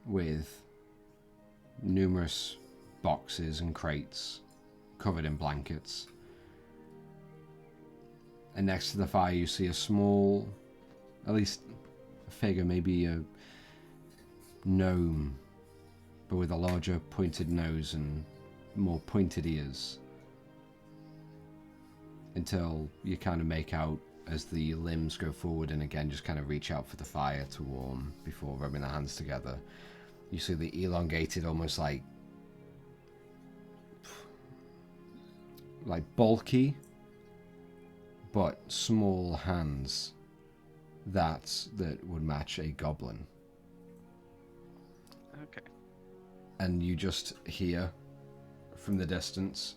with numerous boxes and crates covered in blankets. And next to the fire you see a small, at least a figure, maybe a gnome, but with a larger pointed nose and more pointed ears. Until you kind of make out as the limbs go forward and again just kind of reach out for the fire to warm before rubbing their hands together. You see the elongated, almost like bulky but small hands that would match a goblin. Okay. And you just hear from the distance,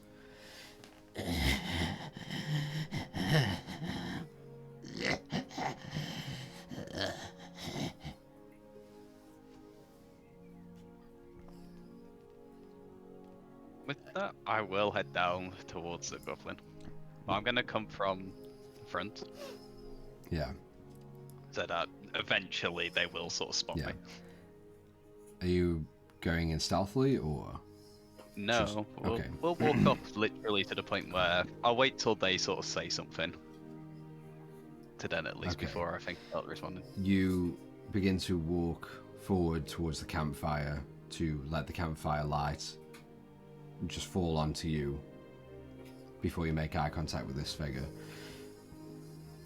With that, I will head down towards the goblin. I'm gonna come from the front, yeah. so that eventually they will sort of spot Yeah. me. Are you going in stealthily or? No, Just- okay. we'll walk up literally to the point where I'll wait till they sort of say something. To then at least Okay. before I think about responding. You begin to walk forward towards the campfire to let the campfire light just fall onto you before you make eye contact with this figure.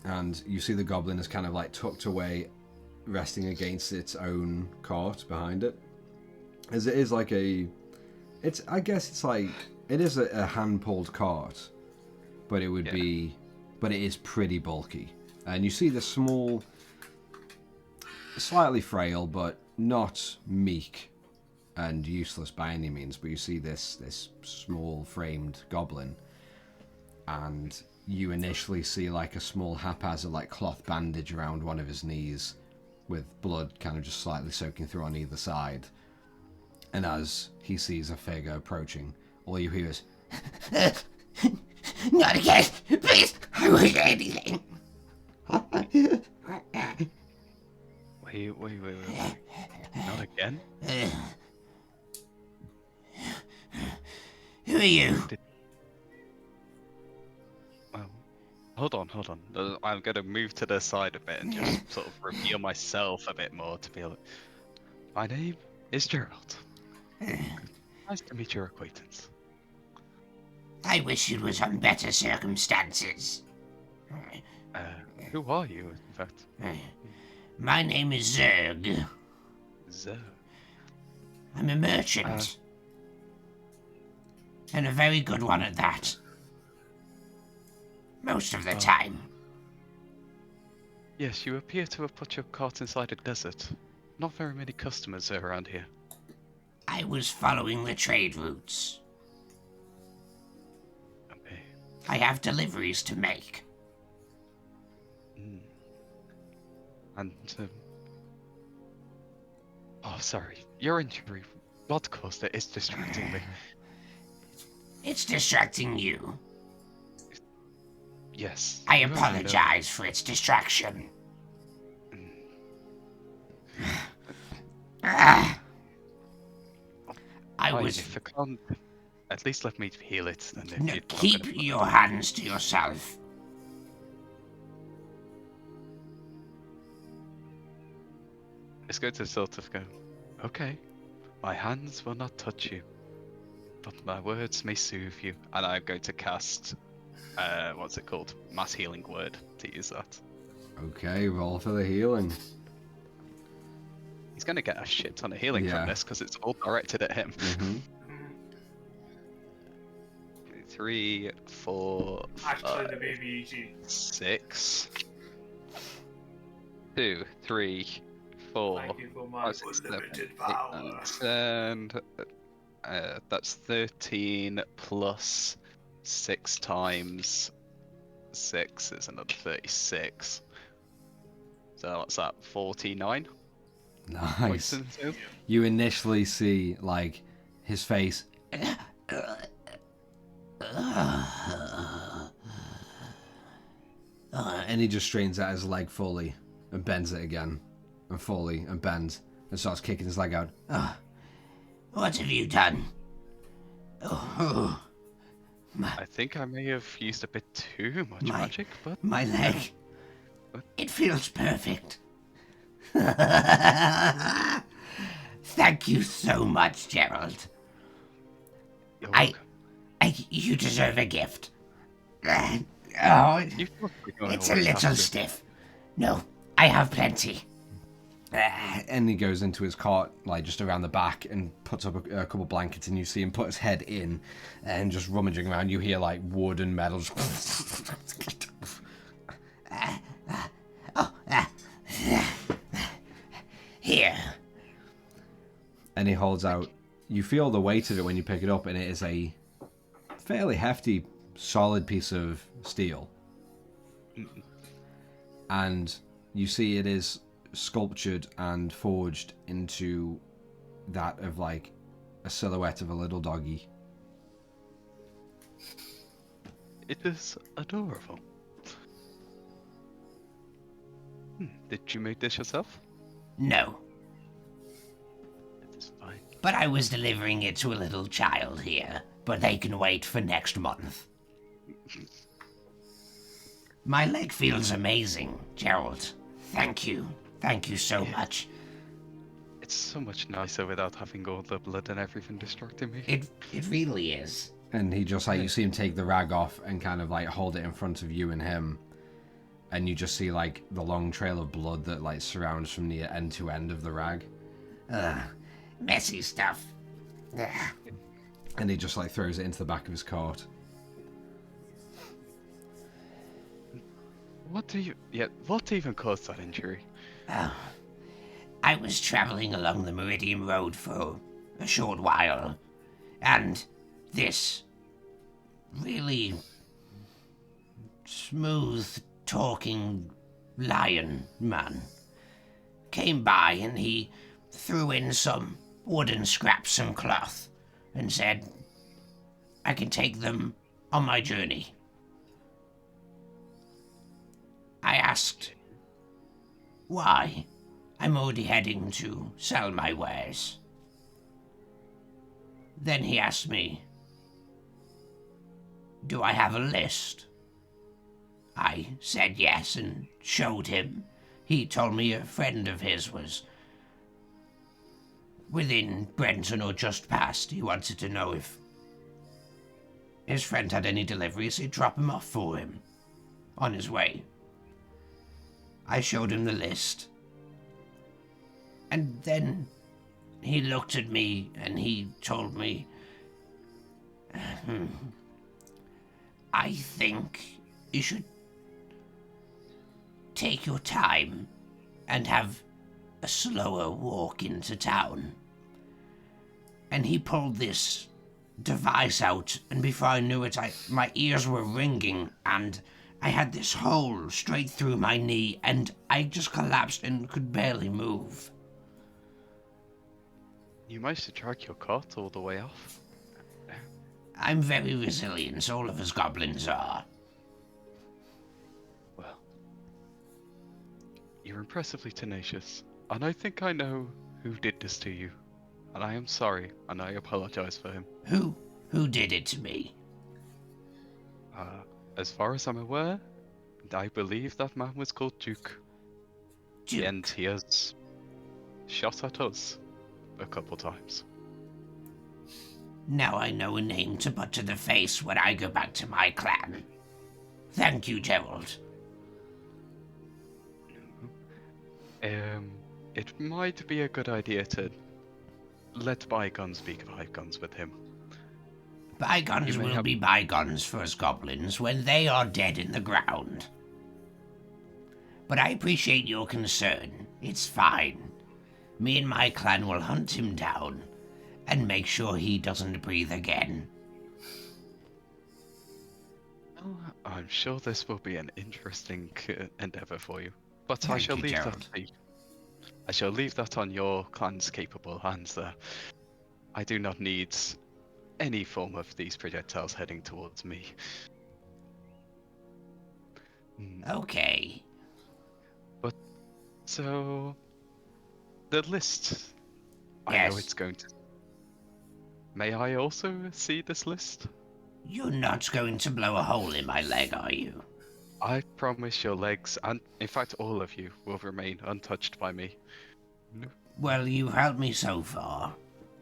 And you see the goblin is kind of like tucked away, resting against its own cart behind it. As it is like a... I guess it's like... It is a hand-pulled cart, but it would be... But it is pretty bulky. And you see the small, slightly frail, but not meek and useless by any means, but you see this small framed goblin, and you initially see like a small haphazard like cloth bandage around one of his knees with blood kind of just slightly soaking through on either side. And as he sees a figure approaching, all you hear is, Not again! Please! I won't say anything! Wait. Not again? Who are you? Well, hold on. I'm gonna move to the side a bit and just sort of reveal myself a bit more to be able. My name is Gerald. Nice to meet your acquaintance. I wish it was on better circumstances. Who are you, in fact? My name is Zerg. Zo. I'm a merchant. And a very good one at that. Most of the time. Yes, you appear to have put your cart inside a desert. Not very many customers around here. I was following the trade routes. Okay. I have deliveries to make. And, oh, sorry. Your injury. What caused it is distracting me. It's distracting you. Yes. I you already know. apologize for its distraction. I Fine, was... if you can't, at least let me heal it. And if No, you're not keep gonna- your hands to yourself. It's going to sort of go, okay, my hands will not touch you, but my words may soothe you. And I'm going to cast, what's it called? Mass Healing Word to use that. Okay, roll for the healing. He's going to get a shit ton of healing Yeah. from this because it's all directed at him. Mm-hmm. 3, 4, Actually, the 5, baby EG. 6, 2, 3, 4, Thank you for my 5, 6, 7, unlimited 8, power. 9, 10. That's 13 plus 6 times 6 is another 36. So what's that? 49 points Nice. into? You initially see, like, his face, and he just straightens out his leg fully and bends it again, and fully and bends, and starts kicking his leg out. What have you done? Oh, I think I may have used a bit too much My- magic, but my leg. It feels perfect. Thank you so much, Gerald. you're I- welcome. You deserve a gift. Oh, You must be going it's a away little after. stiff. No, I have plenty. And he goes into his cart, like, just around the back, and puts up a couple blankets, and you see him put his head in, and just rummaging around. You hear, like, wood and metal. Here. And he holds out. You feel the weight of it when you pick it up, and it is a fairly hefty, solid piece of steel. And you see it is sculptured and forged into that of, like, a silhouette of a little doggy. It is adorable. Did you make this yourself? No, It is fine. but I was delivering it to a little child here, but they can wait for next month. My leg feels amazing, Gerald. Thank you. Thank you so much. It's so much nicer without having all the blood and everything distracting me. It really is. And he just, like, you see him take the rag off and kind of, like, hold it in front of you and him. And you just see, like, the long trail of blood that, like, surrounds from the end to end of the rag. Messy stuff. Ugh. And he just, like, throws it into the back of his cart. What even caused that injury? I was traveling along the Meridian Road for a short while, and this really smooth-talking lion man came by, and he threw in some wooden scraps and cloth and said, I can take them on my journey. I asked, why? I'm already heading to sell my wares. Then he asked me, do I have a list? I said yes and showed him. He told me a friend of his was within Brenton or just past. He wanted to know if his friend had any deliveries. He'd drop him off for him on his way. I showed him the list. And then he looked at me and he told me, I think you should take your time and have a slower walk into town. And he pulled this device out, and before I knew it, my ears were ringing, and I had this hole straight through my knee, and I just collapsed and could barely move. You managed to drag your cart all the way off. I'm very resilient, all of us goblins are. Well, you're impressively tenacious, and I think I know who did this to you. And I am sorry, and I apologize for him. Who did it to me? As far as I'm aware, I believe that man was called Duke. Duke. And he has shot at us a couple times. Now I know a name to put to the face when I go back to my clan. Thank you, Gerald. It might be a good idea to let bygones be bygones with him. Bygones will be bygones for us goblins when they are dead in the ground. But I appreciate your concern. It's fine. Me and my clan will hunt him down and make sure he doesn't breathe again. Oh, I'm sure this will be an interesting endeavor for you. But I Thank shall you, leave Gerald. that. I shall leave that on your clan's capable hands there. I do not need any form of these projectiles heading towards me. Okay. So, the list. I Yes. know it's going to. May I also see this list? You're not going to blow a hole in my leg, are you? I promise your legs, and in fact all of you, will remain untouched by me. Well, you've helped me so far.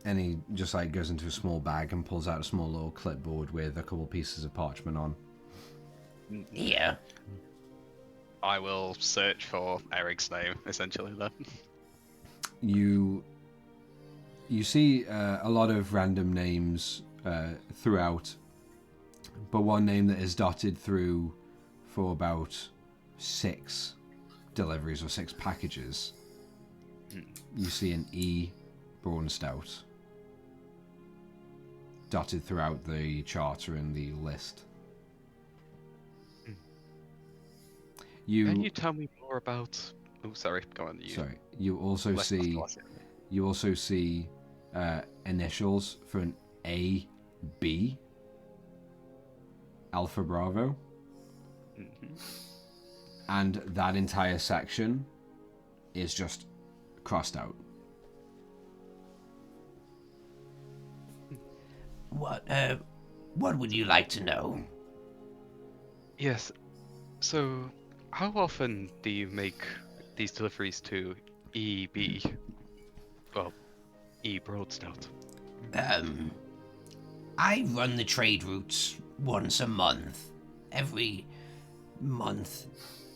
And he just like goes into a small bag and pulls out a small little clipboard with a couple pieces of parchment on. Here. I will search for Eric's name, essentially, then. You see a lot of random names throughout, but one name that is dotted through for about 6 deliveries or 6 packages. You see an E Brawn Stout dotted throughout the charter and the list. Can you tell me more about? Oh, sorry. Go on. Sorry. You also Less see. classic. You also see initials for an AB, Alpha Bravo, and that entire section is just crossed out. What would you like to know? Yes. So, how often do you make these deliveries to EB? Well, E Broad Stout. I run the trade routes once a month. Every month,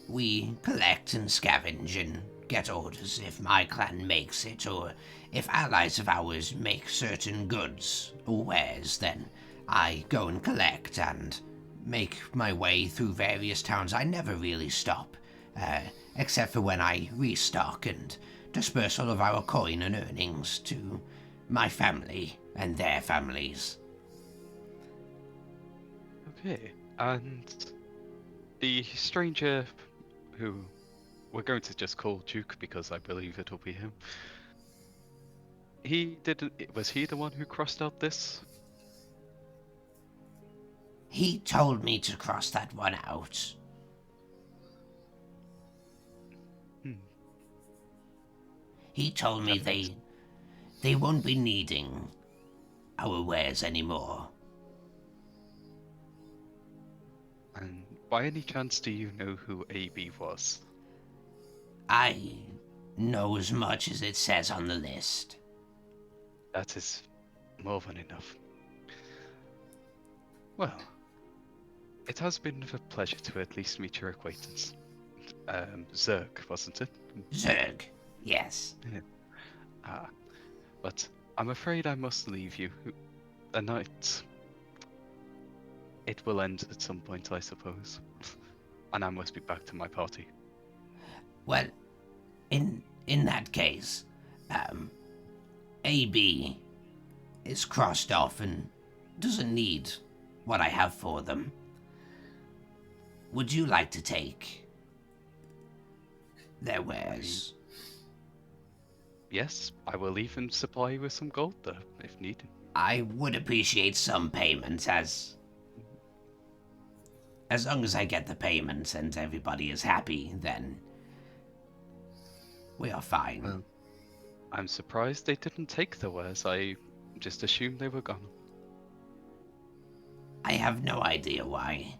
we collect and scavenge and get orders if my clan makes it, or if allies of ours make certain goods or wares, then I go and collect and make my way through various towns. I never really stop, except for when I restock and disperse all of our coin and earnings to my family and their families. Okay. And the stranger who we're going to just call Duke because I believe it'll be him. Was he the one who crossed out this? He told me to cross that one out. He told me they won't be needing our wares anymore. And by any chance do you know who AB was? I know as much as it says on the list. That is more than enough. Well, it has been a pleasure to at least meet your acquaintance. Zerg, wasn't it? Zerg, yes. Ah, but I'm afraid I must leave you. The night... It will end at some point, I suppose. And I must be back to my party. Well, in that case, AB is crossed off and doesn't need what I have for them. Would you like to take their wares? Yes, I will even supply you with some gold, though, if needed. I would appreciate some payment, as long as I get the payment and everybody is happy, then we are fine. Well, I'm surprised they didn't take the wares. I just assumed they were gone. I have no idea why.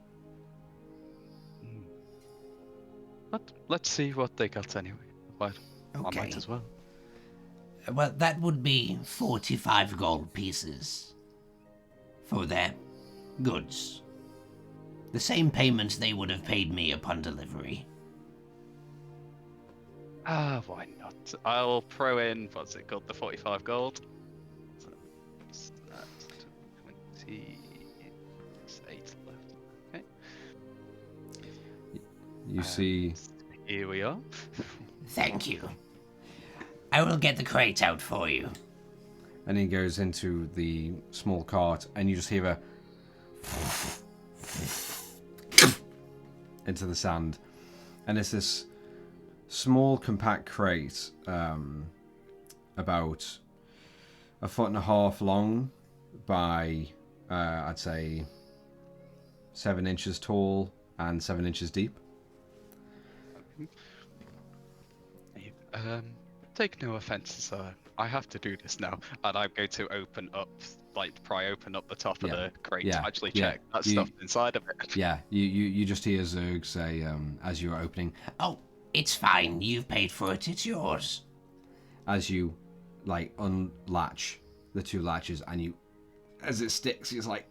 But let's see what they got anyway. But I Okay. might as well. Well, that would be 45 gold pieces for their goods. The same payment they would have paid me upon delivery. Why not? I'll throw in, what's it called, the 45 gold. So that's 28 left. Okay. You see, Here we are. Thank you. I will get the crate out for you. and he goes into the small cart, and you just hear a into the sand, and it's this small compact crate, about 1.5 feet long by I'd say 7 inches tall and 7 inches deep. Take no offense, sir. I have to do this now, and I'm going to open up, pry open up the top of the crate to actually check that stuff inside of it. Yeah, you just hear Zerg say, as you're opening, Oh, it's fine. You've paid for it. It's yours. as you unlatch the 2 latches, and you, as it sticks, it's like,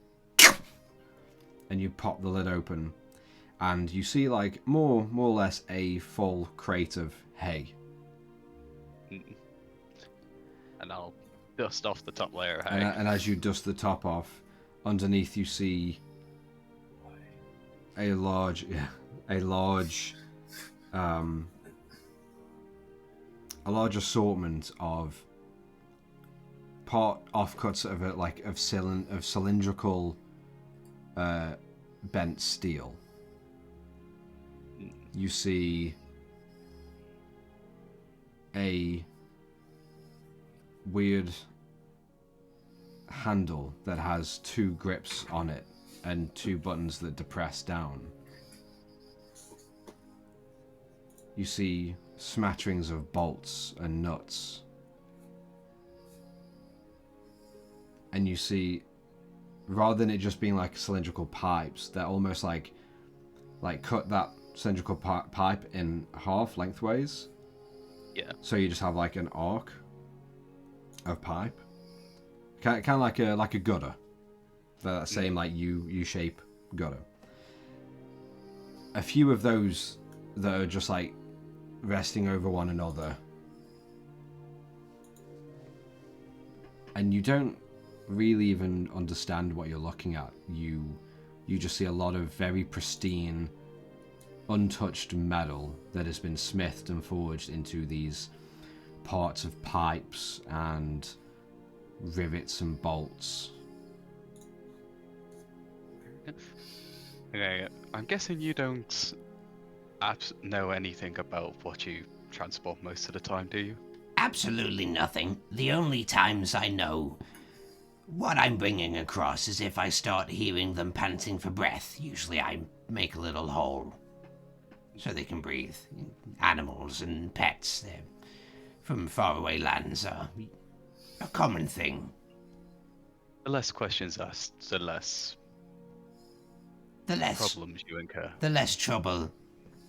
and you pop the lid open, and you see more or less a full crate of hay. And I'll dust off the top layer of hay. And as you dust the top off, underneath you see a large assortment of part offcuts of it, of cylindrical bent steel. You see a weird handle that has 2 grips on it and 2 buttons that depress down. You see smatterings of bolts and nuts. And you see, rather than it just being cylindrical pipes, they're almost like cut that cylindrical pipe in half lengthways. Yeah. So you just have an arc of pipe, kind of like a gutter, that same U-shape gutter. A few of those that are just resting over one another, and you don't really even understand what you're looking at. You just see a lot of very pristine, untouched metal that has been smithed and forged into these parts of pipes and rivets and bolts. Okay, I'm guessing you don't know anything about what you transport most of the time, do you? Absolutely nothing. The only times I know what I'm bringing across is if I start hearing them panting for breath. Usually I make a little hole so they can breathe. Animals and pets from faraway lands are a common thing. The less questions asked, the less problems you incur. The less trouble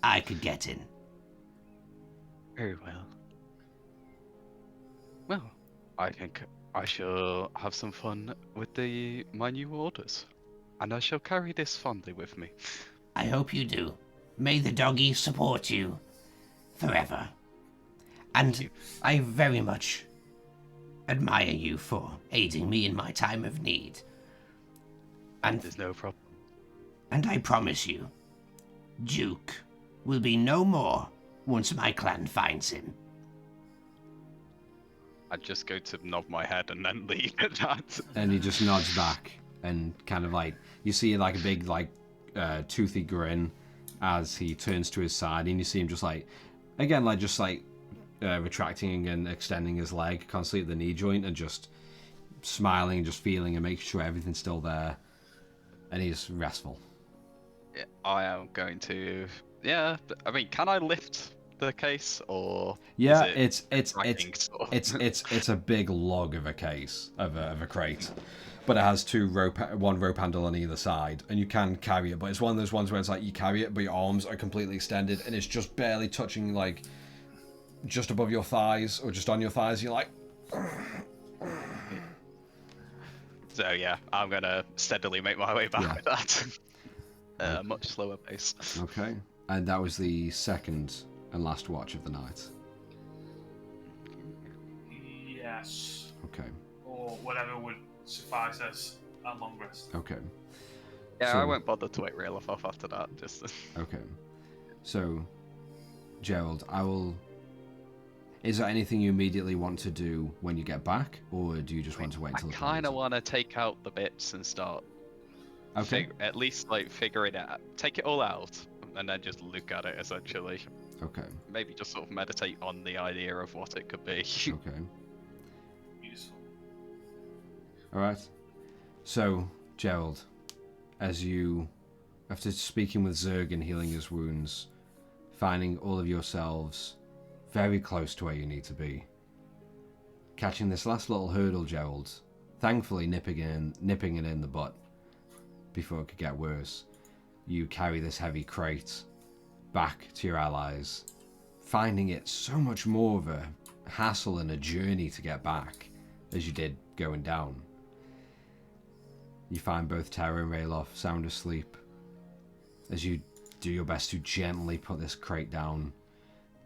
I could get in. Very well. Well, I think I shall have some fun with my new orders, and I shall carry this fondly with me. I hope you do. May the doggy support you forever. And I very much admire you for aiding me in my time of need. And There's no problem. And I promise you, Duke will be no more once my clan finds him. I just go to nod my head and then leave at that. And he just nods back and kind of like, you see like a big like toothy grin as he turns to his side, and you see him just like, again, like just like retracting and extending his leg constantly at the knee joint and just smiling and just feeling and making sure everything's still there. And he's restful. Yeah, I am going to. Yeah, I mean, can I lift the case or? Yeah, is it's a big log of a case of a crate, but it has one rope handle on either side, and you can carry it. But it's one of those ones where it's like you carry it, but your arms are completely extended, and it's just barely touching like just above your thighs or just on your thighs. You're like. So yeah, I'm gonna steadily make my way back with that. Much slower pace. Okay, and that was the second and last watch of the night. Yes. Okay. Or whatever would suffice as a long rest. Okay. Yeah, So- I won't bother to wake Rail off after that. Just. Okay. So, Gerald, is there anything you immediately want to do when you get back, or do you just want to wait I till? kind of want to take out the bits and start. Okay. At least like figure it out, take it all out, and then just look at it essentially. Okay. Maybe just sort of meditate on the idea of what it could be. Okay. Useful. All right. So, Gerald, as you, after speaking with Zerg and healing his wounds, finding all of yourselves very close to where you need to be, catching this last little hurdle, Gerald, thankfully nipping it in the butt before it could get worse, you carry this heavy crate back to your allies, finding it so much more of a hassle and a journey to get back as you did going down. You find both Terra and Rayloff sound asleep as you do your best to gently put this crate down,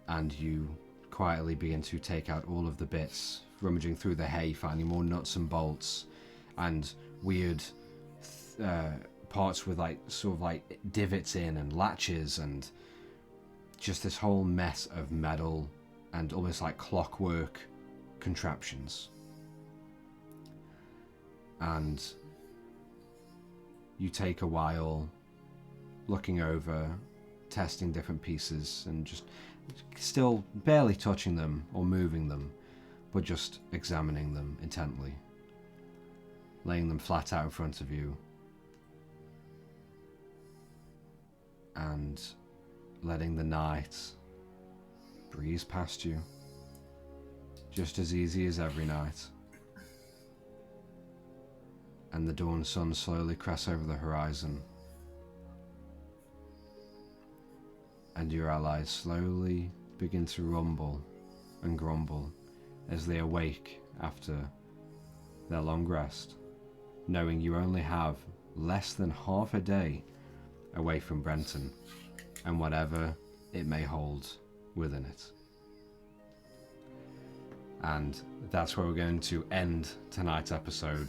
and you quietly begin to take out all of the bits, rummaging through the hay, finding more nuts and bolts and weird parts with like sort of like divots in and latches and just this whole mess of metal and almost like clockwork contraptions. And you take a while looking over, testing different pieces and just still barely touching them or moving them, but just examining them intently, laying them flat out in front of you and letting the night breeze past you, just as easy as every night. And the dawn sun slowly crests over the horizon, and your allies slowly begin to rumble and grumble as they awake after their long rest, knowing you only have less than half a day away from Brenton and whatever it may hold within it. And that's where we're going to end tonight's episode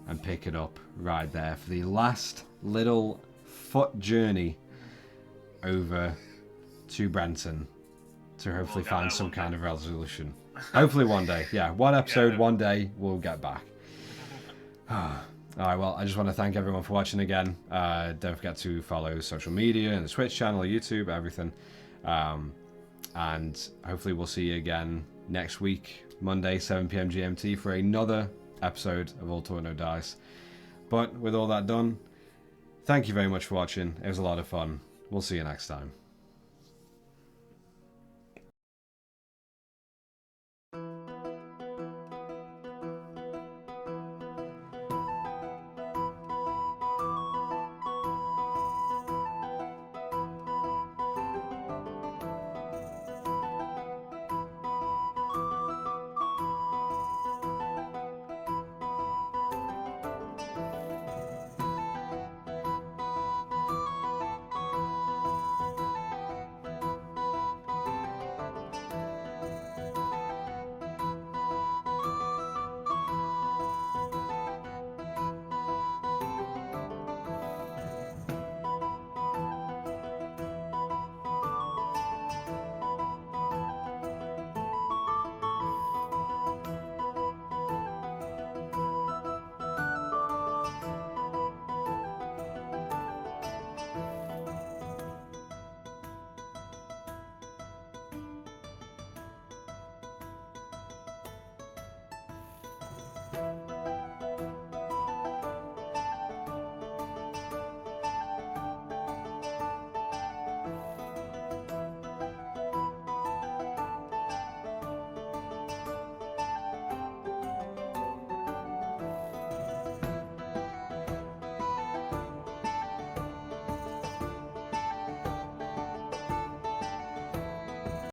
and pick it up right there for the last little foot journey over to Brenton to hopefully get find there some one kind day. of resolution. Hopefully one day. Yeah, one episode, one day, we'll get back. Alright, well, I just want to thank everyone for watching again. Don't forget to follow social media and the Twitch channel, YouTube, everything. And hopefully we'll see you again next week, Monday, 7 PM GMT, for another episode of All Talk No Dice. But with all that done, thank you very much for watching. It was a lot of fun. We'll see you next time.